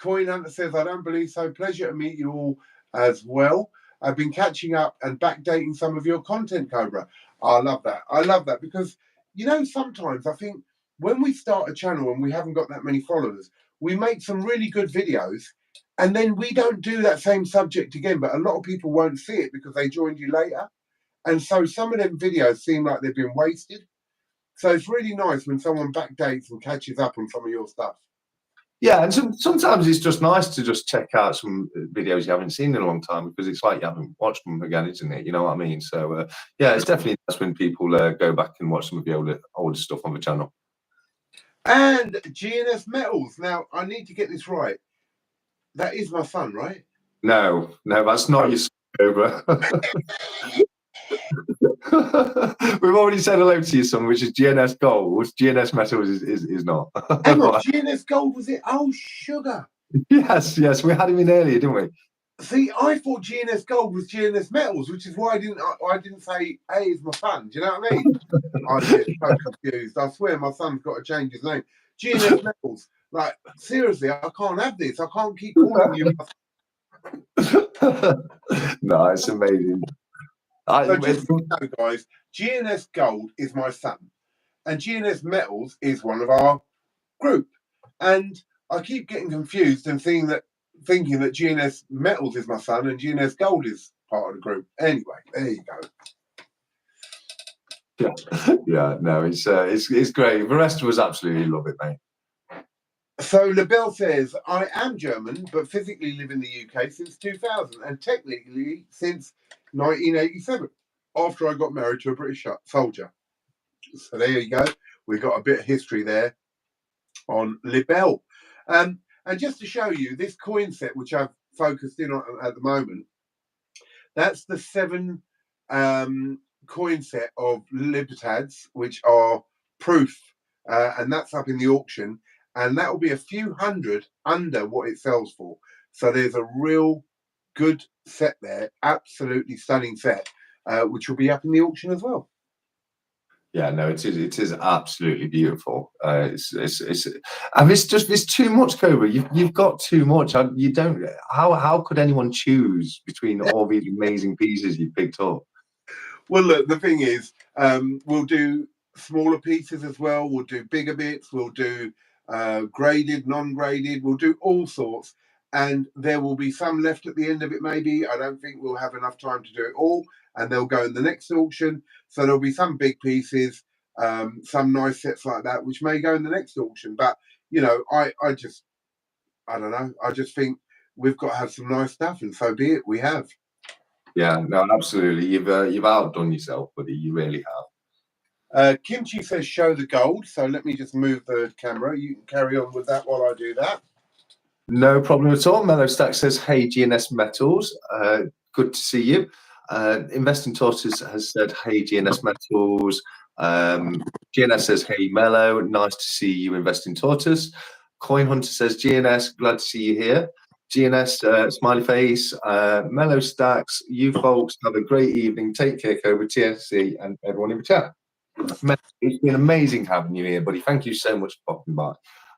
Coin Hunter says, I don't believe so. Pleasure to meet you all as well. I've been catching up and backdating some of your content, Cobra. I love that because, you know, sometimes I think when we start a channel and we haven't got that many followers, we make some really good videos and then we don't do that same subject again. But a lot of people won't see it because they joined you later. And so some of them videos seem like they've been wasted. So it's really nice when someone backdates and catches up on some of your stuff. Yeah, and sometimes it's just nice to just check out some videos you haven't seen in a long time because it's like you haven't watched them again, isn't it? You know what I mean? So, yeah, it's definitely nice when people go back and watch some of the older stuff on the channel. And GNS Metals. Now, I need to get this right. That is my son, right? No, that's not your son, Cobra. We've already said hello to your son, which is GNS Gold. GNS Metals is not. Hang on, GNS Gold was it? Oh, sugar. Yes, we had him in earlier, didn't we? See, I thought GNS Gold was GNS Metals, which is why I didn't say A is my son. Do you know what I mean? I get so confused. I swear my son's got to change his name. GNS Metals. Like, seriously, I can't have this. I can't keep calling you. No, it's amazing. So just so you know, guys, GNS Gold is my son, and GNS Metals is one of our group. And I keep getting confused and thinking that GNS Metals is my son and GNS Gold is part of the group. Anyway, there you go. Yeah, no, it's great. The rest of us absolutely love it, mate. So Labelle says, I am German, but physically live in the UK since 2000 and technically since 1987, after I got married to a British soldier. So there you go. We've got a bit of history there on Labelle. And just to show you this coin set, which I've focused in on at the moment, that's the 7 coin set of Libertads, which are proof, and that's up in the auction, and that will be a few hundred under what it sells for. So there's a real good set there, absolutely stunning set, which will be up in the auction as well. Yeah, no, it is absolutely beautiful. It's and it's just there's too much, Cobra. You've got too much. You don't. How could anyone choose between all these amazing pieces you picked up? Well, look, the thing is, we'll do smaller pieces as well. We'll do bigger bits. We'll do graded, non-graded. We'll do all sorts. And there will be some left at the end of it, maybe. I don't think we'll have enough time to do it all. And they'll go in the next auction. So there'll be some big pieces, some nice sets like that, which may go in the next auction. But, you know, I don't know. I just think we've got to have some nice stuff. And so be it. We have. Yeah, no, absolutely. You've outdone yourself, buddy. You really have. Kimchi says show the gold, so let me just move the camera. You can carry on with that while I do that. No problem at all. Mellow Stack says, hey, GNS Metals. Good to see you. Investing Tortoise has said, hey, GNS Metals. GNS says, hey, Mellow. Nice to see you, Investing Tortoise. Coin Hunter says, GNS, glad to see you here. GNS, smiley face. Mellow Stacks, you folks have a great evening. Take care, Cobra, TSC, and everyone in the chat. It's been amazing having you here, buddy. Thank you so much for popping by.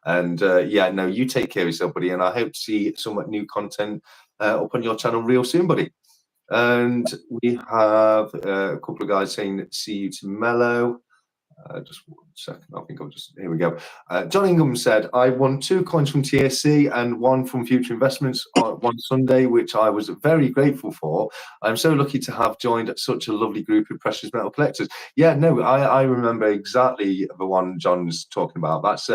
And yeah, no, you take care of yourself, buddy. And I hope to see some new content up on your channel real soon, buddy. And we have a couple of guys saying, see you tomorrow. Just 1 second. I think I'll just, here we go. John Ingham said, I won 2 coins from TSC and 1 from Future Investments on one Sunday, which I was very grateful for. I'm so lucky to have joined such a lovely group of precious metal collectors. Yeah, no, I remember exactly the one John's talking about. That's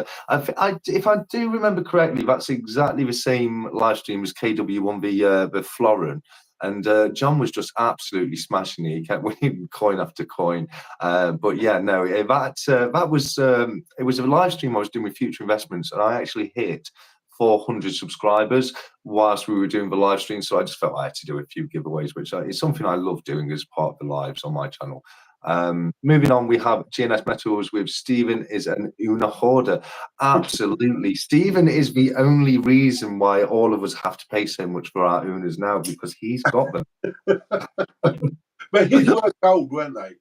if I do remember correctly, that's exactly the same live stream as KW1 the Florin. And John was just absolutely smashing it. He kept winning coin after coin. But yeah, no, that was it was a live stream I was doing with Future Investments, and I actually hit 400 subscribers whilst we were doing the live stream. So I just felt I had to do a few giveaways, which is something I love doing as part of the lives on my channel. Moving on, we have GNS Metals with Stephen is an Una hoarder. Absolutely. Stephen is the only reason why all of us have to pay so much for our Unas now, because he's got them. But his were gold, weren't they?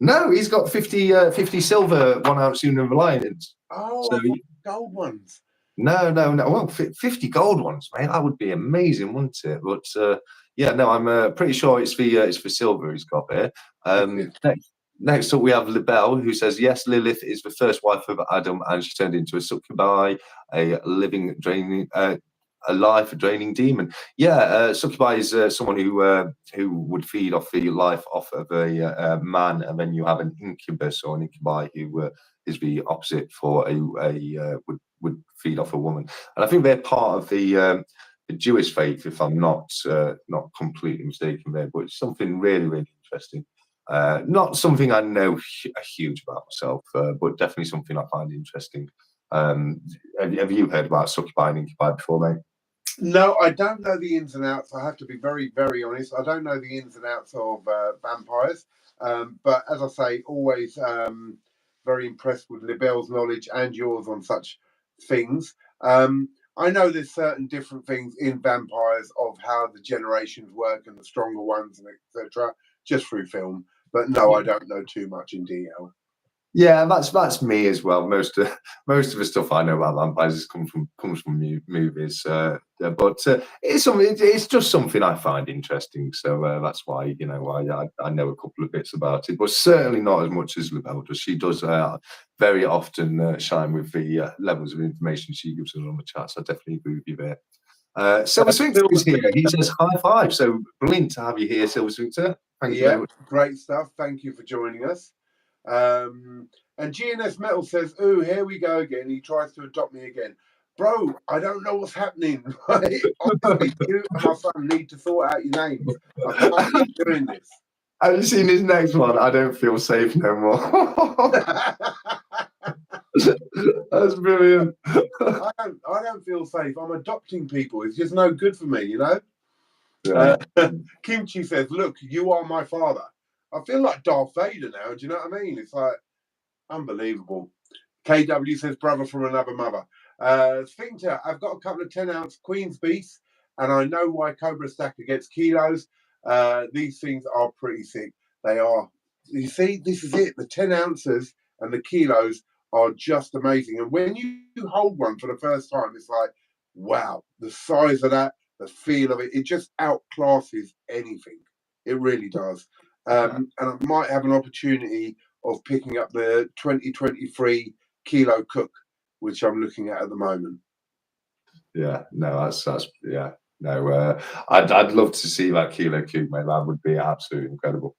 No, he's got 50 silver 1 ounce Una Reliance. Oh, so, gold ones. No. Well, 50 gold ones, mate. That would be amazing, wouldn't it? But yeah, no, I'm pretty sure it's for silver he's got there. Next up, we have Labelle, who says, yes, Lilith is the first wife of Adam, and she turned into a succubi, a living draining, a life draining demon. Yeah, succubi is someone who would feed off the life off of a man, and then you have an incubus or an incubi who is the opposite for would feed off a woman. And I think they're part of the Jewish faith, if I'm not completely mistaken there. But it's something really, really interesting. Not something I know a huge about myself, but definitely something I find interesting. Have you heard about succubi and incubi before, mate? No, I don't know the ins and outs. I have to be very, very honest. I don't know the ins and outs of vampires. But as I say, always very impressed with Labelle's knowledge and yours on such things. I know there's certain different things in vampires of how the generations work and the stronger ones and etc. just through film. But no, I don't know too much in detail. Yeah, that's me as well. Most of the stuff I know about vampires comes from movies. But it's just something I find interesting. So that's why I know a couple of bits about it, but certainly not as much as Labelle does. She does very often shine with the levels of information she gives us on the chat. So I definitely agree with you there. Silver Sphincter is here. He says high five. So brilliant to have you here, Silver Sphincter. Thank you very much. Great stuff. Thank you for joining us. And GNS Metal says, "Ooh, here we go again. He tries to adopt me again." bro, I don't know what's happening. Right? Honestly, you and my son need to sort out your names. I can't keep doing this. Have you seen his next one? I don't feel safe no more. That's brilliant. I don't feel safe. I'm adopting people. It's just no good for me, you know. Yeah. Kimchi says, "Look, you are my father." I feel like Darth Vader now. Do you know what I mean? It's like unbelievable. KW says, "Brother from another mother." Sphincter, I've got a couple of 10-ounce Queen's Beasts, and I know why Cobra Stacker gets kilos. These things are pretty sick. They are. You see, this is it. The 10 ounces and the kilos are just amazing. And when you hold one for the first time, it's like, wow, the size of that, the feel of it, it just outclasses anything. It really does. And I might have an opportunity of picking up the 2023 Kilo Cook, which I'm looking at the moment. Yeah, no, that's yeah. No, I'd love to see that Kilo Cook, mate. That would be absolutely incredible.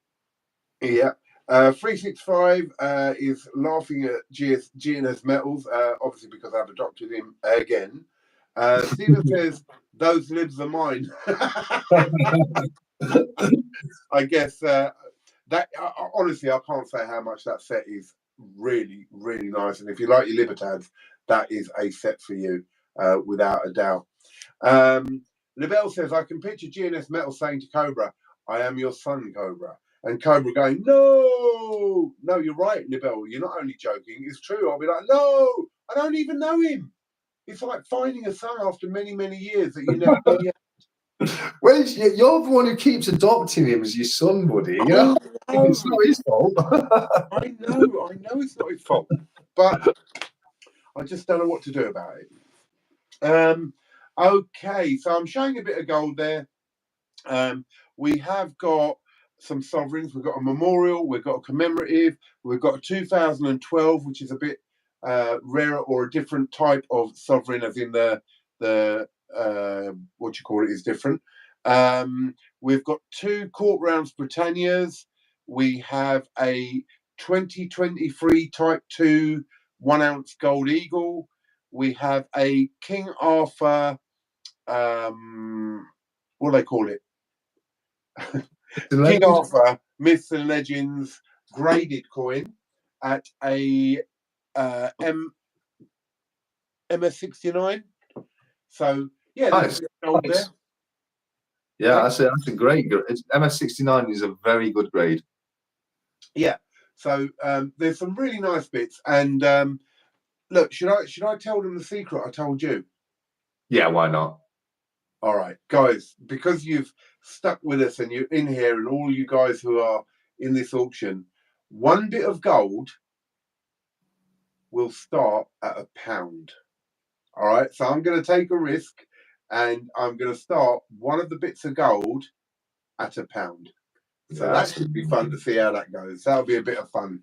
Yeah. 365 is laughing at GNS Metals, obviously because I've adopted him again. Steven says, "Those libs are mine." I guess that honestly, I can't say how much that set is really, really nice. And if you like your Libertads, that is a set for you, without a doubt. Libel says, "I can picture GNS Metal saying to Cobra, 'I am your son, Cobra.' And Cobra going, 'No, no, you're right, Libel. You're not only joking. It's true.' I'll be like, 'No, I don't even know him.' It's like finding a son after many, many years that you never really Well, you're the one who keeps adopting him as your son, buddy. You know, it's not his fault. I know it's not his fault, but I just don't know what to do about it. Okay, so I'm showing a bit of gold there. We have got some sovereigns. We've got a memorial. We've got a commemorative. We've got a 2012, which is a bit rarer or a different type of sovereign, as in the what you call it is different. We've got 2 Court Rounds Britannias. We have a 2023 Type 2 1-ounce gold eagle. We have a King Arthur, what do they call it? King Arthur Myths and Legends graded coin at a MS69. So yeah, Nice. there's gold there. Yeah, that's a great. MS69 is a very good grade. Yeah. So there's some really nice bits. And look, should I tell them the secret I told you? Yeah, why not? All right, guys, because you've stuck with us and you're in here, and all you guys who are in this auction, 1 bit of gold will start at £1. All right, so I'm going to take a risk, and I'm going to start one of the bits of gold at £1. So Yeah, that should be fun to see how that goes. That'll be a bit of fun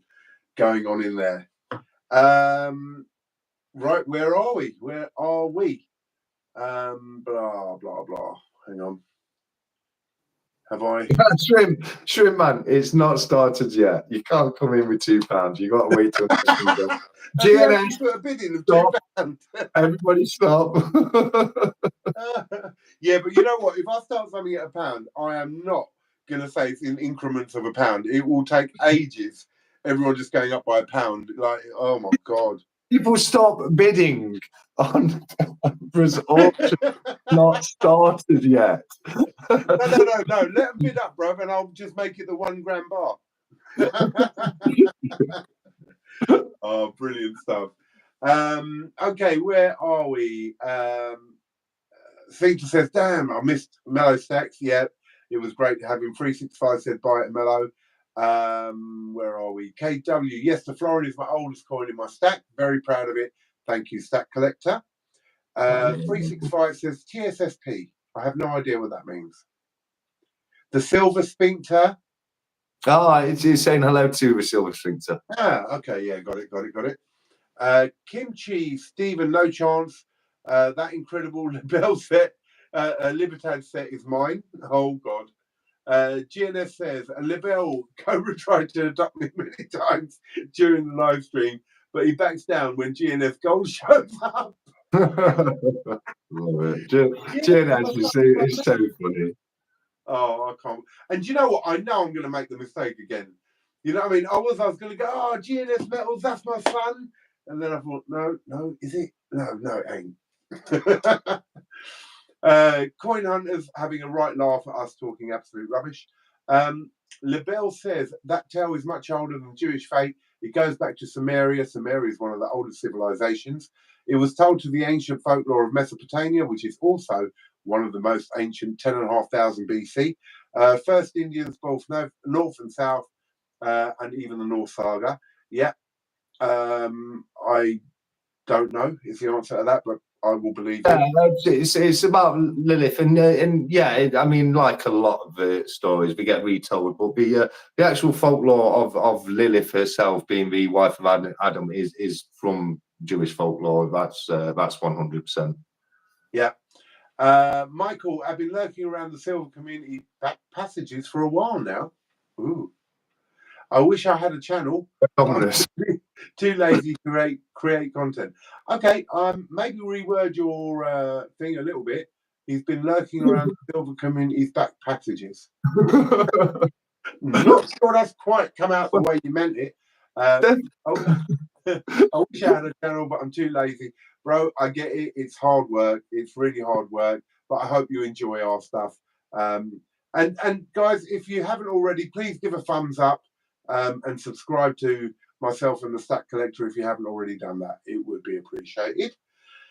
going on in there. Right, where are we? Where are we? Blah blah blah. Hang on. Have I? Shrimp man, it's not started yet. You can't come in with £2. You got to wait till GNS put a bid in of £2. Everybody stop. Yeah, but you know what? If I start something at £1, I am not going to say it's in increments of £1. It will take ages. Everyone just going up by £1. Like, oh my God. People stop bidding on this auction not started yet. No. Let them bid up, bruv, and I'll just make it the £1 grand bar. Oh, brilliant stuff. Okay, where are we? Feature says, "Damn, I missed Mellow Stacks." Yeah, it was great to have him. 365 said, "Buy it, Mellow." Where are we? KW, yes, the Florin is my oldest coin in my stack. Very proud of it. Thank you, Stack Collector. 365 says, "TSSP." I have no idea what that means. The Silver Sphincter. It's saying hello to the Silver Sphincter. Okay, yeah, got it. Kimchi, Stephen, no chance. That incredible Libel set, Libertad set is mine. Oh God. GNS says, a Libel Cobra tried to adopt me many times during the live stream, but he backs down when GNS Gold shows up. Love it. Yeah, Sheerness is so funny. oh, I can't. And you know what? I know I'm going to make the mistake again. You know what I mean? I was going to go, oh, GNS Metals, that's my son. And then I thought, no, is it? No, it ain't. Coin Hunters having a right laugh at us talking absolute rubbish. LaBelle says that tale is much older than Jewish faith. It goes back to Sumeria. Sumeria is one of the oldest civilizations. It was told to the ancient folklore of Mesopotamia, which is also one of the most ancient, 10,500 BC. First Indians, both north and south, and even the North Saga. Yeah, I don't know is the answer to that, but I will believe Yeah, it. it's about Lilith, and yeah, I mean, like a lot of the stories, we get retold, but the actual folklore of Lilith herself being the wife of Adam is from Jewish folklore. That's 100%. Yeah. Michael, I've been lurking around the silver community passages for a while now. Ooh. I wish I had a channel, but I'm too lazy to create content. Okay, maybe reword your thing a little bit. He's been lurking around the silver community's back passages. Not sure that's quite come out the way you meant it. I wish I had a channel, but I'm too lazy. Bro, I get it. It's hard work. It's really hard work, but I hope you enjoy our stuff. And guys, if you haven't already, please give a thumbs up and subscribe to myself and the Stack Collector if you haven't already done that. It would be appreciated.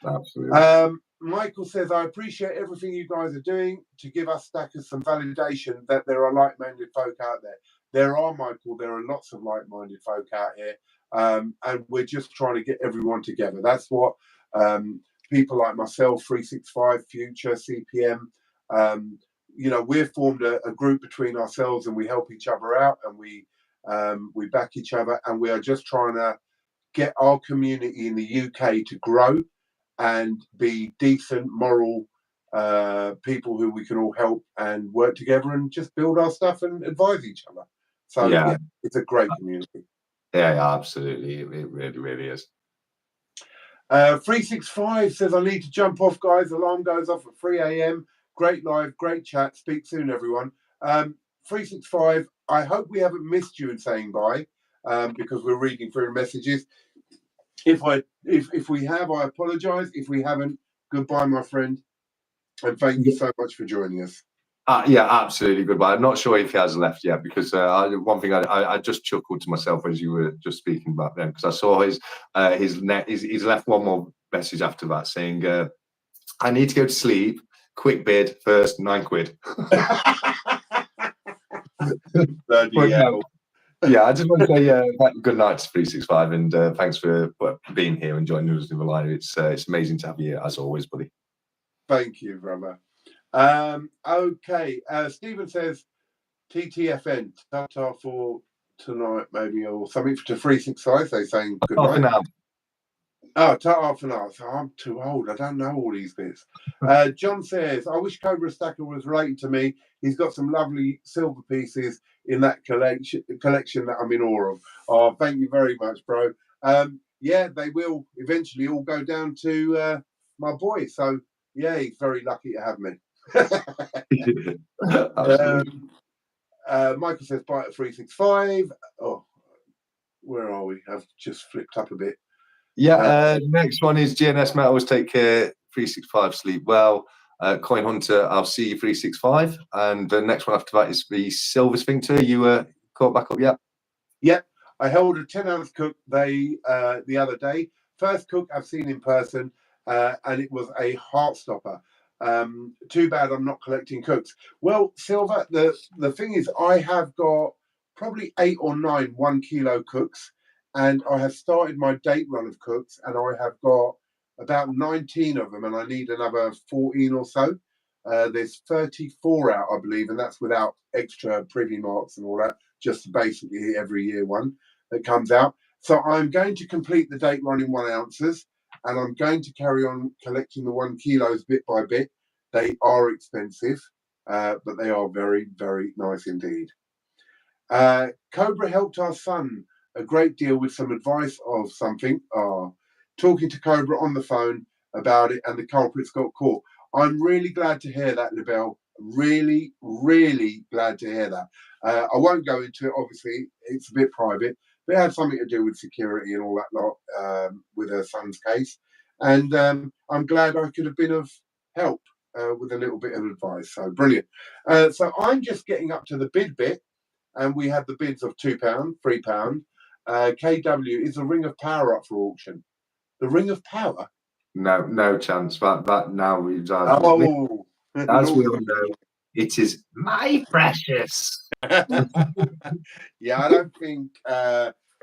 Absolutely. Michael says, I appreciate everything you guys are doing to give us stackers some validation that there are like-minded folk out there. There are, Michael, there are lots of like-minded folk out here. And we're just trying to get everyone together. That's what people like myself, 365, Future, CPM, we've formed a group between ourselves and we help each other out and we back each other. And we are just trying to get our community in the UK to grow and be decent, moral people who we can all help and work together and just build our stuff and advise each other. So, yeah it's a great community. Yeah, absolutely. It really, really is. 365 says, I need to jump off, guys. Alarm goes off at 3 a.m. Great live, great chat. Speak soon, everyone. 365, I hope we haven't missed you in saying bye because we're reading through messages. If we have, I apologise. If we haven't, goodbye, my friend, and thank you so much for joining us. Yeah, absolutely. Goodbye. I'm not sure if he has left yet because one thing I just chuckled to myself as you were just speaking about them because I saw he's left one more message after that saying, "I need to go to sleep. Quick bid first, £9." Bloody hell. Yeah, I just want to say good night to 365 and thanks for being here and joining us in the live. It's amazing to have you here, as always, buddy. Thank you, brother. Okay, Stephen says TTFN, Tata for tonight, maybe, or something to 365. They're saying good night. Now. Oh, Tata for now. So I'm too old. I don't know all these bits. John says, I wish COBRASTACKER was related to me. He's got some lovely silver pieces in that collection that I'm in awe of. Oh, thank you very much, bro. Yeah, they will eventually all go down to my boy. So, yeah, he's very lucky to have me. Michael says, bye at 365. Oh, where are we? I've just flipped up a bit. Yeah, next one is GNS Metals. Take care. 365. Sleep well. Coin Hunter. I'll see you 365. And the next one after that is the Silver Sphincter. You caught back up yet? Yep. I held a 10-ounce cook the other day. First cook I've seen in person, and it was a heart stopper. Too bad I'm not collecting cooks. Well, Silver, the thing is, I have got probably 8 or 9 1-kilo cooks, and I have started my date run of cooks, and I have got about 19 of them, and I need another 14 or so. There's 34 out, I believe, and that's without extra privy marks and all that, just basically every year one that comes out. So I'm going to complete the date run in 1 ounces, and I'm going to carry on collecting the 1 kilos bit by bit. They are expensive, but they are very, very nice indeed. Cobra helped our son a great deal with some advice of something. Talking to Cobra on the phone about it, and the culprits got caught. I'm really glad to hear that, Libelle. Really, really glad to hear that. I won't go into it. Obviously, it's a bit private, but it had something to do with security and all that lot with her son's case. And I'm glad I could have been of help with a little bit of advice. So brilliant. So I'm just getting up to the bid bit, and we have the bids of £2, £3. KW, is the Ring of Power up for auction? The Ring of Power? No chance. That now we've Oh, as we all know, it is my precious. yeah, I don't think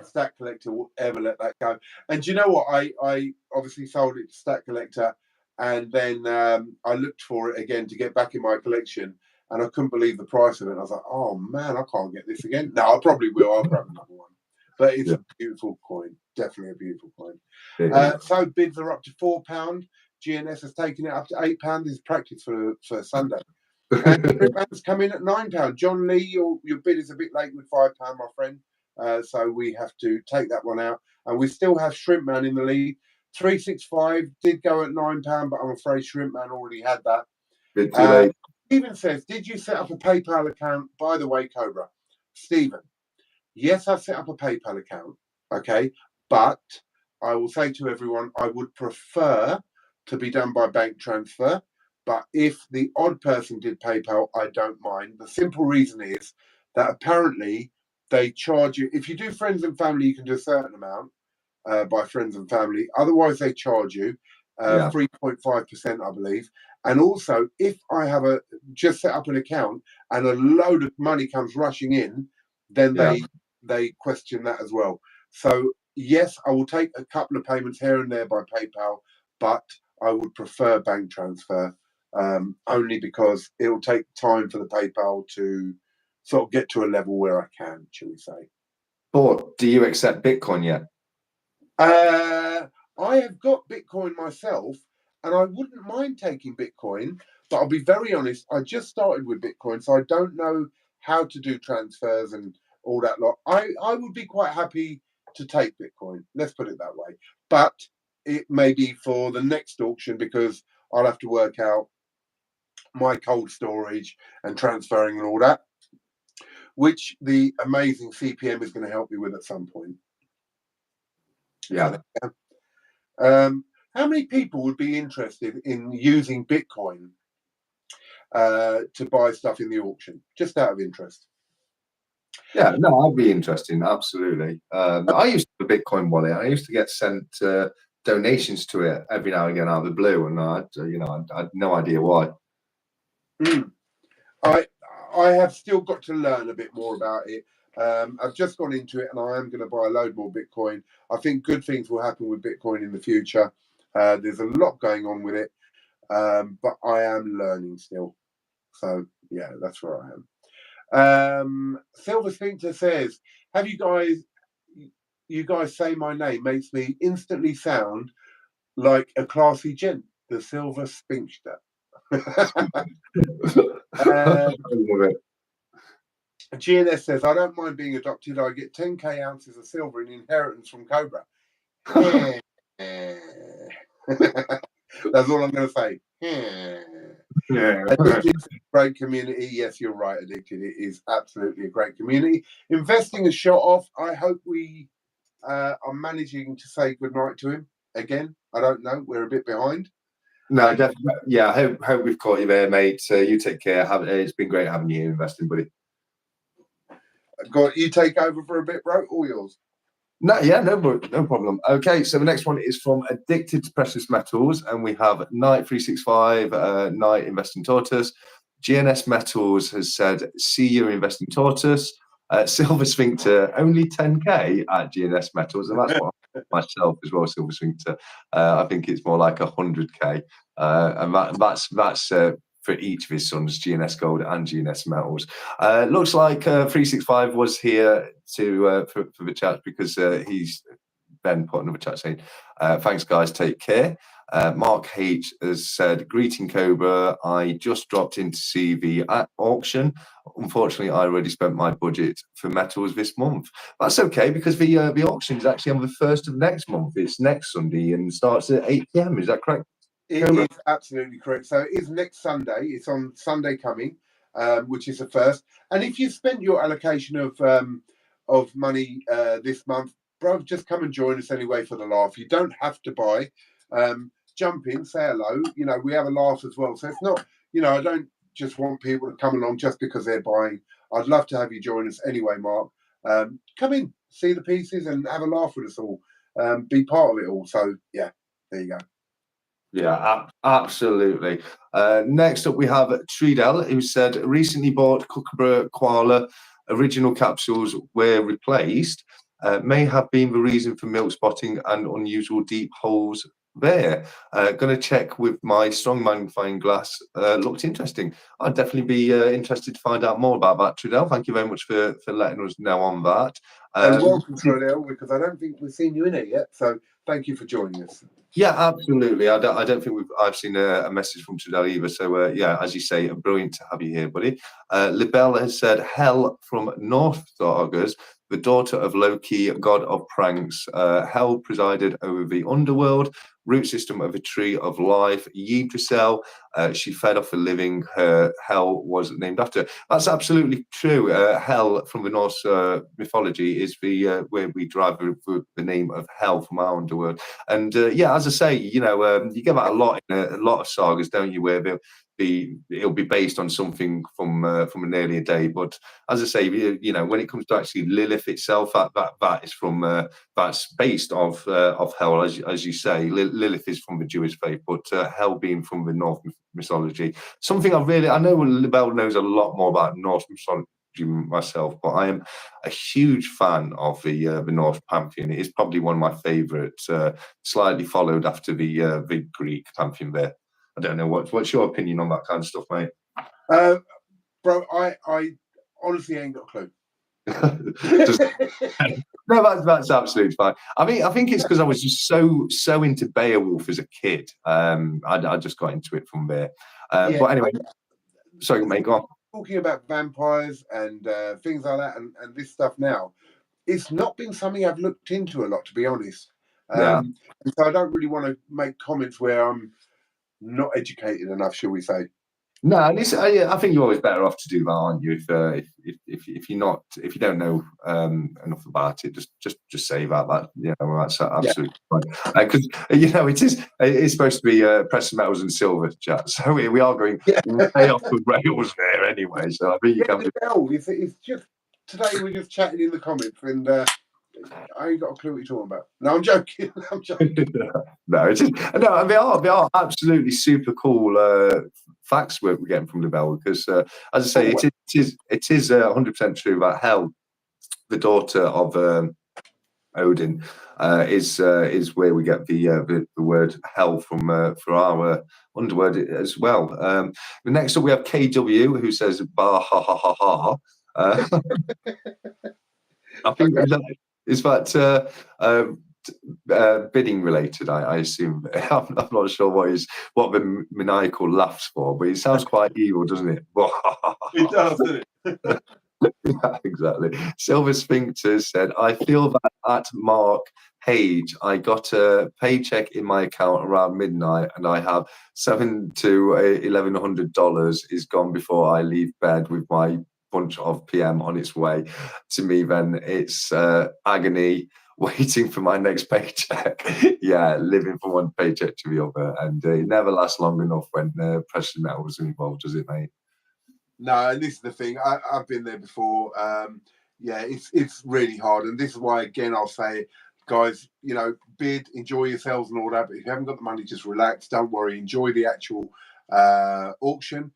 Stack Collector will ever let that go. And do you know what? I obviously sold it to Stack Collector, and then I looked for it again to get back in my collection, and I couldn't believe the price of it. I was like, oh man, I can't get this again. No, I probably will. I'll grab another one. But it's a beautiful coin. Definitely a beautiful coin. So bids are up to £4. GNS has taken it up to £8. This is practice for Sunday. And Shrimpman's come in at £9. John Lee, your bid is a bit late with £5, my friend. So we have to take that one out. And we still have Shrimpman in the lead. 365 did go at £9, but I'm afraid Shrimpman already had that. Bit too late. Stephen says, did you set up a PayPal account? By the way, Cobra. Stephen, yes, I've set up a PayPal account. Okay. But I will say to everyone, I would prefer to be done by bank transfer. But if the odd person did PayPal, I don't mind. The simple reason is that apparently they charge you. If you do friends and family, you can do a certain amount by friends and family. Otherwise, they charge you 3.5%, I believe. And also, if I have just set up an account and a load of money comes rushing in, then they question that as well. So yes, I will take a couple of payments here and there by PayPal, but I would prefer bank transfer. Only because it will take time for the PayPal to sort of get to a level where I can, shall we say. But do you accept Bitcoin yet? I have got Bitcoin myself, and I wouldn't mind taking Bitcoin, but I'll be very honest, I just started with Bitcoin, so I don't know how to do transfers and all that lot. I would be quite happy to take Bitcoin, let's put it that way. But it may be for the next auction, because I'll have to work out my cold storage and transferring and all that, which the amazing CPM is going to help me with at some point. Yeah. How many people would be interested in using Bitcoin to buy stuff in the auction, just out of interest? Yeah, no, I'd be interested. Absolutely. I used to have a Bitcoin wallet. I used to get sent donations to it every now and again out of the blue, and I had no idea why. I have still got to learn a bit more about it. I've just gone into it, and I am going to buy a load more Bitcoin. I think good things will happen with Bitcoin in the future. There's a lot going on with it, but I am learning still. So yeah, that's where I am. Silver Sphincter says, "Have you guys say my name makes me instantly sound like a classy gent." The Silver Sphincter. GNS says, I don't mind being adopted. I get 10k ounces of silver in inheritance from Cobra. That's all I'm going to say. Addicted, great community. Yes, you're right, Addicted. It is absolutely a great community. Investing is shot off. I hope we are managing to say goodnight to him again. I don't know. We're a bit behind. No, definitely. Yeah, I hope we've caught you there, mate. You take care. It's been great having you investing, buddy. You take over for a bit, bro. All yours. No, yeah, no problem. Okay, so the next one is from Addicted to Precious Metals, and we have Night 365, Night Investing Tortoise. GNS Metals has said, see you investing tortoise. Silver Sphincter, only 10k at GNS Metals, and that's what myself as well, Silver Sphincter. I think it's more like 100k, and that's for each of his sons, GNS Gold and GNS Metals. Looks like 365 was here to for the chat, because he's then put another chat saying, thanks guys, take care. Mark H has said, greeting Cobra, I just dropped in to see the auction. Unfortunately, I already spent my budget for metals this month. That's okay, because the auction is actually on the 1st of next month. It's next Sunday and starts at 8 p.m. Is that correct, It is absolutely correct. So it is next Sunday. It's on Sunday coming, which is the first. And if you spent your allocation of money this month, bro, just come and join us anyway for the laugh. You don't have to buy. Jump in, say hello. You know, we have a laugh as well. So it's not, you know, I don't just want people to come along just because they're buying. I'd love to have you join us anyway, Mark. Come in, see the pieces, and have a laugh with us all. Be part of it all. So yeah, there you go. Yeah, absolutely. Next up, we have Tridel, who said recently bought Kookaburra koala original capsules were replaced. May have been the reason for milk spotting and unusual deep holes there. Going to check with my strong magnifying glass. Looked interesting. I'd definitely be interested to find out more about that, Tridel. Thank you very much for letting us know on that. Welcome, Tridel, because I don't think we've seen you in it yet. So thank you for joining us. Yeah, absolutely. I don't think I've seen a message from Tridel either. So yeah, as you say, brilliant to have you here, buddy. Libelle has said, Hell from North Stargers, the daughter of Loki, god of pranks. Hell presided over the underworld, root system of a tree of life. Yggdrasil, she fed off a living. Her hell was named after. That's absolutely true. Hell from the Norse mythology is the where we derive the name of Hell from our underworld. And yeah, as I say, you know, you get that a lot in a lot of sagas, don't you? Where it'll be based on something from an earlier day. But as I say, you know, when it comes to actually Lilith itself, that is from that's based off Hell, as you say. Lilith is from the Jewish faith, but Hell being from the Norse mythology. Something I know Libelle knows a lot more about Norse mythology myself, but I am a huge fan of the Norse pantheon. It is probably one of my favourites, slightly followed after the Greek pantheon there. I don't know what's your opinion on that kind of stuff, mate. Bro, I honestly ain't got a clue. No, that's absolutely fine. I think it's because I was just so into Beowulf as a kid. I just got into it from there. Yeah. But anyway, sorry, mate, go on. Talking about vampires and things like that, and this stuff now, it's not been something I've looked into a lot, to be honest. Yeah. So I don't really want to make comments where I'm not educated enough, shall we say? No, and I think you're always better off to do that, aren't you? If you don't know enough about it, just say that. You know, that's absolutely fine. Because you know it's supposed to be precious metals and silver chat, so we are going way off the rails there anyway. So I think you can. It's just today we're just chatting in the comments, and I ain't got a clue what you're talking about. No, I'm joking. No, it is. No, they are absolutely super cool facts we're getting from Libelle, because as I say, it is 100% true that Hel, the daughter of Odin, is where we get the word hell from for our underworld as well. Next up we have KW, who says bah ha ha ha ha. I think is that bidding related, I assume. I'm not sure what the maniacal laughs for, but it sounds quite evil, doesn't it? It does, doesn't it? Yeah, exactly. Silver Sphincter said, I feel that at Mark Page, I got a paycheck in my account around midnight, and I have $700 to $1,100 is gone before I leave bed with my bunch of PM on its way to me. Then it's agony waiting for my next paycheck. Yeah, living from one paycheck to the other, and it never lasts long enough when precious metals are involved, does it, mate? No, and this is the thing. I've been there before. Yeah, it's really hard, and this is why, again, I'll say, guys, you know, bid, enjoy yourselves and all that. But if you haven't got the money, just relax. Don't worry. Enjoy the actual auction.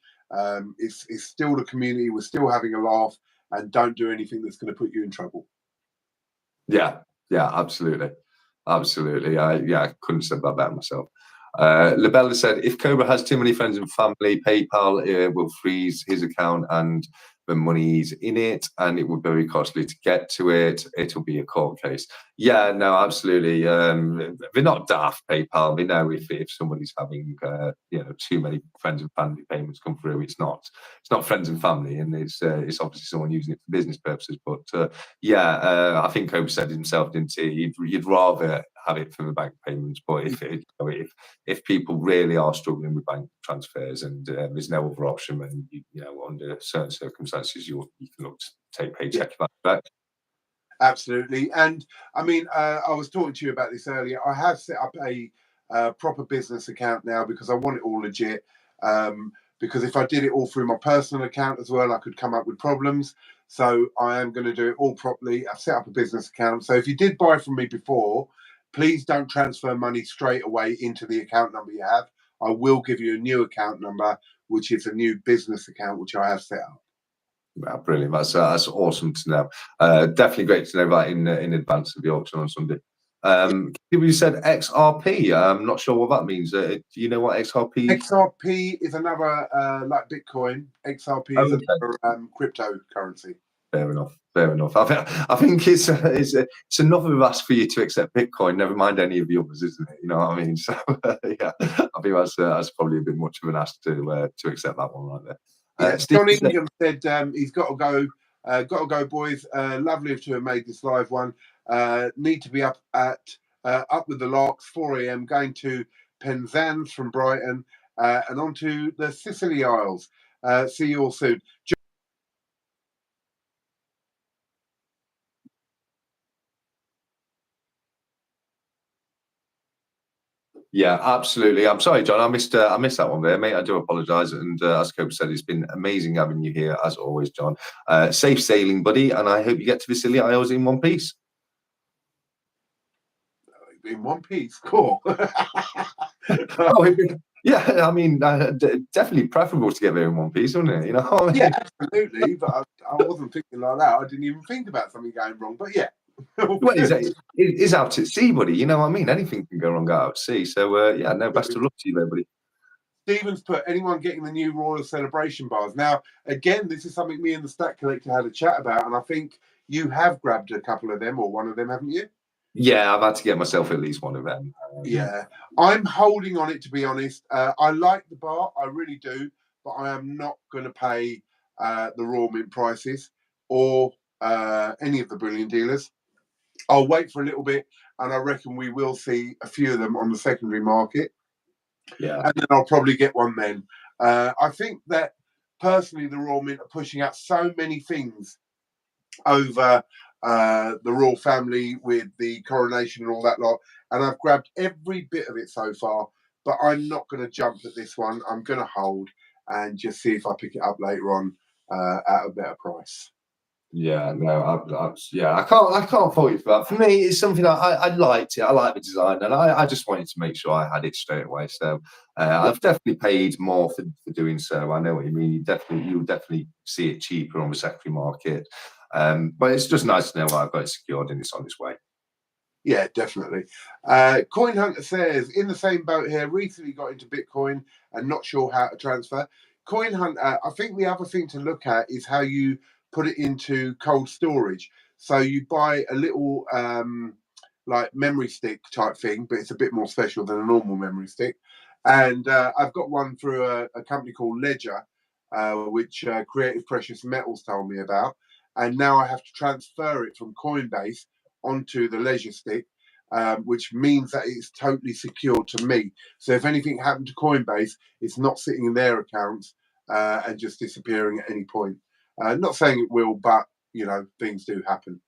It's still the community. We're still having a laugh, and don't do anything that's going to put you in trouble. Yeah, absolutely. I couldn't have said that better myself. Libella said, if Cobra has too many friends and family, PayPal will freeze his account and the money's in it, and it would be very costly to get to it. It'll be a court case. Yeah, no, absolutely. They're not daft, PayPal. They know if somebody's having too many friends and family payments come through, it's not friends and family, and it's obviously someone using it for business purposes. But I think Cobra said himself, didn't he? You'd rather have it from the bank payments, but if people really are struggling with bank transfers and there's no other option, then under certain circumstances you can look to take paycheck back. Absolutely. And I mean, I was talking to you about this earlier. I have set up a proper business account now because I want it all legit. Because if I did it all through my personal account as well, I could come up with problems. So I am going to do it all properly. I've set up a business account. So if you did buy from me before, please don't transfer money straight away into the account number you have. I will give you a new account number, which is a new business account, which I have set up. Wow, brilliant. That's awesome to know. Definitely great to know that in advance of the auction on Sunday. You said XRP. I'm not sure what that means. Do you know what XRP is? XRP is another, like Bitcoin. XRP is another cryptocurrency. Fair enough. I think it's enough of us for you to accept Bitcoin. Never mind any of the others, isn't it? You know what I mean? So yeah, I think that's probably a bit much of an ask to accept that one right there. John Ingham said he's got to go, boys. Lovely to have made this live one. Need to be up with the larks, 4 a.m. going to Penzance from Brighton and on to the Sicily Isles. See you all soon. Yeah, absolutely. I'm sorry, John. I missed that one there, mate. I do apologise. And as Cope said, it's been amazing having you here as always, John. Safe sailing, buddy, and I hope you get to the Sicily Isles in one piece. In one piece, cool. Yeah, I mean, definitely preferable to get there in one piece, wouldn't it? You know what I mean? Yeah, absolutely. But I wasn't thinking like that. I didn't even think about something going wrong. But yeah. Well, it's out at sea, buddy. You know what I mean? Anything can go wrong out at sea. So, best of luck to you there, buddy. Stephen's put, anyone getting the new Royal Celebration bars? Now, again, this is something me and the Stack Collector had a chat about, and I think you have grabbed a couple of them, or one of them, haven't you? Yeah, I've had to get myself at least one of them. Yeah, I'm holding on it, to be honest. I like the bar, I really do, but I am not going to pay the Royal Mint prices or any of the Brilliant dealers. I'll wait for a little bit, and I reckon we will see a few of them on the secondary market. Yeah, and then I'll probably get one then. I think that personally, the Royal Mint are pushing out so many things over the royal family with the coronation and all that lot, and I've grabbed every bit of it so far. But I'm not going to jump at this one. I'm going to hold and just see if I pick it up later on at a better price. Yeah, no, I can't fault you for that. For me, it's something I liked it. I like the design, and I just wanted to make sure I had it straight away. So I've definitely paid more for doing so. I know what you mean. You'll definitely see it cheaper on the secondary market, but it's just nice to know I've got it secured and it's on its way. Yeah, definitely. Coin Hunter says, in the same boat here, recently got into Bitcoin and not sure how to transfer. Coin Hunter, I think the other thing to look at is how you put it into cold storage. So you buy a little like memory stick type thing, but it's a bit more special than a normal memory stick. And I've got one through a company called Ledger, which Creative Precious Metals told me about. And now I have to transfer it from Coinbase onto the Ledger stick, which means that it's totally secure to me. So if anything happened to Coinbase, it's not sitting in their accounts and just disappearing at any point. Not saying it will, but things do happen.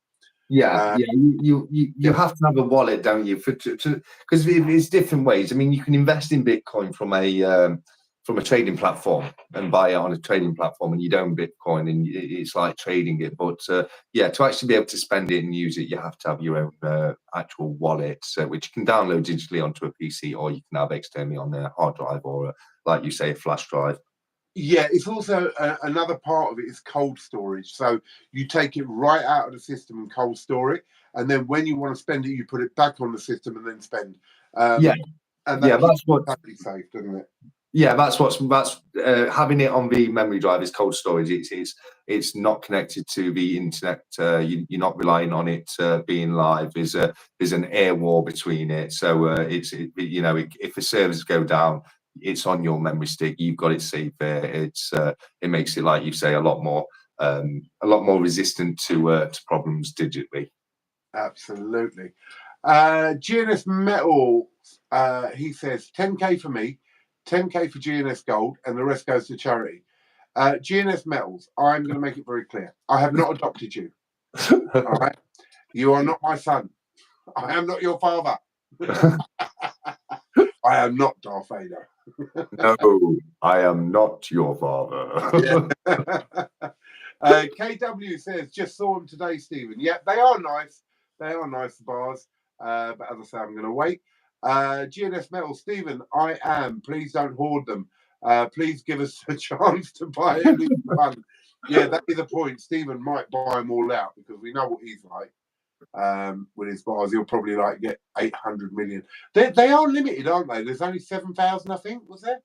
Yeah, you have to have a wallet, don't you? Because it's different ways. I mean, you can invest in Bitcoin from a trading platform and buy it on a trading platform, and you own Bitcoin, and it's like trading it. But to actually be able to spend it and use it, you have to have your own actual wallet, which you can download digitally onto a PC, or you can have externally on a hard drive, or like you say, a flash drive. Yeah, it's also another part of it is cold storage. So you take it right out of the system and cold store it, and then when you want to spend it, you put it back on the system and then spend. And that's what totally safe, doesn't it? Yeah, that's having it on the memory drive is cold storage. It's not connected to the internet. You're not relying on it being live. There's an air war between it, so if the servers go down, it's on your memory stick. You've got it saved there. It makes it, like you say, a lot more resistant to problems digitally. Absolutely. GNS Metal, he says 10k for me, 10k for GNS Gold, and the rest goes to charity. GNS Metals, I'm going to make it very clear. I have not adopted you. All right? You are not my son. I am not your father. I am not Darth Vader. No, I am not your father. KW says, just saw them today, Stephen. Yeah, they are nice. They are nice bars. But as I say, I'm going to wait. GNS Metal, Stephen, I am. Please don't hoard them. Please give us a chance to buy at least one. Yeah, that is the point. Stephen might buy them all out because we know what he's like. With his bars, he'll probably get 800 million. They are limited, aren't they? There's only 7,000, I think. Was there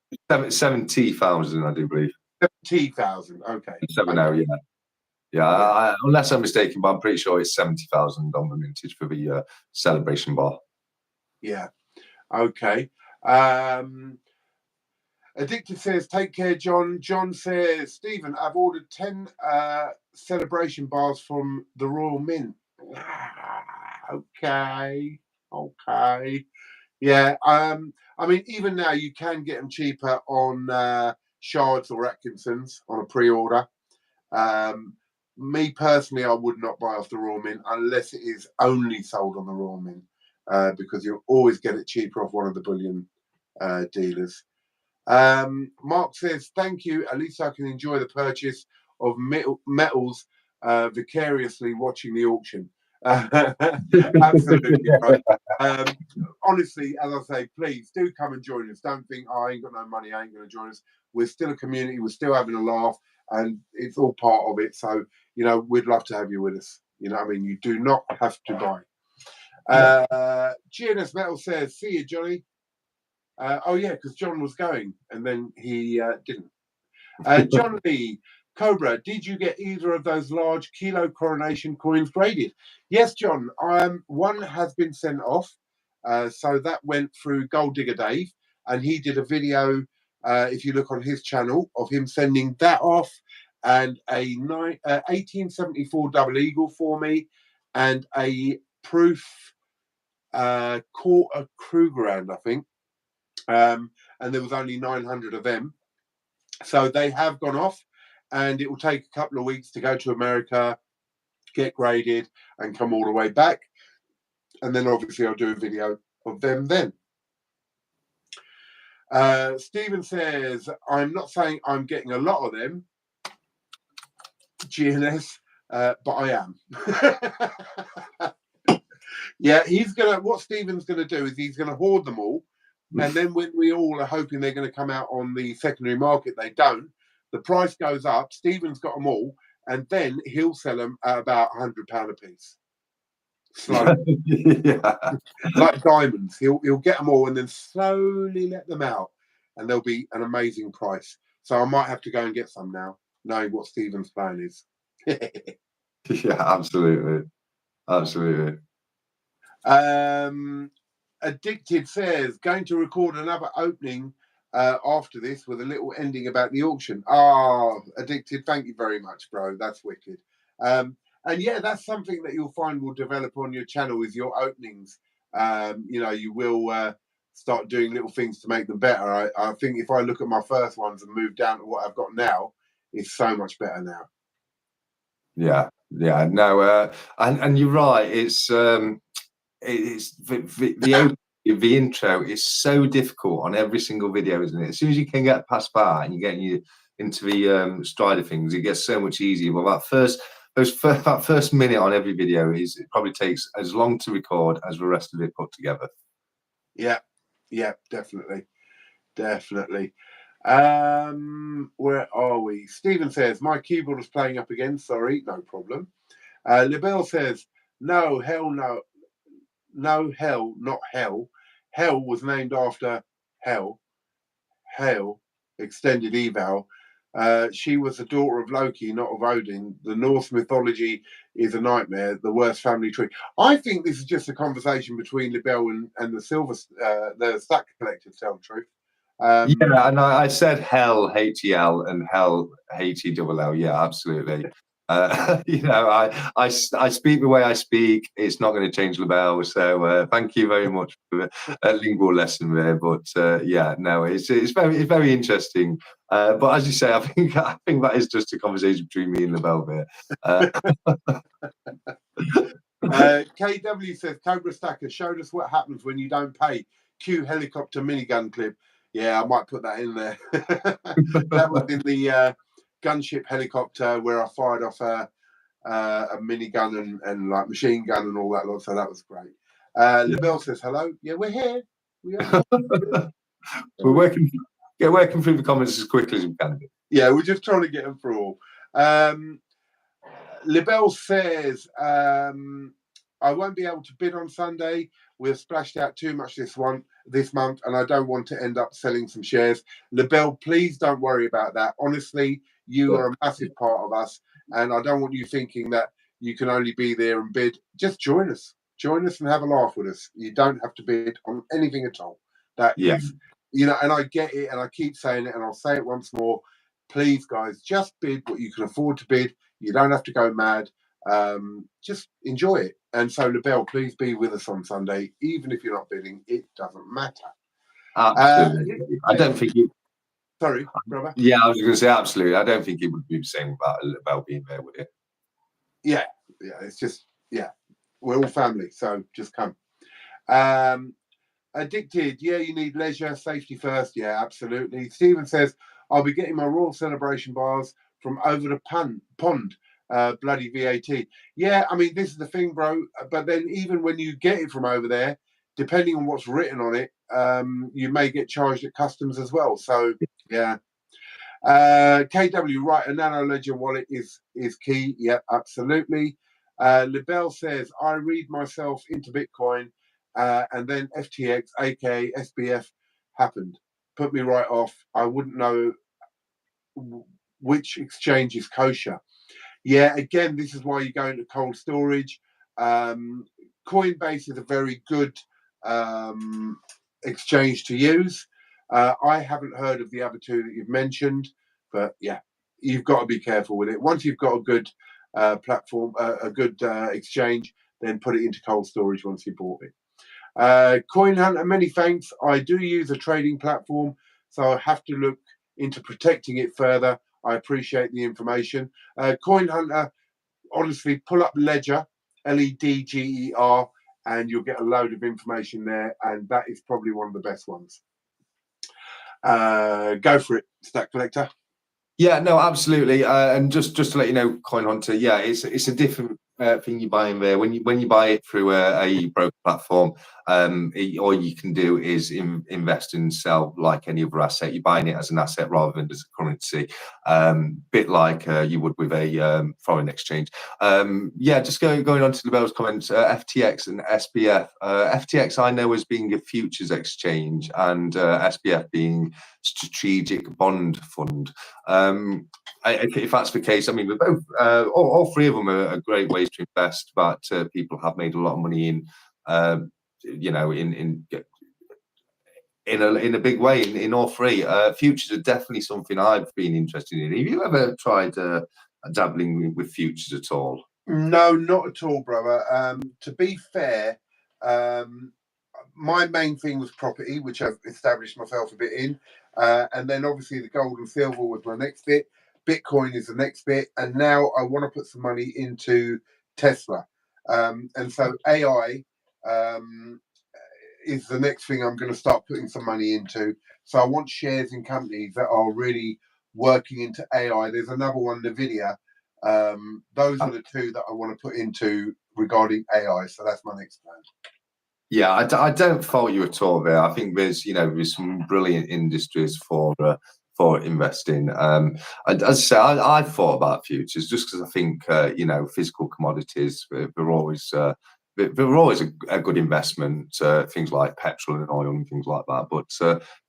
70,000? I do believe 70,000. Okay, 70. okay. Yeah. Unless I'm mistaken, but I'm pretty sure it's 70,000 on the mintage for the celebration bar. Yeah. Okay. Addicted says, take care, John. John says, Stephen, I've ordered 10 celebration bars from the Royal Mint. Okay. Yeah. I mean, even now you can get them cheaper on Shards or Atkinson's on a pre-order. Me personally, I would not buy off the Royal Mint unless it is only sold on the Royal Mint, because you'll always get it cheaper off one of the bullion dealers. Mark says, thank you. At least I can enjoy the purchase of metals vicariously watching the auction. Absolutely right. Honestly, as I say, please do come and join us. Don't think, I ain't got no money, I ain't going to join us. We're still a community, we're still having a laugh, and it's all part of it. So, we'd love to have you with us. You do not have to buy. GNS Metal says, see you, Johnny. Oh, yeah, because John was going, and then he didn't. John Lee, Cobra, did you get either of those large kilo coronation coins graded? Yes, John. One has been sent off. So that went through Gold Digger Dave, and he did a video, if you look on his channel, of him sending that off, and a 1874 double eagle for me, and a proof quarter Krugerrand, I think. And there was only 900 of them. So they have gone off, and it will take a couple of weeks to go to America, get graded, and come all the way back. And then obviously I'll do a video of them then. Stephen says, I'm not saying I'm getting a lot of them, GNS, but I am. Yeah, what Stephen's going to do is he's going to hoard them all. And then when we all are hoping they're going to come out on the secondary market, they don't. The price goes up. Stephen's got them all, and then he'll sell them at about £100 a piece. Slowly. Yeah. Like diamonds. He'll get them all and then slowly let them out, and they'll be an amazing price. So I might have to go and get some now, knowing what Stephen's plan is. Yeah, absolutely. Addicted says, going to record another opening after this with a little ending about the auction. Addicted, thank you very much, bro. That's wicked. And yeah, that's something that you'll find will develop on your channel is your openings. You will start doing little things to make them better. I think if I look at my first ones and move down to what I've got now, it's so much better now. Yeah, no, and you're right. It's the intro is so difficult on every single video, isn't it? As soon as you can get past that and you're getting into the stride of things, it gets so much easier. But that first minute on every video it probably takes as long to record as the rest of it put together. Yeah, definitely. Where are we? Stephen says, my keyboard is playing up again. Sorry, no problem. Libelle says, no, hell no. No, hell, not hell. Hell was named after hell. Hale extended eval. She was the daughter of Loki, not of Odin. The Norse mythology is a nightmare. The worst family tree. I think this is just a conversation between Libelle and the Stack Collector, to tell the truth. Yeah, and I said hell, H-E-L, and hell, H-E-double-L. Yeah, absolutely. You know, I speak the way I speak. It's not going to change Libelle. So thank you very much for a lingual lesson there. But yeah, no, it's very interesting. But as you say, I think that is just a conversation between me and Libelle there. KW says Cobra Stacker showed us what happens when you don't pay. Cue helicopter minigun clip. Yeah, I might put that in there. That was in the gunship helicopter where I fired off a minigun and like machine gun and all that lot. So that was great. Libelle says hello. Yeah, we're here. We are. We're working through the comments as quickly as we can. Yeah, we're just trying to get them through all. Libelle says, I won't be able to bid on Sunday. We've splashed out too much this month, and I don't want to end up selling some shares. Libelle, please don't worry about that. Honestly, you are a massive part of us, and I don't want you thinking that you can only be there and bid. Just join us. Join us and have a laugh with us. You don't have to bid on anything at all. That is, you know, and I get it, and I keep saying it, and I'll say it once more. Please, guys, just bid what you can afford to bid. You don't have to go mad. Just enjoy it. And so, Libelle, please be with us on Sunday, even if you're not bidding. It doesn't matter. Absolutely. I don't think you. Sorry, brother. Yeah, I was going to say absolutely. I don't think it would be the same about being there with it. Yeah. It's just we're all family, so just come. Addicted. Yeah, you need leisure, safety first. Yeah, absolutely. Stephen says I'll be getting my Royal Celebration bars from over the pond. Bloody VAT. Yeah, I mean, this is the thing, bro. But then even when you get it from over there, depending on what's written on it, you may get charged at customs as well. So yeah. KW, right, a Nano Ledger wallet is key. Yeah, absolutely. Libelle says I read myself into Bitcoin, and then FTX, aka SBF, happened. Put me right off. I wouldn't know which exchange is kosher. Yeah, again, this is why you go into cold storage. Coinbase is a very good exchange to use. I haven't heard of the other two that you've mentioned, but yeah, you've got to be careful with it. Once you've got a good platform, a good exchange, then put it into cold storage once you bought it. Coin Hunter, many thanks. I do use a trading platform, so I have to look into protecting it further. I appreciate the information. Coin Hunter, honestly, pull up Ledger, Ledger, and you'll get a load of information there, and that is probably one of the best ones. Go for it, Stack Collector. Yeah, no, absolutely. And just to let you know, Coin Hunter, yeah, it's a different thing you're buying there. When you buy it through a broker platform, all you can do is invest and sell like any other asset. You're buying it as an asset rather than as a currency, bit like you would with a foreign exchange. Yeah, just going on to Libelle's comments, FTX and SBF. FTX I know as being a futures exchange, and SBF being strategic bond fund. If that's the case, I mean, we're both, all three of them are great ways to invest, but people have made a lot of money in, you know, in a big way in all three. Futures are definitely something I've been interested in. Have you ever tried dabbling with futures at all? No, not at all, brother. To be fair, my main thing was property, which I've established myself a bit in. And then obviously the gold and silver was my next bit. Bitcoin is the next bit. And now I want to put some money into Tesla. And so AI is the next thing I'm going to start putting some money into. So I want shares in companies that are really working into AI. There's another one, NVIDIA. Those are the two that I want to put into regarding AI. So that's my next plan. Yeah, I don't fault you at all there. I think there's some brilliant industries for investing. As I say, I've thought about futures just because I think physical commodities they're always they're always a good investment, things like petrol and oil and things like that. But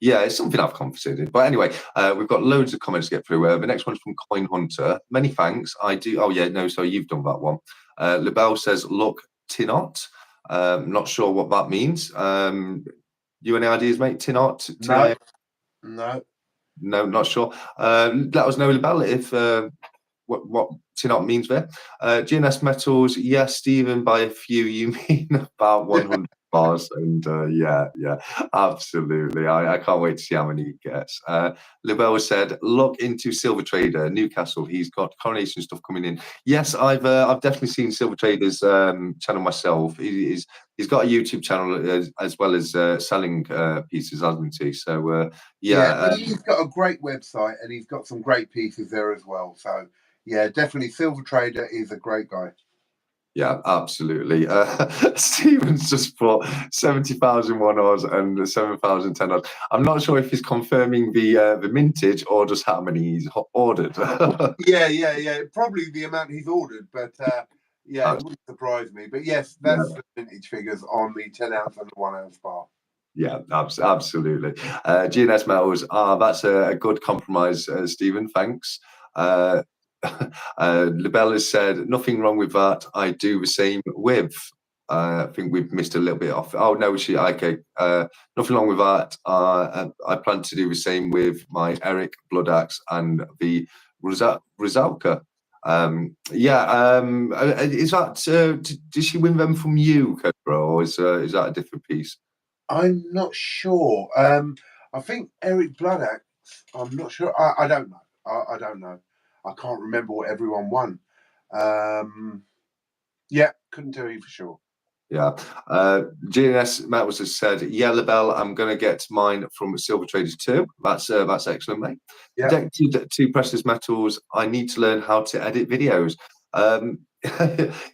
yeah, it's something I've considered. But anyway, we've got loads of comments to get through. The next one's from Coin Hunter. Many thanks. I do. Oh yeah, no. So you've done that one. Lebel says, "Look, Tinot." Not sure what that means. You any ideas, mate? Tinot? No, no. No, not sure. Let us know, Lebel, if what Tinot means there. GNS Metals, yes, Stephen, by a few, you mean about 100 bars. And yeah, absolutely. I can't wait to see how many he gets. Lebel said, look into Silver Trader, Newcastle. He's got coronation stuff coming in. Yes, I've definitely seen Silver Trader's channel myself. He's got a YouTube channel as well as selling pieces, hasn't he? So yeah. He's got a great website and he's got some great pieces there as well. So yeah, definitely Silver Trader is a great guy. Yeah, absolutely. Stephen's just put 70,000 1 and 7,010 odds. I'm not sure if he's confirming the mintage or just how many he's ordered. yeah. Probably the amount he's ordered, but yeah, it wouldn't surprise me. But yes, that's the vintage figures on the 10 ounce and the 1 ounce bar. Yeah, absolutely. GNS Metals, that's a good compromise, Stephen. Thanks. Lebel has said, nothing wrong with that. I do the same with. I think we've missed a little bit off. Oh, no, okay. Nothing wrong with that. I plan to do the same with my Eric Blood Axe and the Rizalka. Is that, did she win them from you, Cobra, or is that a different piece? I'm not sure. I think Eric Blood Axe, I'm not sure. I don't know. I don't know. I can't remember what everyone won. Yeah, couldn't tell you for sure. Yeah. GNS Metals has said, yeah, Lebel, I'm going to get mine from Silver Traders too. That's excellent, mate. Yeah. Addicted to precious metals. I need to learn how to edit videos.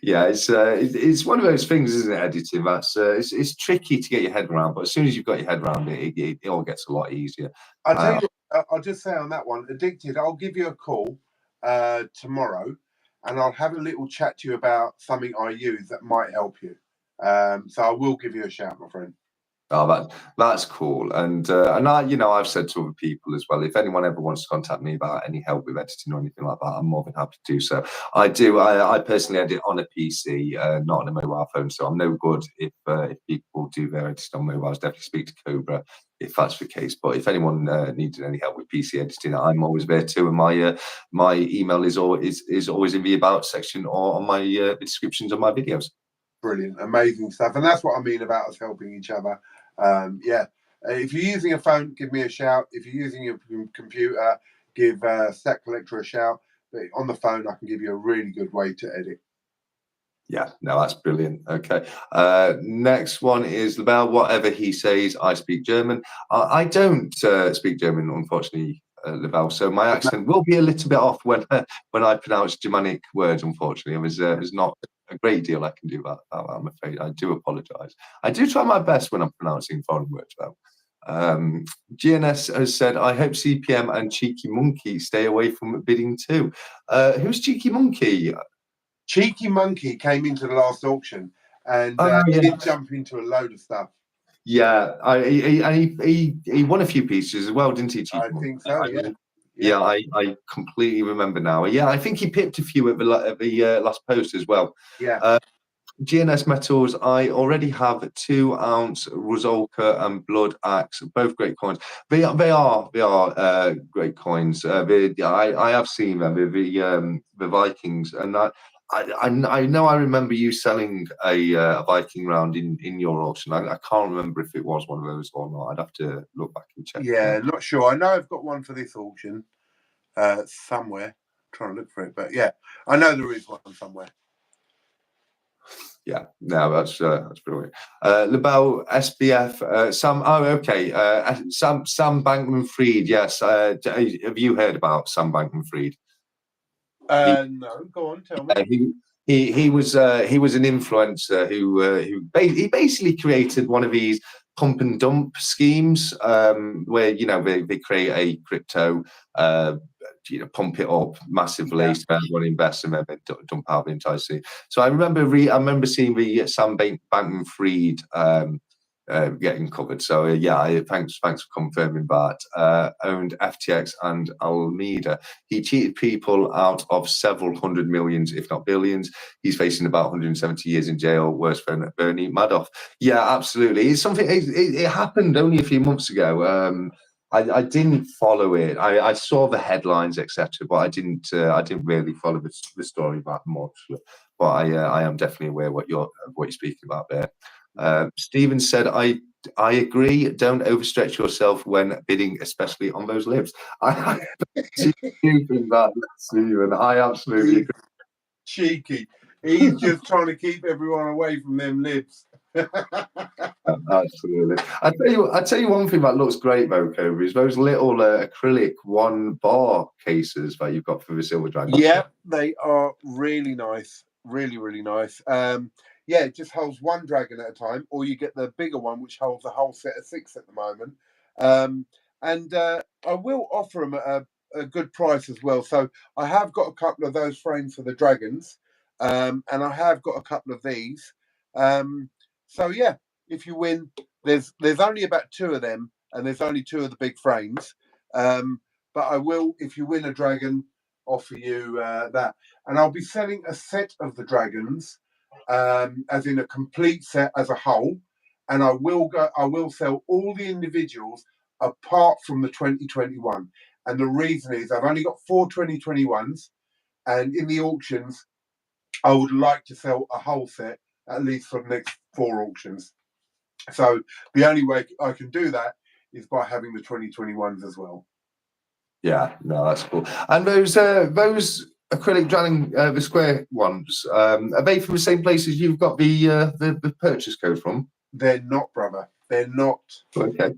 Yeah, it's one of those things, isn't it? Editing. It's tricky to get your head around, but as soon as you've got your head around it, it all gets a lot easier. I'll tell you. I'll just say on that one, Addicted. I'll give you a call tomorrow, and I'll have a little chat to you about something I use that might help you. So I will give you a shout, my friend. Oh, that's cool. And I've said to other people as well, if anyone ever wants to contact me about any help with editing or anything like that, I'm more than happy to do so. I personally edit on a PC, not on a mobile phone, so I'm no good if people do their editing on mobiles. Definitely speak to Cobra if that's the case. But if anyone needed any help with PC editing, I'm always there too. And my email is always in the about section or on my descriptions of my videos. Brilliant, amazing stuff. And that's what I mean about us helping each other. If you're using a phone, give me a shout. If you're using your computer, give Stack Collector a shout. But on the phone, I can give you a really good way to edit. Yeah, no, that's brilliant. Okay. Next one is Lebel. Whatever he says, I speak German. I don't speak German, unfortunately, Lebel. So my accent will be a little bit off when I pronounce Germanic words, unfortunately. There's not a great deal I can do about that, I'm afraid. I do apologise. I do try my best when I'm pronouncing foreign words, though. GNS has said, I hope CPM and Cheeky Monkey stay away from bidding too. Who's Cheeky Monkey? Cheeky Monkey came into the last auction and did jump into a load of stuff. Yeah, he won a few pieces as well, didn't he? Cheeky Monkey? Think so. Yeah, I completely remember now. Yeah, I think he pipped a few at the last post as well. Yeah. GNS Metals, I already have 2 ounce Rizalka and Blood Axe, both great coins. They are great coins. I have seen them, the Vikings, and I know I remember you selling a Viking round in your auction. I can't remember if it was one of those or not. I'd have to look back and check. Yeah, not sure. I know I've got one for this auction somewhere. I'm trying to look for it, but yeah, I know there is one somewhere. Yeah, no, that's brilliant. Lebel, SBF, Sam. Oh, okay. Sam Bankman-Fried. Yes. Have you heard about Sam Bankman-Fried? No, go on, tell me. He was an influencer who basically created one of these pump and dump schemes where they create a crypto pump it up massively, Yeah. so everyone invests and then dump out the entire scene. So I remember seeing the Sam Bankman-Fried getting covered. So yeah, thanks for confirming that. Owned FTX and Alameda. He cheated people out of several hundred millions, if not billions. He's facing about 170 years in jail. Worse than Bernie Madoff. Yeah, absolutely. It's something. It happened only a few months ago. I didn't follow it. I saw the headlines, etc., but I didn't really follow the story that much. But I am definitely aware what you're speaking about there. Stephen said, I agree. Don't overstretch yourself when bidding, especially on those libs. I do think that, Stephen. I absolutely agree. Cheeky. He's just trying to keep everyone away from them libs. Absolutely. I tell you one thing that looks great though, Kobe, is those little acrylic 1 bar cases that you've got for the Silver Dragon. Yeah, they are really nice. Really, really nice. Yeah, it just holds 1 dragon at a time, or you get the bigger one, which holds a whole set of 6 at the moment. And I will offer them at a good price as well. So I have got a couple of those frames for the dragons, and I have got a couple of these. So yeah, if you win, there's only about 2 of them, and there's only 2 of the big frames. But I will, if you win a dragon, offer you that, and I'll be selling a set of the dragons, as in a complete set as a whole, and I will sell all the individuals apart from the 2021. And the reason is I've only got 4 2021s, and in the auctions I would like to sell a whole set at least for the next 4 auctions. So the only way I can do that is by having the 2021s as well. Yeah, no, that's cool. And those acrylic dragon, the square ones, are they from the same place as you've got the purchase code from? They're not, brother. They're not. Okay.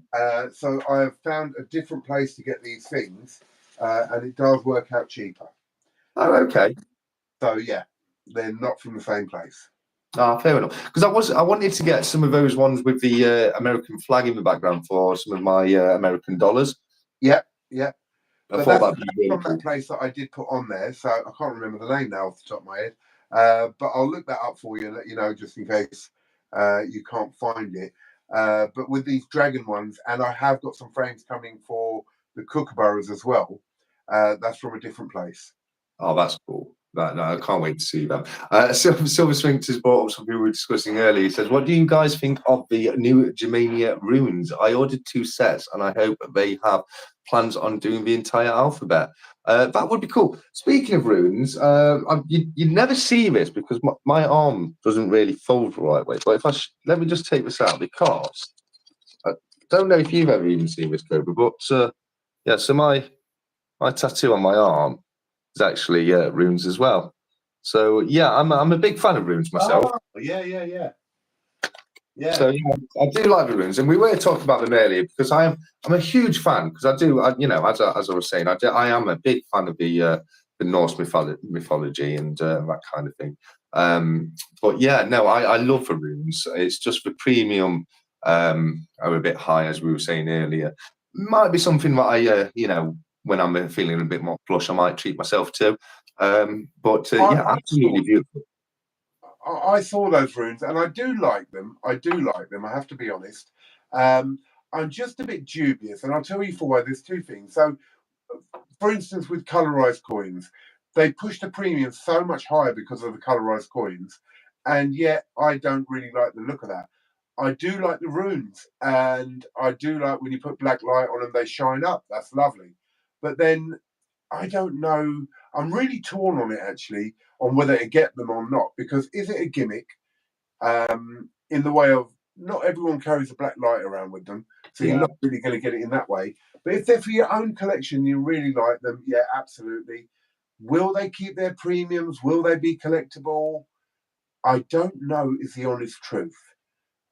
So I have found a different place to get these things, and it does work out cheaper. Oh, okay. So yeah, they're not from the same place. Ah, fair enough. Because I wanted to get some of those ones with the American flag in the background for some of my American dollars. Yeah, yeah. I But thought that's that'd be really from cool. that place that I did put on there. So I can't remember the name now off the top of my head. But I'll look that up for you and let you know, just in case you can't find it. But with these dragon ones, and I have got some frames coming for the kookaburras as well. That's from a different place. Oh, that's cool. No, I can't wait to see them. Silver Sphinx has brought up something we were discussing earlier. He says, what do you guys think of the new Germania runes? I ordered 2 sets and I hope they have plans on doing the entire alphabet. That would be cool. Speaking of runes, you never see this because my arm doesn't really fold the right way. But if let me just take this out, because I don't know if you've ever even seen this, Cobra, but yeah, so my tattoo on my arm is actually runes as well. So yeah, I'm a big fan of runes myself. Oh, yeah. So yeah, I do like the runes, and we were talking about them earlier because I'm a huge fan, because as I was saying, I am a big fan of the Norse mythology and that kind of thing. But yeah, no, I love the runes. It's just the premium are a bit high, as we were saying earlier. Might be something that I when I'm feeling a bit more flush, I might treat myself to. But yeah, absolutely beautiful. I saw those runes and I do like them. I have to be honest. I'm just a bit dubious, and I'll tell you for why. There's 2 things. So, for instance, with colorized coins, they push the premium so much higher because of the colorized coins, and yet I don't really like the look of that. I do like the runes, and I do like when you put black light on them, they shine up. That's lovely. But then I don't know. I'm really torn on it, actually, on whether to get them or not, because is it a gimmick? In the way of, not everyone carries a black light around with them, so you're not really going to get it in that way. But if they're for your own collection, you really like them, yeah, absolutely. Will they keep their premiums? Will they be collectible? I don't know, is the honest truth.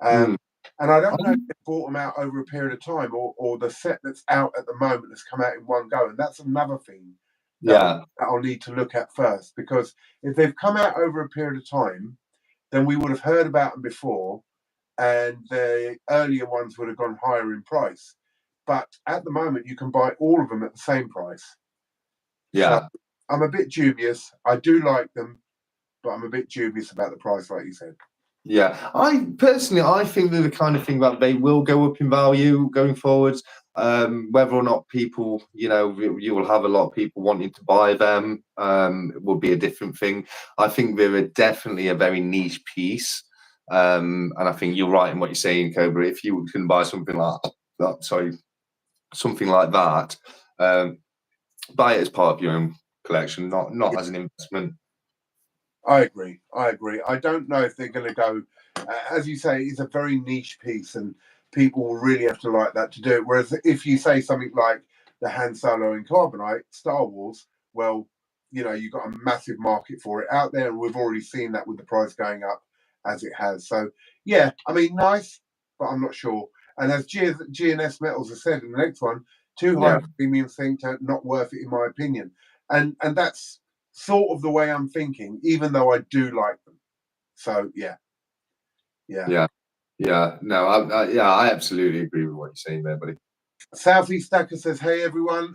And I don't know if they bought them out over a period of time, or the set that's out at the moment has come out in one go. And that's another thing that I'll need to look at first, because if they've come out over a period of time, then we would have heard about them before, and the earlier ones would have gone higher in price. But at the moment, you can buy all of them at the same price. So Yeah. I'm a bit dubious. I do like them, but I'm a bit dubious about the price, like you said. Yeah, I personally, I think they're the kind of thing that they will go up in value going forwards. Whether or not people, you will have a lot of people wanting to buy them, will be a different thing. I think they're definitely a very niche piece, and I think you're right in what you're saying, Cobra. If you can buy something like that, sorry, something like that, buy it as part of your own collection, not as an investment. I agree. I agree. I don't know if they're going to go, as you say, it's a very niche piece, and people will really have to like that to do it. Whereas if you say something like the Han Solo in Carbonite, Star Wars, well, you've got a massive market for it out there, and we've already seen that with the price going up as it has. So, yeah, I mean, nice, but I'm not sure. And as G&S Metals has said in the next one, too high Yeah, for premium thing, not worth it, in my opinion. And that's sort of the way I'm thinking, even though I do like them. So yeah. yeah, yeah. No, I absolutely agree with what you're saying there, buddy. Southeast Stacker says, "Hey everyone,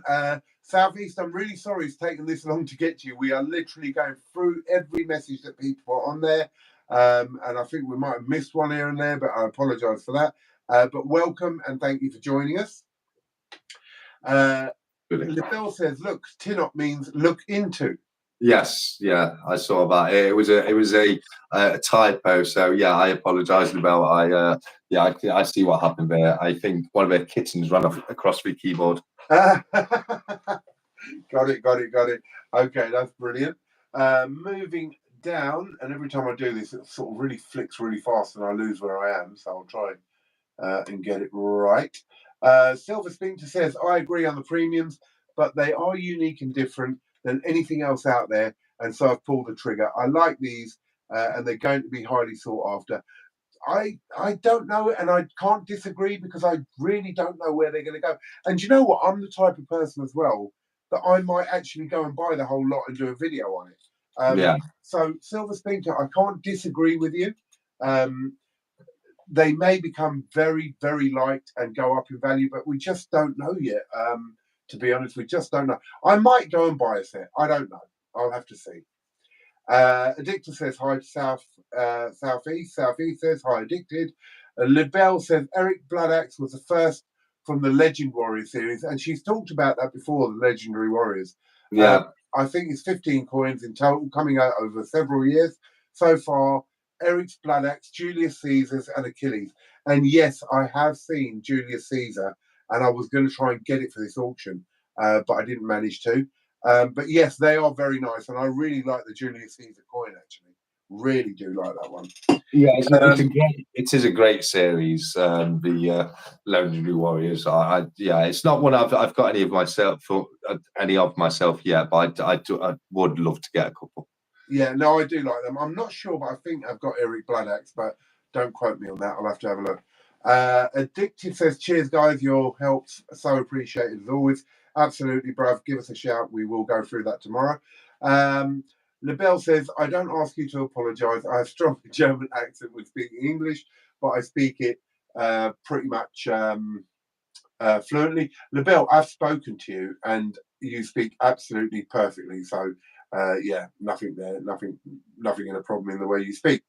Southeast. I'm really sorry it's taken this long to get to you. We are literally going through every message that people put on there, and I think we might have missed one here and there, but I apologise for that. But welcome and thank you for joining us." Libel says, "Look, Tinop means look into." Yes, yeah, I saw that. It was a typo. So yeah, I apologise about. I see what happened there. I think one of their kittens ran across the keyboard. Got it. Okay, that's brilliant. Moving down, and every time I do this, it sort of really flicks really fast, and I lose where I am. So I'll try and get it right. Silver Sphincter says, "I agree on the premiums, but they are unique and different than anything else out there, and so I've pulled the trigger. I like these, and they're going to be highly sought after." I don't know, and I can't disagree because I really don't know where they're going to go. And you know what? I'm the type of person as well that I might actually go and buy the whole lot and do a video on it. Yeah, So Silver Sphincter, I can't disagree with you. Um, they may become very, very liked and go up in value, but we just don't know yet. To be honest, we just don't know. I might go and buy a set. I don't know. I'll have to see. Addicted says hi to Southeast. Southeast says hi, Addicted. Libel says Eric Bloodaxe was the first from the Legend Warrior series, and she's talked about that before, the Legendary Warriors. yeah, I think it's 15 coins in total, coming out over several years. So far, Eric's Bloodaxe, Julius Caesar's, and Achilles. And yes, I have seen Julius Caesar, and I was going to try and get it for this auction, but I didn't manage to. But yes, they are very nice, and I really like the Julius Caesar coin. Actually, really do like that one. yeah. It is a great series. The Legendary Warriors. Yeah, it's not one I've got any of myself yet, but I would love to get a couple. Yeah, no, I do like them. I'm not sure, but I think I've got Eric Bloodaxe, but don't quote me on that. I'll have to have a look. Addicted says, "Cheers, guys. Your help's so appreciated as always." Absolutely, bruv. Give us a shout. We will go through that tomorrow. Lebel says, "I don't ask you to apologise. I have a strong German accent when speaking English, but I speak it pretty much fluently." Lebel, I've spoken to you, and you speak absolutely perfectly. So, yeah, nothing there, nothing in a problem in the way you speak.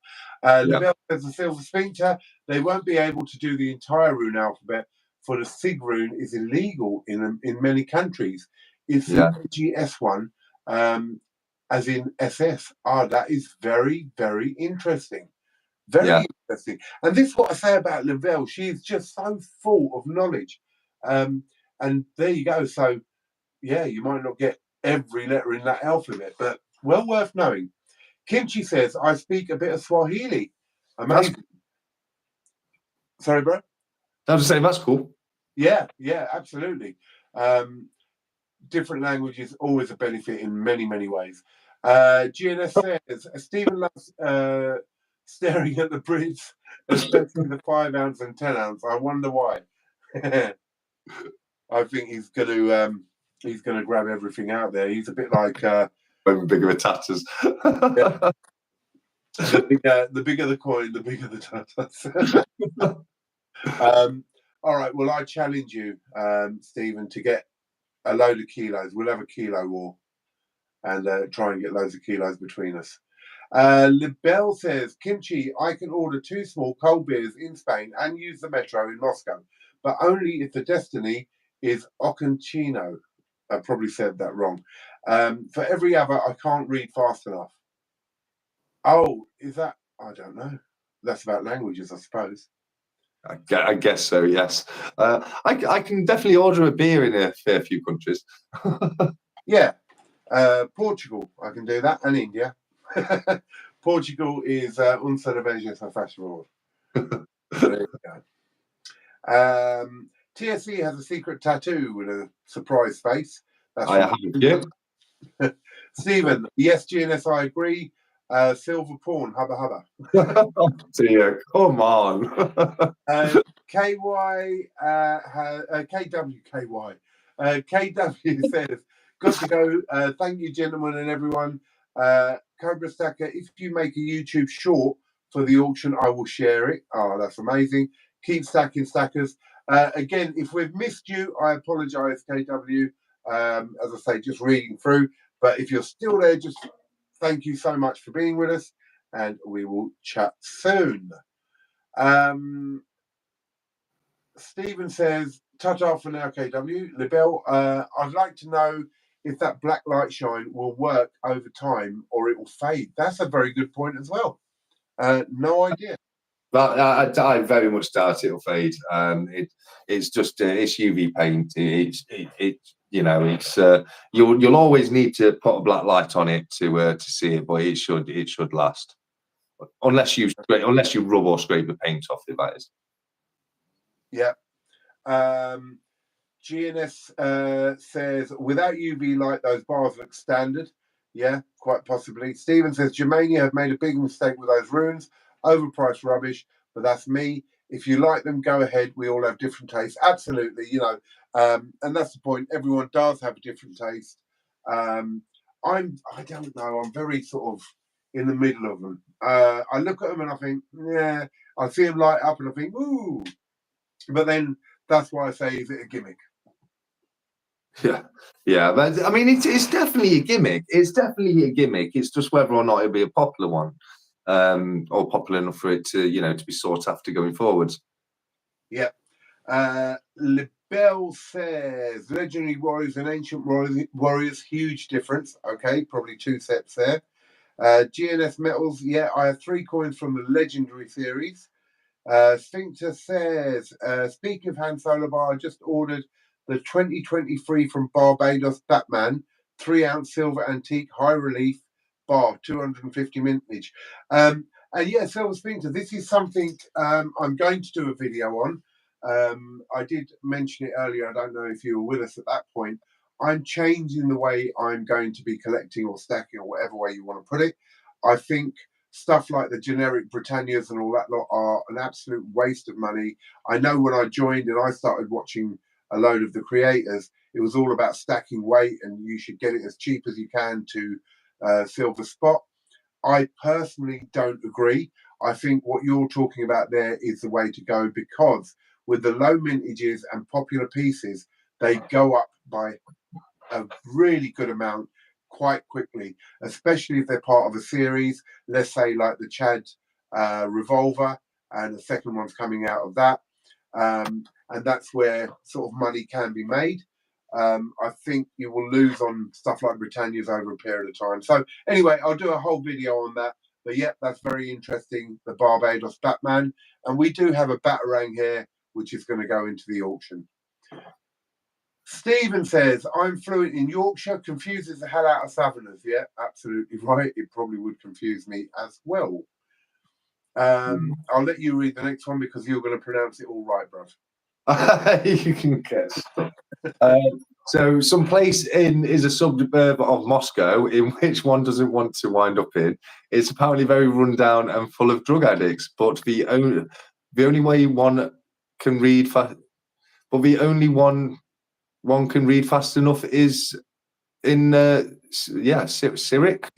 Lebel says the Silver Sphincter, they won't be able to do the entire rune alphabet, for the Sig rune is illegal in many countries. It's the GS one, as in SS. That is very, very interesting. Very interesting. And this is what I say about Lavelle. She is just so full of knowledge. And there you go. So, yeah, you might not get every letter in that alphabet, but well worth knowing. Kimchi says, "I speak a bit of Swahili." Amazing. Sorry, bro? I was saying that's cool. Yeah, absolutely. Different languages always a benefit in many, many ways. GNS says, "Stephen loves staring at the Brits, especially the 5 ounce and 10 ounce. I wonder why." I think he's going to grab everything out there. He's a bit like bigger tatters. Yeah. The bigger the coin, the bigger the tatters. All right. Well, I challenge you, Stephen, to get a load of kilos. We'll have a kilo war. and try and get loads of kilos between us. Libel says, kimchi, I can order 2 small cold beers in Spain and use the metro in Moscow, but only if the destiny is Oconcino. I probably said that wrong. For every other, I can't read fast enough. Oh, is that? I don't know. That's about languages, I suppose. I guess so, yes. I can definitely order a beer in a fair few countries. Yeah. Portugal, I can do that, and India. Portugal is un cerveja a faz favor. There you go. TSE has a secret tattoo with a surprise face. That's I have it. Stephen, yes, GNS, I agree. Silver porn, hubba hubba. Oh dear, come on. KY, KWKY. KW says, got to go. Thank you, gentlemen and everyone. Cobra Stacker, if you make a YouTube short for the auction, I will share it. Oh, that's amazing. Keep stacking, stackers. Again, if we've missed you, I apologize, KW. As I say, just reading through. But if you're still there, just thank you so much for being with us, and we will chat soon. Stephen says, ta-ta for now, KW. Libel, I'd like to know if that black light shine will work over time or it will fade. That's a very good point as well. No idea. But I very much doubt it'll fade. It's just it's UV paint. You'll always need to put a black light on it to see it, but it should last unless you rub or scrape the paint off it. That is. Yeah. GNS says, without UV light, those bars look standard. Yeah, quite possibly. Stephen says, Germania have made a big mistake with those runes. Overpriced rubbish, but that's me. If you like them, go ahead. We all have different tastes. Absolutely, and that's the point. Everyone does have a different taste. I don't know. I'm very sort of in the middle of them. I look at them and I think, yeah. I see them light up and I think, ooh. But then that's why I say, is it a gimmick? Yeah, but I mean, it's definitely a gimmick. It's definitely a gimmick. It's just whether or not it'll be a popular one, or popular enough for it to, to be sought after going forwards. Yeah. Libel says, legendary warriors and ancient warriors, huge difference. Okay, probably 2 sets there. GNS metals, yeah, I have 3 coins from the legendary series. Sphincter says, speaking of Han Solo bar, I just ordered the 2023 from Barbados Batman 3-ounce silver antique high relief bar, 250 mintage. And yeah, Silver Sphincter, this is something I'm going to do a video on. I did mention it earlier. I don't know if you were with us at that point. I'm changing the way I'm going to be collecting or stacking, or whatever way you want to put it. I think stuff like the generic Britannias and all that lot are an absolute waste of money. I know when I joined and I started watching a load of the creators, it was all about stacking weight and you should get it as cheap as you can to silver spot. I personally don't agree. I think what you're talking about there is the way to go, because with the low mintages and popular pieces, they go up by a really good amount quite quickly, especially if they're part of a series, let's say like the Chad Revolver, and the second one's coming out of that. And that's where sort of money can be made. I think you will lose on stuff like Britannia's over a period of time. So anyway, I'll do a whole video on that. But yeah, that's very interesting, the Barbados Batman. And we do have a Batarang here, which is going to go into the auction. Stephen says, I'm fluent in Yorkshire, confuses the hell out of Southerners. Yeah, absolutely right. It probably would confuse me as well. I'll let you read the next one because you're going to pronounce it all right, bruv. You can guess. So some place is a suburb of Moscow in which one doesn't want to wind up in. It's apparently very run down and full of drug addicts, but the only way one can read can read fast enough is in Cyrillic,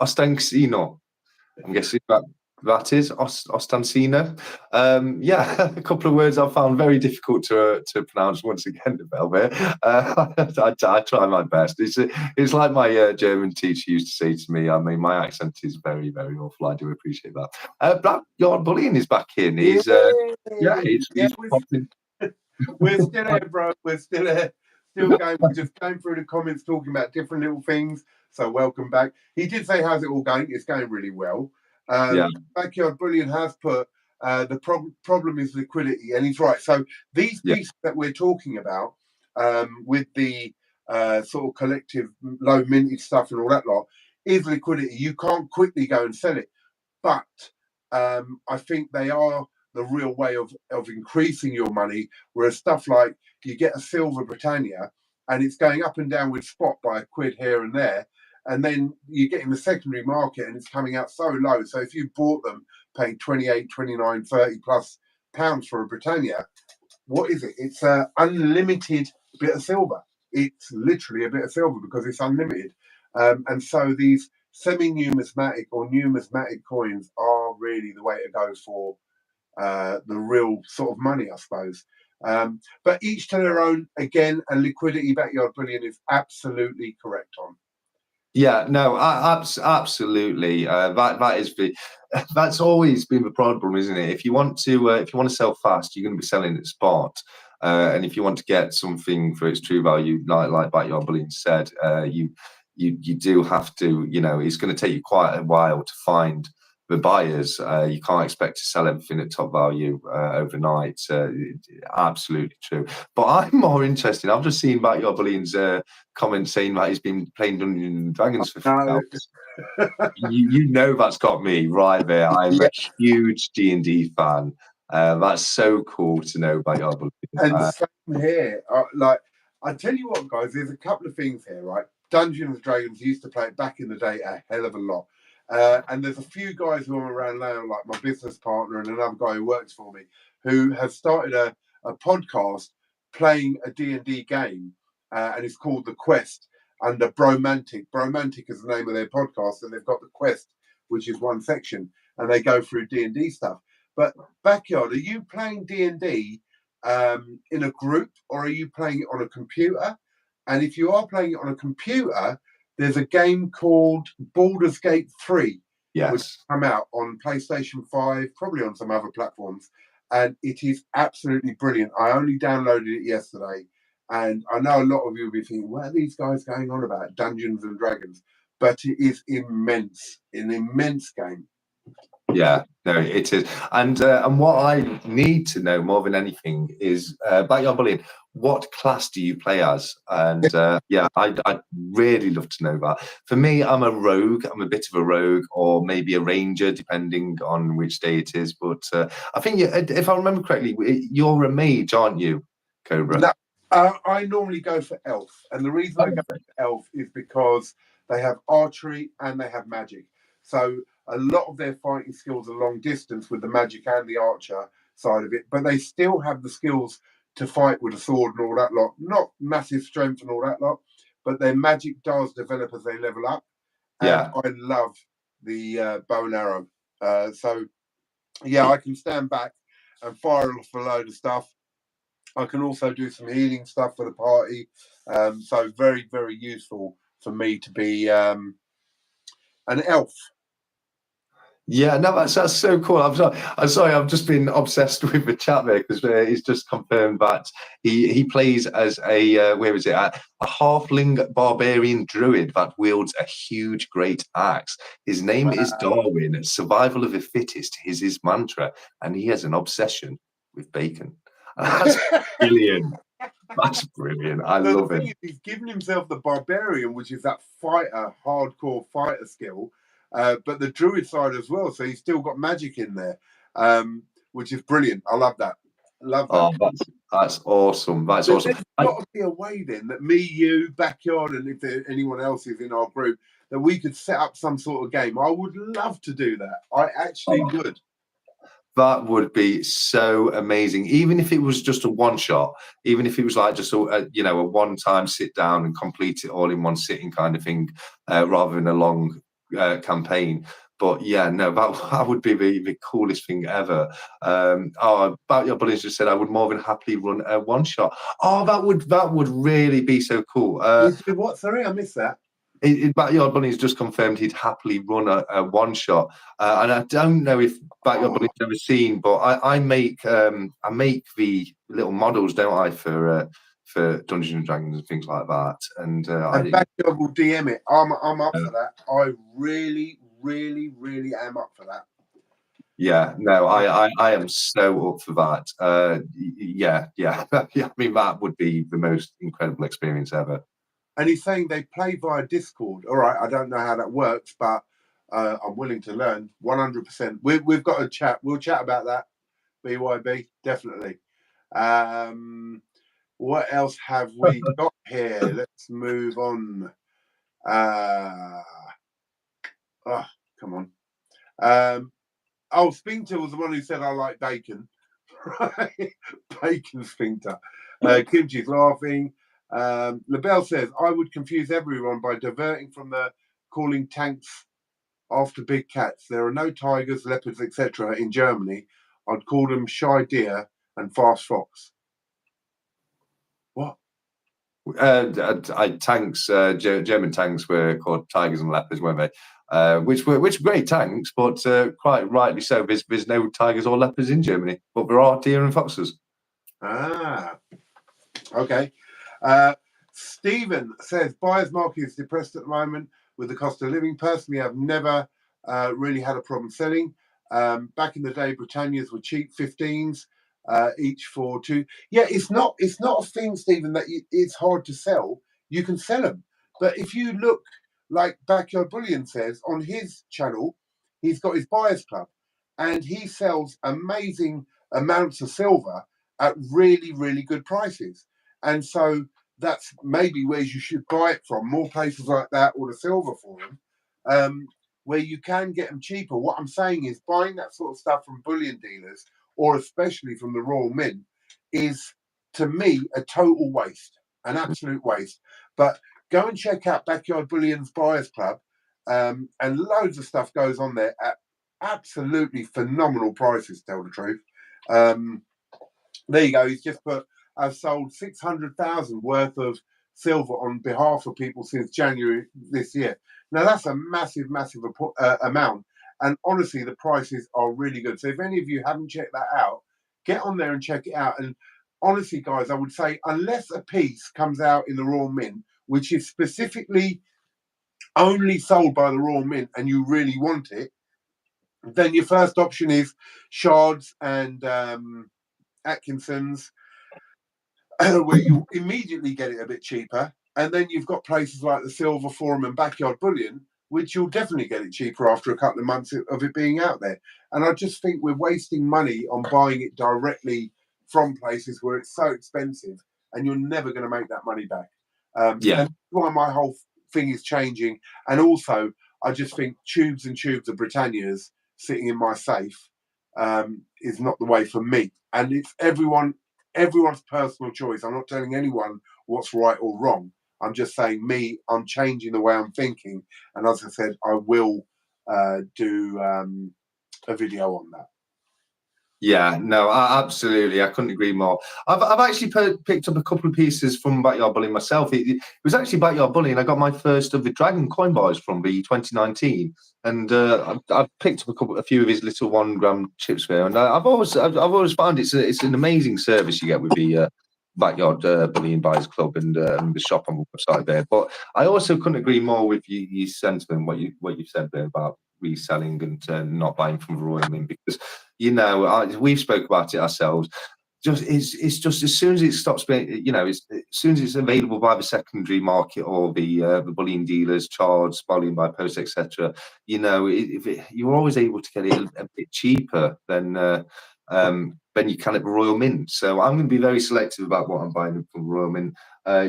Ostanksino. I'm guessing that is Ostancino. Yeah, a couple of words I found very difficult to pronounce once again, Velvet. I try my best. It's like my German teacher used to say to me. I mean, my accent is very, very awful. I do appreciate that. Your bullying is back in. He's Yeah, he's popping. we're still here, bro. We're still here. Still going. We're just going through the comments, talking about different little things. So welcome back. He did say, "How's it all going?" It's going really well. Yeah, Backyard Bullion has put the problem is liquidity, and he's right. So these yeah, pieces that we're talking about, with the sort of collective low mintage stuff and all that lot, is liquidity. You can't quickly go and sell it, but I think they are the real way of increasing your money. Whereas stuff like you get a silver Britannia and it's going up and down with spot by a quid here and there, and then you get in the secondary market and it's coming out so low. So if you bought them paying 28, 29, 30 plus pounds for a Britannia, what is it? It's an unlimited bit of silver. It's literally a bit of silver because it's unlimited. And so these semi-numismatic or numismatic coins are really the way to go for the real sort of money, I suppose. But each to their own. Again, and liquidity backyard bullion is absolutely correct on. yeah. No, absolutely. That is that's always been the problem, isn't it? If you want to sell fast, you're going to be selling at spot. And if you want to get something for its true value, like Backyard Bullion said, you do have to, it's going to take you quite a while to find the buyers. You can't expect to sell everything at top value overnight. Absolutely true. But I'm more interested. I've just seen Backyard Bullion's comment saying that he's been playing Dungeons and Dragons for 3 hours. You know that's got me right there. I'm a huge D&D fan. That's so cool to know Backyard Bullion. And same here. I tell you what, guys, there's a couple of things here, right? Dungeons and Dragons used to play it back in the day a hell of a lot. And there's a few guys who I'm around now, like my business partner and another guy who works for me, who have started a podcast playing a D&D game, and it's called The Quest under Bromantic. Bromantic is the name of their podcast, and they've got The Quest, which is one section, and they go through D&D stuff. But Backyard, are you playing D&D in a group, or are you playing it on a computer? And if you are playing it on a computer, there's a game called Baldur's Gate 3, which come out on PlayStation 5, probably on some other platforms, and it is absolutely brilliant. I only downloaded it yesterday, and I know a lot of you will be thinking, what are these guys going on about, Dungeons and Dragons? But it is immense, an immense game. Yeah, no, it is. And what I need to know more than anything is Backyard Bullion, what class do you play as? And I'd really love to know that. For me, I'm a rogue. I'm a bit of a rogue, or maybe a ranger, depending on which day it is. But I think, if I remember correctly, you're a mage, aren't you, Cobra? No, I normally go for elf. And the reason I go for elf is because they have archery and they have magic. So a lot of their fighting skills are long distance with the magic and the archer side of it, but they still have the skills to fight with a sword and all that lot. Not massive strength and all that lot, but their magic does develop as they level up. And I love the bow and arrow. I can stand back and fire off a load of stuff. I can also do some healing stuff for the party. So very, very useful for me to be an elf. Yeah, no, that's so cool. I'm sorry, I've just been obsessed with the chat there because he's just confirmed that he plays as a a halfling barbarian druid that wields a huge great axe. His name is Darwin. Survival of the fittest is his mantra, and he has an obsession with bacon. That's brilliant. That's brilliant. I love it. He's given himself the barbarian, which is that hardcore fighter skill. But the druid side as well, so he's still got magic in there, which is brilliant. I love that. Oh, that's awesome. That's awesome. There's got to be a way then that me, you, Backyard, and if anyone else is in our group, that we could set up some sort of game. I would love to do that. I actually would. That would be so amazing. Even if it was just a one shot, even if it was like just a one time sit down and complete it all in one sitting kind of thing, rather than a long campaign. But yeah, no, that would be the coolest thing ever. About your bullies just said I would more than happily run a one shot. Oh, that would really be so cool. What? Sorry, I missed that. Backyard Bunny's just confirmed he'd happily run a one shot, and I don't know if Backyard Bunny's ever seen, but I make the little models, don't I, for Dungeons and Dragons and things like that. And Backyard will DM it. I'm up for that. I really, really, really am up for that. Yeah, no, I am so up for that. Yeah. I mean, that would be the most incredible experience ever. And he's saying they play via Discord. All right, I don't know how that works, but I'm willing to learn 100%. We've got a chat. We'll chat about that. BYB, definitely. What else have we got here? Let's move on. Come on. Sphincter was the one who said I like bacon. Right? Bacon Sphincter. Kimchi's laughing. LaBelle says, I would confuse everyone by diverting from the calling tanks after big cats. There are no tigers, leopards, etc. in Germany. I'd call them shy deer and fast fox. What? Tanks, German tanks were called tigers and leopards, weren't they? Which were great tanks, but quite rightly so. There's no tigers or leopards in Germany, but there are deer and foxes. Okay. Stephen says buyer's market is depressed at the moment with the cost of living. Personally, I've never really had a problem selling. Back in the day, Britannias were cheap, 15s each for two. Yeah, it's not a thing, Stephen, that it's hard to sell. You can sell them, but if you look, like Backyard Bullion says on his channel, he's got his buyers club, and he sells amazing amounts of silver at really, really good prices. And so that's maybe where you should buy it from, more places like that, or the Silver Forum, where you can get them cheaper. What I'm saying is buying that sort of stuff from bullion dealers, or especially from the Royal Mint, is, to me, a total waste, an absolute waste. But go and check out Backyard Bullion's Buyers Club, and loads of stuff goes on there at absolutely phenomenal prices, to tell the truth. There you go. He's just put, I've sold 600,000 worth of silver on behalf of people since January this year. Now, that's a massive, massive amount. And honestly, the prices are really good. So if any of you haven't checked that out, get on there and check it out. And honestly, guys, I would say unless a piece comes out in the Royal Mint, which is specifically only sold by the Royal Mint, and you really want it, then your first option is Shards and Atkinson's, where you immediately get it a bit cheaper. And then you've got places like the Silver Forum and Backyard Bullion, which you'll definitely get it cheaper after a couple of months of it being out there. And I just think we're wasting money on buying it directly from places where it's so expensive and you're never going to make that money back. And that's why my whole thing is changing. And also, I just think tubes and tubes of Britannias sitting in my safe is not the way for me. And it's everyone's personal choice. I'm not telling anyone what's right or wrong. I'm just saying I'm changing the way I'm thinking. And as I said, I will do a video on that. Yeah, no, absolutely. I couldn't agree more. I've actually picked up a couple of pieces from Backyard Bullying myself. It was actually Backyard Bullying. I got my first of the Dragon coin bars from the 2019, and I've picked up a few of his little 1 gram chips there. And I've always found it's an amazing service you get with the Backyard Bullying Buyers Club and the shop on the website there. But I also couldn't agree more with your sentiment, what you said there about reselling and not buying from the Royal Mint, because we've spoke about it ourselves. It's just as soon as it stops being, as soon as it's available by the secondary market or the bullion dealers, charged, bullion by post, etc. You're always able to get it a bit cheaper than you can at the Royal Mint. So I'm going to be very selective about what I'm buying from the Royal Mint.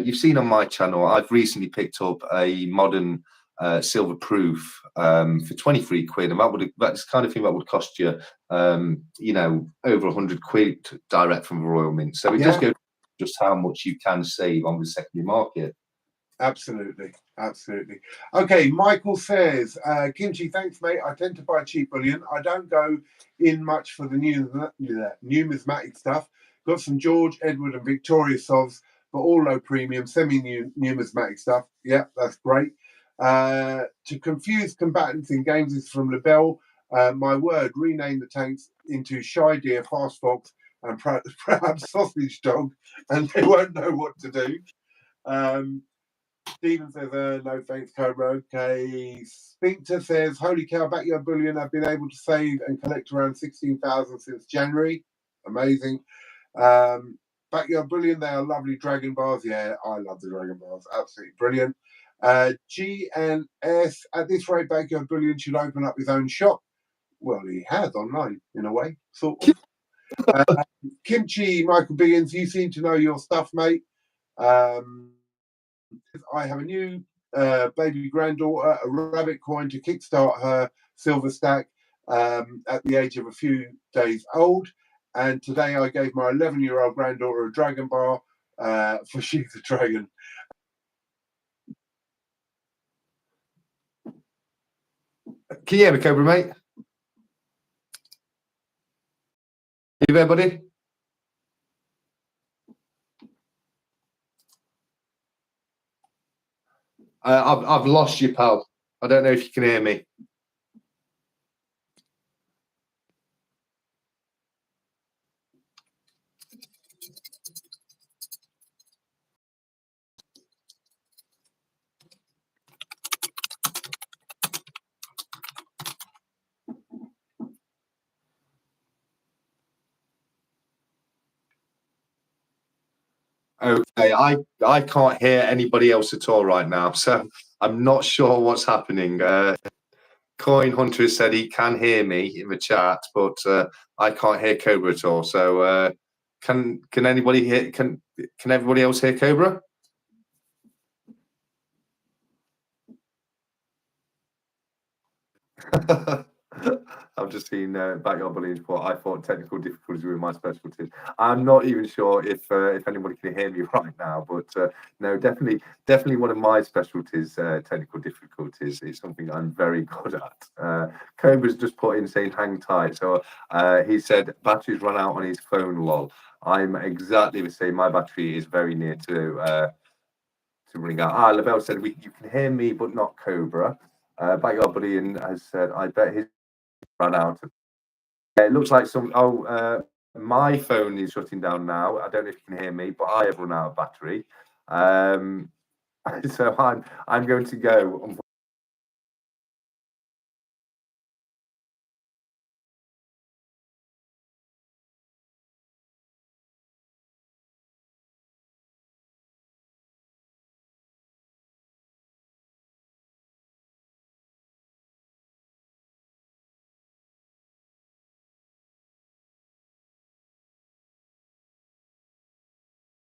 You've seen on my channel, I've recently picked up a modern silver proof for 23 quid, and that's the kind of thing that would cost you over 100 quid direct from the Royal Mint. So it does go just how much you can save on the secondary market. Absolutely. Absolutely. Okay, Michael says, Kimchi, thanks, mate. I tend to buy cheap bullion. I don't go in much for the numismatic stuff. Got some George, Edward, and Victoria sovs, but all low premium, semi-numismatic stuff. Yeah, that's great. To confuse combatants in games is from LaBelle. My word, rename the tanks into Shy Deer, Fast Fox, and perhaps Sausage Dog, and they won't know what to do. Stephen says, no thanks, Cobra. Okay. Sphincter says, holy cow, Backyard Bullion. I've been able to save and collect around 16,000 since January. Amazing. Backyard Bullion, they are lovely dragon bars. Yeah, I love the dragon bars. Absolutely brilliant. G and S, at this rate, Backyard Bullion should open up his own shop. Well, he has online, in a way, sort of. Kimchi, Michael Biggins, you seem to know your stuff, mate. I have a new baby granddaughter, a rabbit coin to kickstart her silver stack at the age of a few days old. And today I gave my 11-year-old granddaughter a dragon bar for She's a Dragon. Can you hear me, Cobra, mate? You there, buddy? I've lost you, pal. I don't know if you can hear me. Okay, I can't hear anybody else at all right now, so I'm not sure what's happening. Coin Hunter has said he can hear me in the chat, but I can't hear Cobra at all. So can anybody hear? Can everybody else hear Cobra? I've just seen Backyard Bullying report. I thought technical difficulties were my specialties. I'm not even sure if anybody can hear me right now, but no, definitely one of my specialties. Technical difficulties is something I'm very good at. Cobra's just put in saying hang tight. So he said batteries run out on his phone. Lol. I'm exactly the same. My battery is very near to running out. Lavelle said you can hear me, but not Cobra. Backyard Bullying has said, I bet his run out. It looks like my phone is shutting down now. I don't know if you can hear me, but I have run out of battery. So I'm going to go.